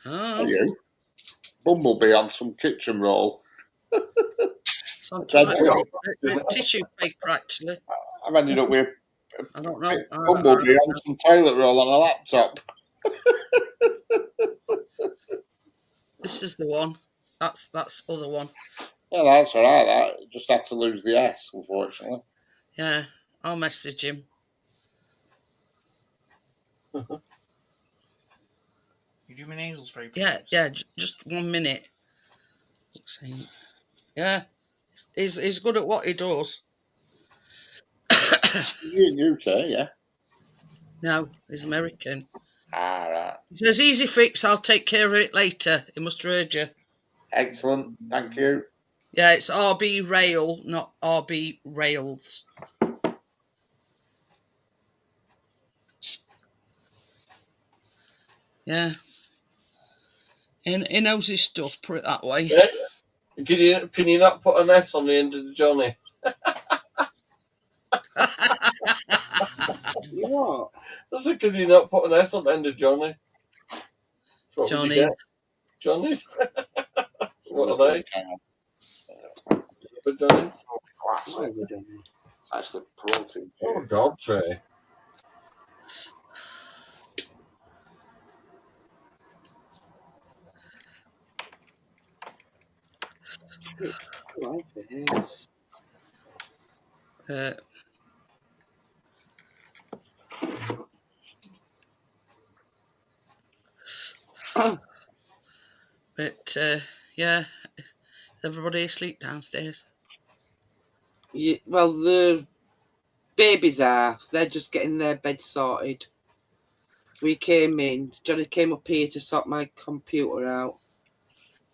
Oh, Are you? Bumblebee on some kitchen roll. it's on the tissue paper actually. I've ended up with I don't know. a bumblebee on some toilet roll on a laptop. This is the one. That's other one. Yeah, that's all right. That just had to lose the S, unfortunately. Yeah, I'll message him. You do my nasal spray, please? Yeah. Just 1 minute. Yeah, he's good at what he does. Is he in UK? Yeah. No, he's American. Ah, right. He says, easy fix, I'll take care of it later. He must have heard you. Excellent. Thank you. Yeah, it's RB Rail, not RB Rails. Yeah. He knows his stuff, put it that way. Yeah. Can you not put an S on the end of the Johnny? What? I said, can you not put an S on the end of Johnny? What would you Johnny. get? Johnny's? What are they? For Johnny's? It's actually protein. Oh, God, Trey. Like this. But yeah, everybody asleep downstairs. Yeah, well, the babies are. They're just getting their bed sorted. We came in. Johnny came up here to sort my computer out.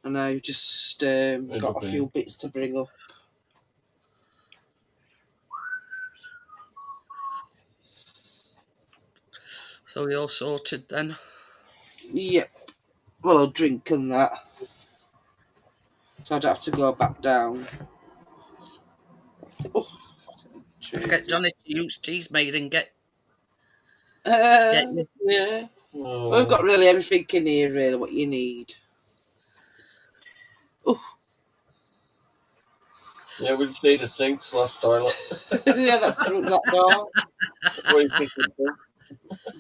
And I just got a few bits to bring up. So we all sorted then. Yeah. Well, I'll drink and that. So I'd have to go back down. Oh, Get Johnny to use teas made and get you. yeah. Oh, We've got really everything in here, really, what you need. Oh, yeah, we just need a sink slash toilet. yeah, that's through that door. What do you think it's for?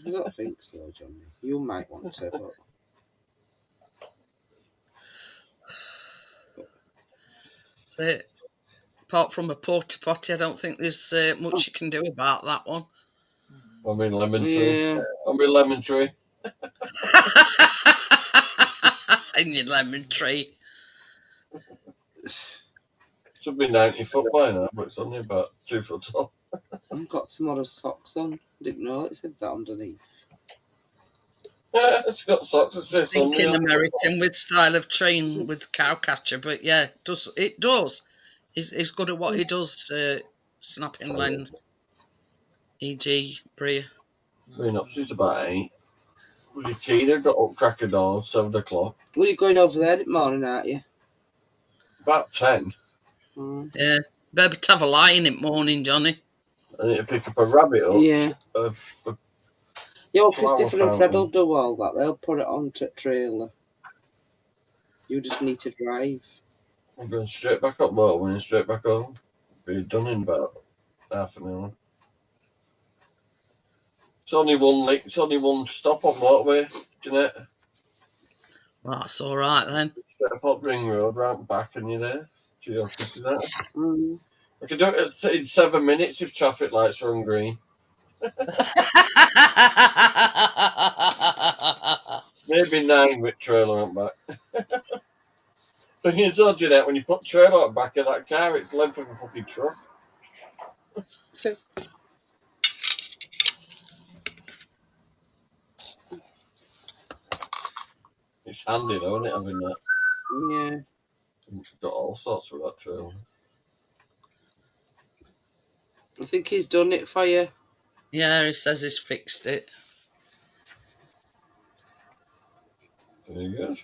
I don't think so, Johnny. You might want to, but So, apart from a porta potty, I don't think there's much you can do about that one. I mean lemon tree. yeah. I mean lemon tree. In your lemon tree. Should be 90 foot by now, but it's only about 2 foot tall. I've got tomorrow's socks on. Didn't know it said that underneath. It's got socks that says on Thinking the American with style of train with cowcatcher, but yeah, it does. He's good at what he does, snapping lens. E.g. Bria. Being up since about 8. Was your Keena got up crack of dawn, 7 o'clock. Well, you're going over there this morning, aren't you? About 10. Yeah. Better to have a lie in it morning, Johnny. I need to pick up a rabbit up. Yeah. Yeah, well, Christopher flower and Fred will fountain. do all that. They'll put it onto a trailer. You just need to drive. I'm going straight back up motorway and straight back home. Be done in about half an hour. It's only one link. It's only one stop on motorway, Jeanette. Well, that's all right then. Straight up up Ring Road, right back, and you're there. To your office, is that? Mm. I can do it in 7 minutes if traffic lights are on green. Maybe 9 with trailer on back. But you saw, Jeanette, when you put trailer on back of that car, it's the length of a fucking truck. It's handy though, isn't it, having that? Yeah. Got all sorts with that trailer. I think he's done it for you. Yeah, he says he's fixed it. Very good.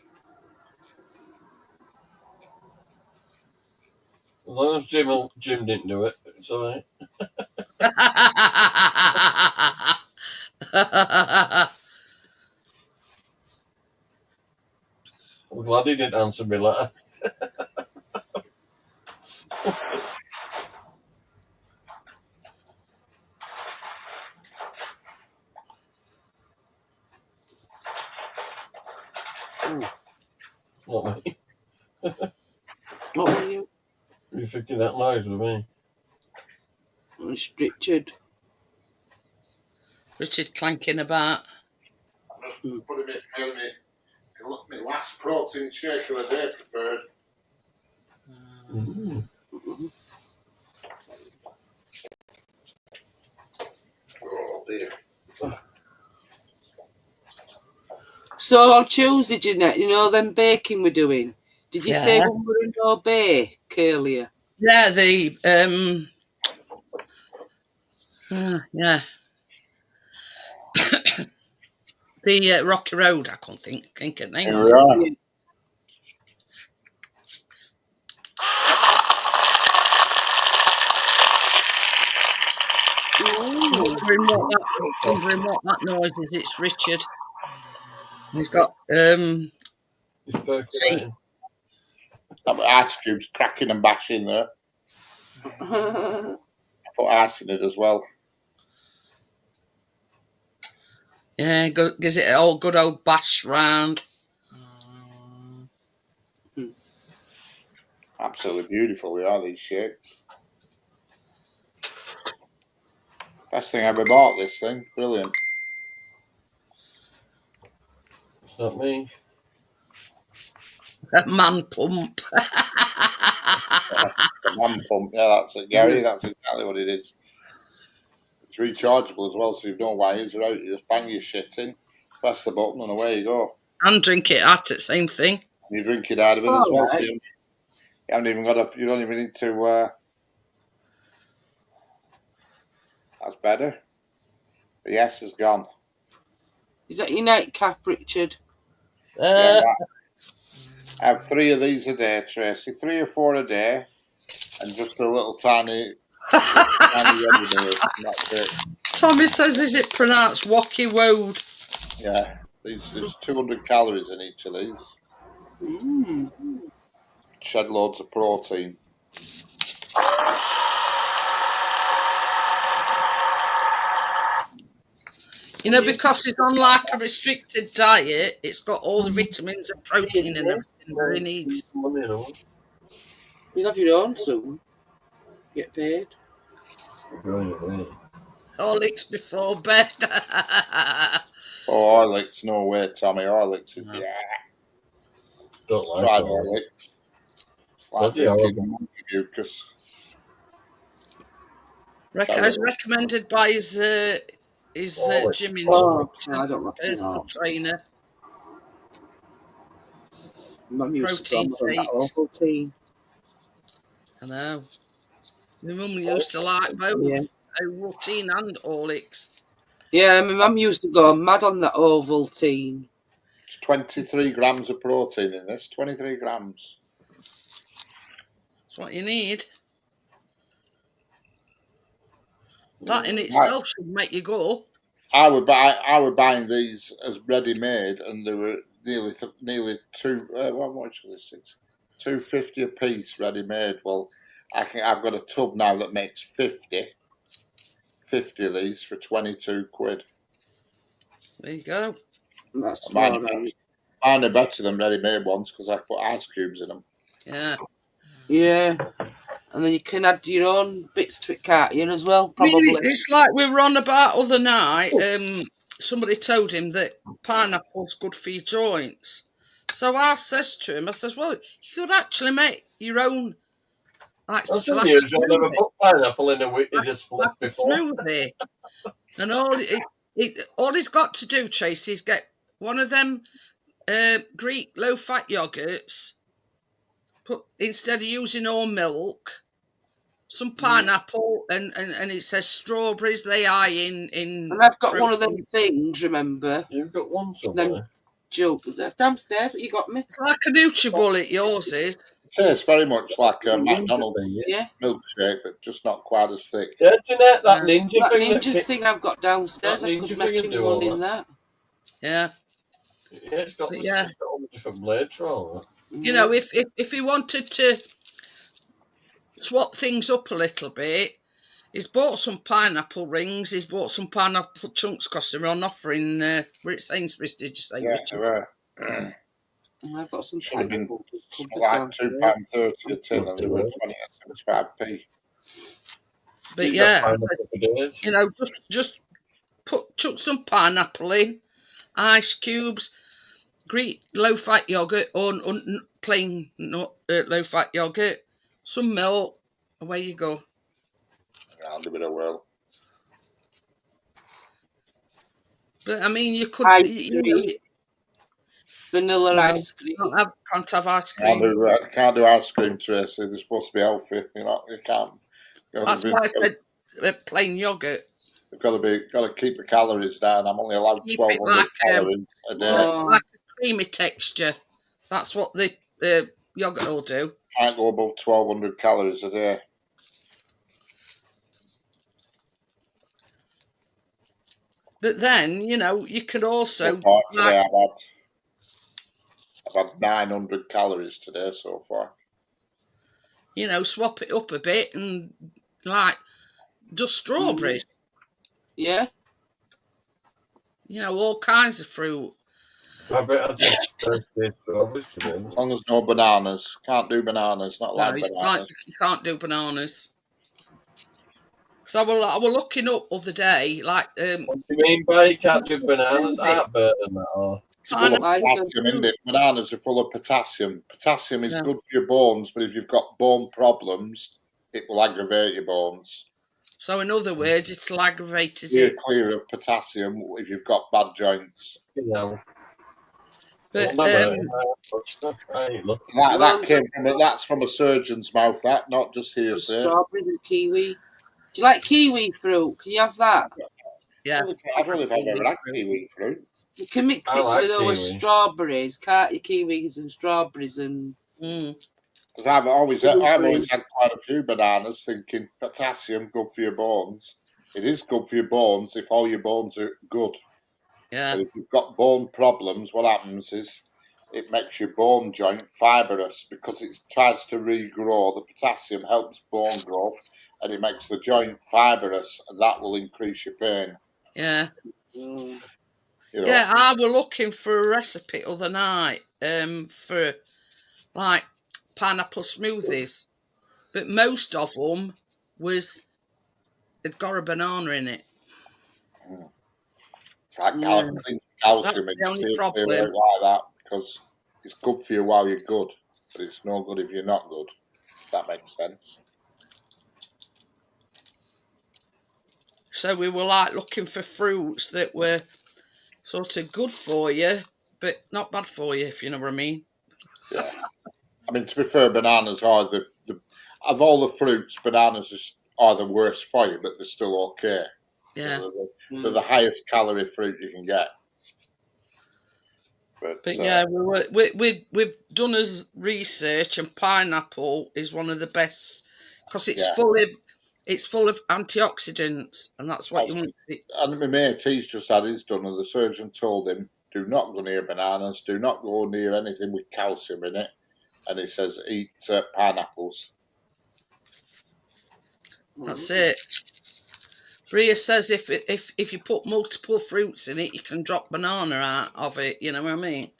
As long as Jim didn't do it, it's alright. I'm glad he didn't answer me letter. Not me. What were you? You thinking that lies with me? It's Richard. Richard clanking about. I'm just putting my last protein shake of the day prepared. Mm. Oh dear. So on Tuesday, Jeanette, you know them baking we're doing. Did you say Yeah. when we were in no bake earlier? Yeah, the yeah. The Rocky Road, I can't think of the name. Here we are. Yeah. Wondering what that noise is. It's Richard. He's got He's percolating. That ice cubes cracking and bashing there. I put ice in it as well. yeah, gives it all good old bash round. Absolutely beautiful they are, these shakes. Best thing I ever bought, this thing. Brilliant. It's not me. Man pump. The man pump. Yeah, that's it, Gary. That's exactly what it is. It's rechargeable as well, so you've no wires out. You just bang your shit in, press the button, and away you go. And drink it at it, same thing. You drink it out of it as well, so you haven't even got you don't even need to. That's better. The S is gone. Is that your nightcap, Richard? Yeah, I have 3 of these a day, Tracy. 3 or 4 a day, and just a little tiny ready meal. That's it. Tommy says, is it pronounced Wacky Woad? Yeah, there's 200 calories in each of these. Shed loads of protein. You know, because it's on like a restricted diet, it's got all the vitamins and protein and everything that it needs. You'll have your own soon. Get paid. Horlicks before bed. Oh, Horlicks, no way, Tommy. Horlicks is Don't like Try that. Horlicks. It's like Bloody horrible. drinking monkey mucus. As recommended by his gym instructor, I don't like the trainer. Mum used to Protein on that shakes. Ovaltine. I know. My mum used to like both Yeah. Ovaltine and Horlicks. Yeah, my mum used to go mad on that Ovaltine. It's 23 grams of protein in this. 23 grams. That's what you need. That in itself should make you go. I were buying these as ready made, and they were nearly 2.50 a piece ready made. Well, I've got a tub now that makes 50 of these for 22 quid. There you go. That's Mine are better than ready made ones because I put ice cubes in them. Yeah. Yeah. And then you can add your own bits to it, can't you, as well? Probably. It's like we were on about other night. Somebody told him that pineapple's good for your joints. So I says to him, well, you could actually make your own That's unusual. I've never put pineapple in a split before. Smoothie. And all he's got to do, Tracy, is get one of them Greek low-fat yogurts. Instead of using all milk, some pineapple, and it says strawberries. They are in. And I've got one of them things. Remember? You've got one somewhere. Downstairs. What you got me? It's like a NutriBullet. Yours is. It tastes very much like a McDonald's Yeah. milkshake, but just not quite as thick. Yeah, Jeanette, that ninja That thing. ninja thing I've got downstairs. I could make him one in that. Yeah. Yeah, it's got all the different blades for all that. You know, if he wanted to swap things up a little bit, he's bought some pineapple rings. He's bought some pineapple chunks because they're on offer in we're at Sainsbury's. Did you say? Yeah, I've got some should have been pineapple. like £2.30 a tin, and they were 20p. But yeah, you know, just chuck some pineapple in, ice cubes, Greek low-fat yogurt or plain low-fat yogurt, some milk, away you go. I'll give it a whirl. But I mean, you could Vanilla ice cream. Can't have ice cream. Can't do ice cream, Tracy. They're supposed to be healthy. You can't. That's why I said plain yogurt. You've got to keep the calories down. I'm only allowed 1,200 calories a day. Like a creamy texture. That's what the yogurt will do. Can't go above 1,200 calories a day. But then, you know, you could also. Today I've had 900 calories today so far. You know, swap it up a bit and like just strawberries. Yeah. You know, all kinds of fruit. I bet I just strawberries today. As long as no bananas. Can't do bananas. Not like bananas. You can't do bananas. So I was looking up other day, like. What do you mean by you can't do bananas? Aren't burning that or? It's full of potassium, isn't it? Bananas are full of potassium. Potassium is good for your bones, but if you've got bone problems, it will aggravate your bones. So in other words, it'll aggravate it. Steer clear of potassium if you've got bad joints. You know. But that's from a surgeon's mouth. That not just hearsay. Strawberries and kiwi. Do you like kiwi fruit? Can you have that? Yeah. I don't know if I've ever had kiwi fruit. You can mix I it like with all kiwi. strawberries, can't you? Kiwis and strawberries and Because I've always had quite a few bananas, thinking potassium good for your bones. It is good for your bones if all your bones are good. Yeah. But if you've got bone problems, what happens is it makes your bone joint fibrous because it tries to regrow. The potassium helps bone growth and it makes the joint fibrous, and that will increase your pain. Yeah. mm, You know. Yeah, I was looking for a recipe other night for like pineapple smoothies, but most of them had got a banana in it. It's like Yeah. calcium. That's the only Stay away problem. like that because it's good for you while you're good, but it's no good if you're not good. If that makes sense. So we were like looking for fruits that were sort of good for you, but not bad for you, if you know what I mean. Yeah. I mean, to be fair, bananas are the of all the fruits, bananas are the worst for you, but they're still okay. Yeah. They're the highest calorie fruit you can get. But yeah, we've done as research, and pineapple is one of the best because it's full of antioxidants, and that's what you want. And my mate, he's just had his done, and the surgeon told him, "Do not go near bananas. Do not go near anything with calcium in it." And he says, "Eat pineapples." That's it. Bria says if you put multiple fruits in it, you can drop banana out of it. You know what I mean?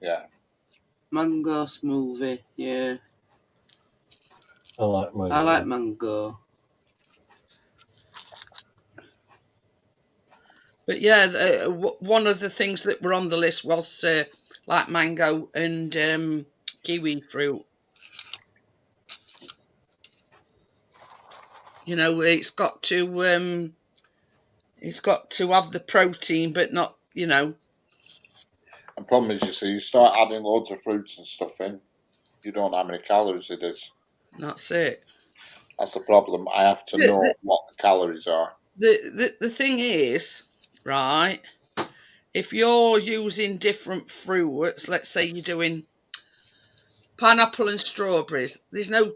Yeah. Mango smoothie, yeah. I like mango. I like mango. But yeah, one of the things that were on the list was like mango and kiwi fruit. You know, it's got to have the protein, but not, you know. And problem is, you see, you start adding loads of fruits and stuff in, you don't know how many calories it is. That's it. That's the problem. I have to know what the calories are. The thing is, right, if you're using different fruits, let's say you're doing pineapple and strawberries, there's no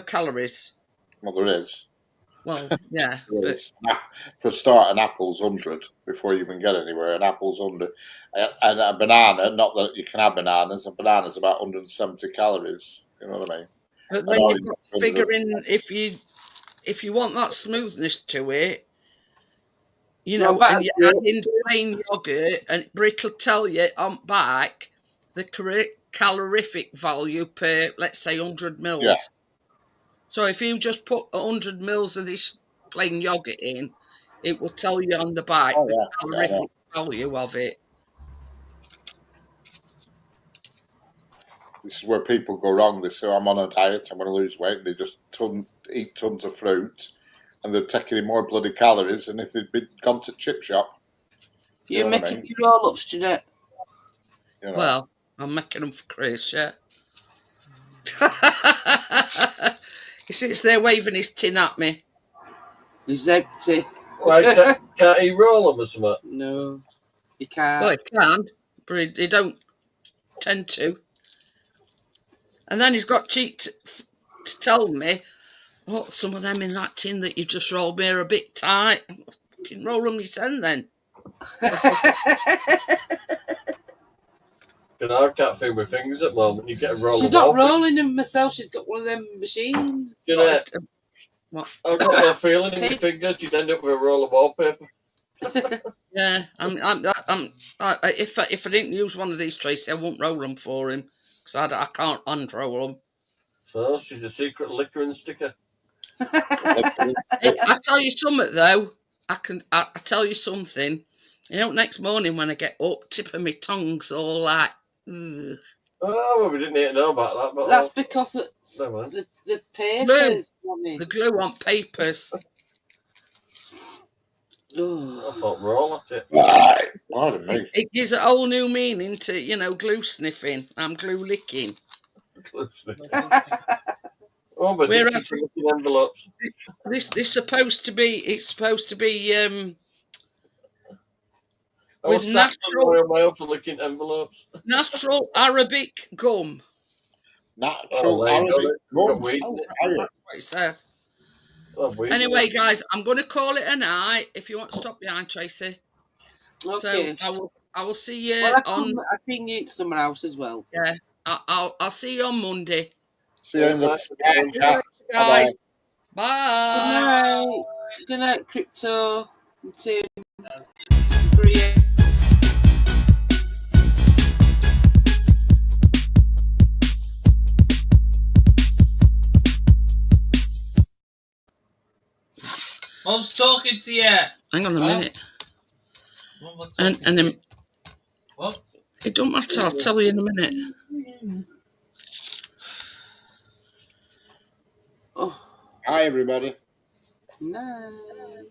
calories. Well, there is. Well, yeah. There is. For a start, an apple's 100 before you even get anywhere. An apple's 100. And a banana, not that you can have bananas, a banana's about 170 calories. You know what I mean? But then you've got to figure in if you want that smoothness to it, you know, and you add in plain yogurt, and it'll tell you on back the correct calorific value per, let's say, 100 mils. Yeah. So if you just put 100 mils of this plain yogurt in, it will tell you on the back the calorific value of it. This is where people go wrong. They say, I'm on a diet, I'm going to lose weight. And they just eat tons of fruit, and they're taking in more bloody calories than if they'd gone to chip shop. You're making your roll-ups, Jeanette. You know. Well, I'm making them for Chris, yeah. He sits there waving his tin at me. He's empty. Right, can't he roll them or something? No, he can't. Well, he can, but he don't tend to. And then he's got cheek to tell me, oh, some of them in that tin that you just rolled me are a bit tight. You can roll them yourself then. I can't feel my fingers at the moment. You get a roll. She's not rolling them herself. She's got one of them machines. What? I've got no feeling in my Take- fingers. You'd end up with a roll of wallpaper. Yeah, if I didn't use one of these, Tracy, I won't roll them for him because I can't unroll them. So she's a secret liquor and sticker. I tell you something though. I tell you something. You know, next morning when I get up, tip of my tongue's all like. Ugh. Oh, well, we didn't need to know about that. But That's because it's never mind. the papers. The glue on papers. I thought we're all at it. Pardon me. It gives a whole new meaning to, you know, glue sniffing. I'm glue licking. Oh, but Whereas looking envelopes. It's supposed to be I was with sacked from natural- Royal Mail for licking envelopes. Natural Arabic gum. Natural there you go, Arabic then. gum. Weed. Are That's you? what it says. Oh, weed. Anyway, guys, I'm going to call it a night. If you want to stop behind, Tracy. Okay. So I will see you Well, on. I think it's somewhere else as well. Yeah, I'll see you on Monday. See you in the Nice. spare See you chat. later, guys. Good Bye. night. Good night, Crypto. And Tim. Bria. Mum's talking to you. Hang on a Huh? minute. Mum was talking And to then you. What? it don't matter. I'll tell you in a minute. Oh, Hi, everybody. night.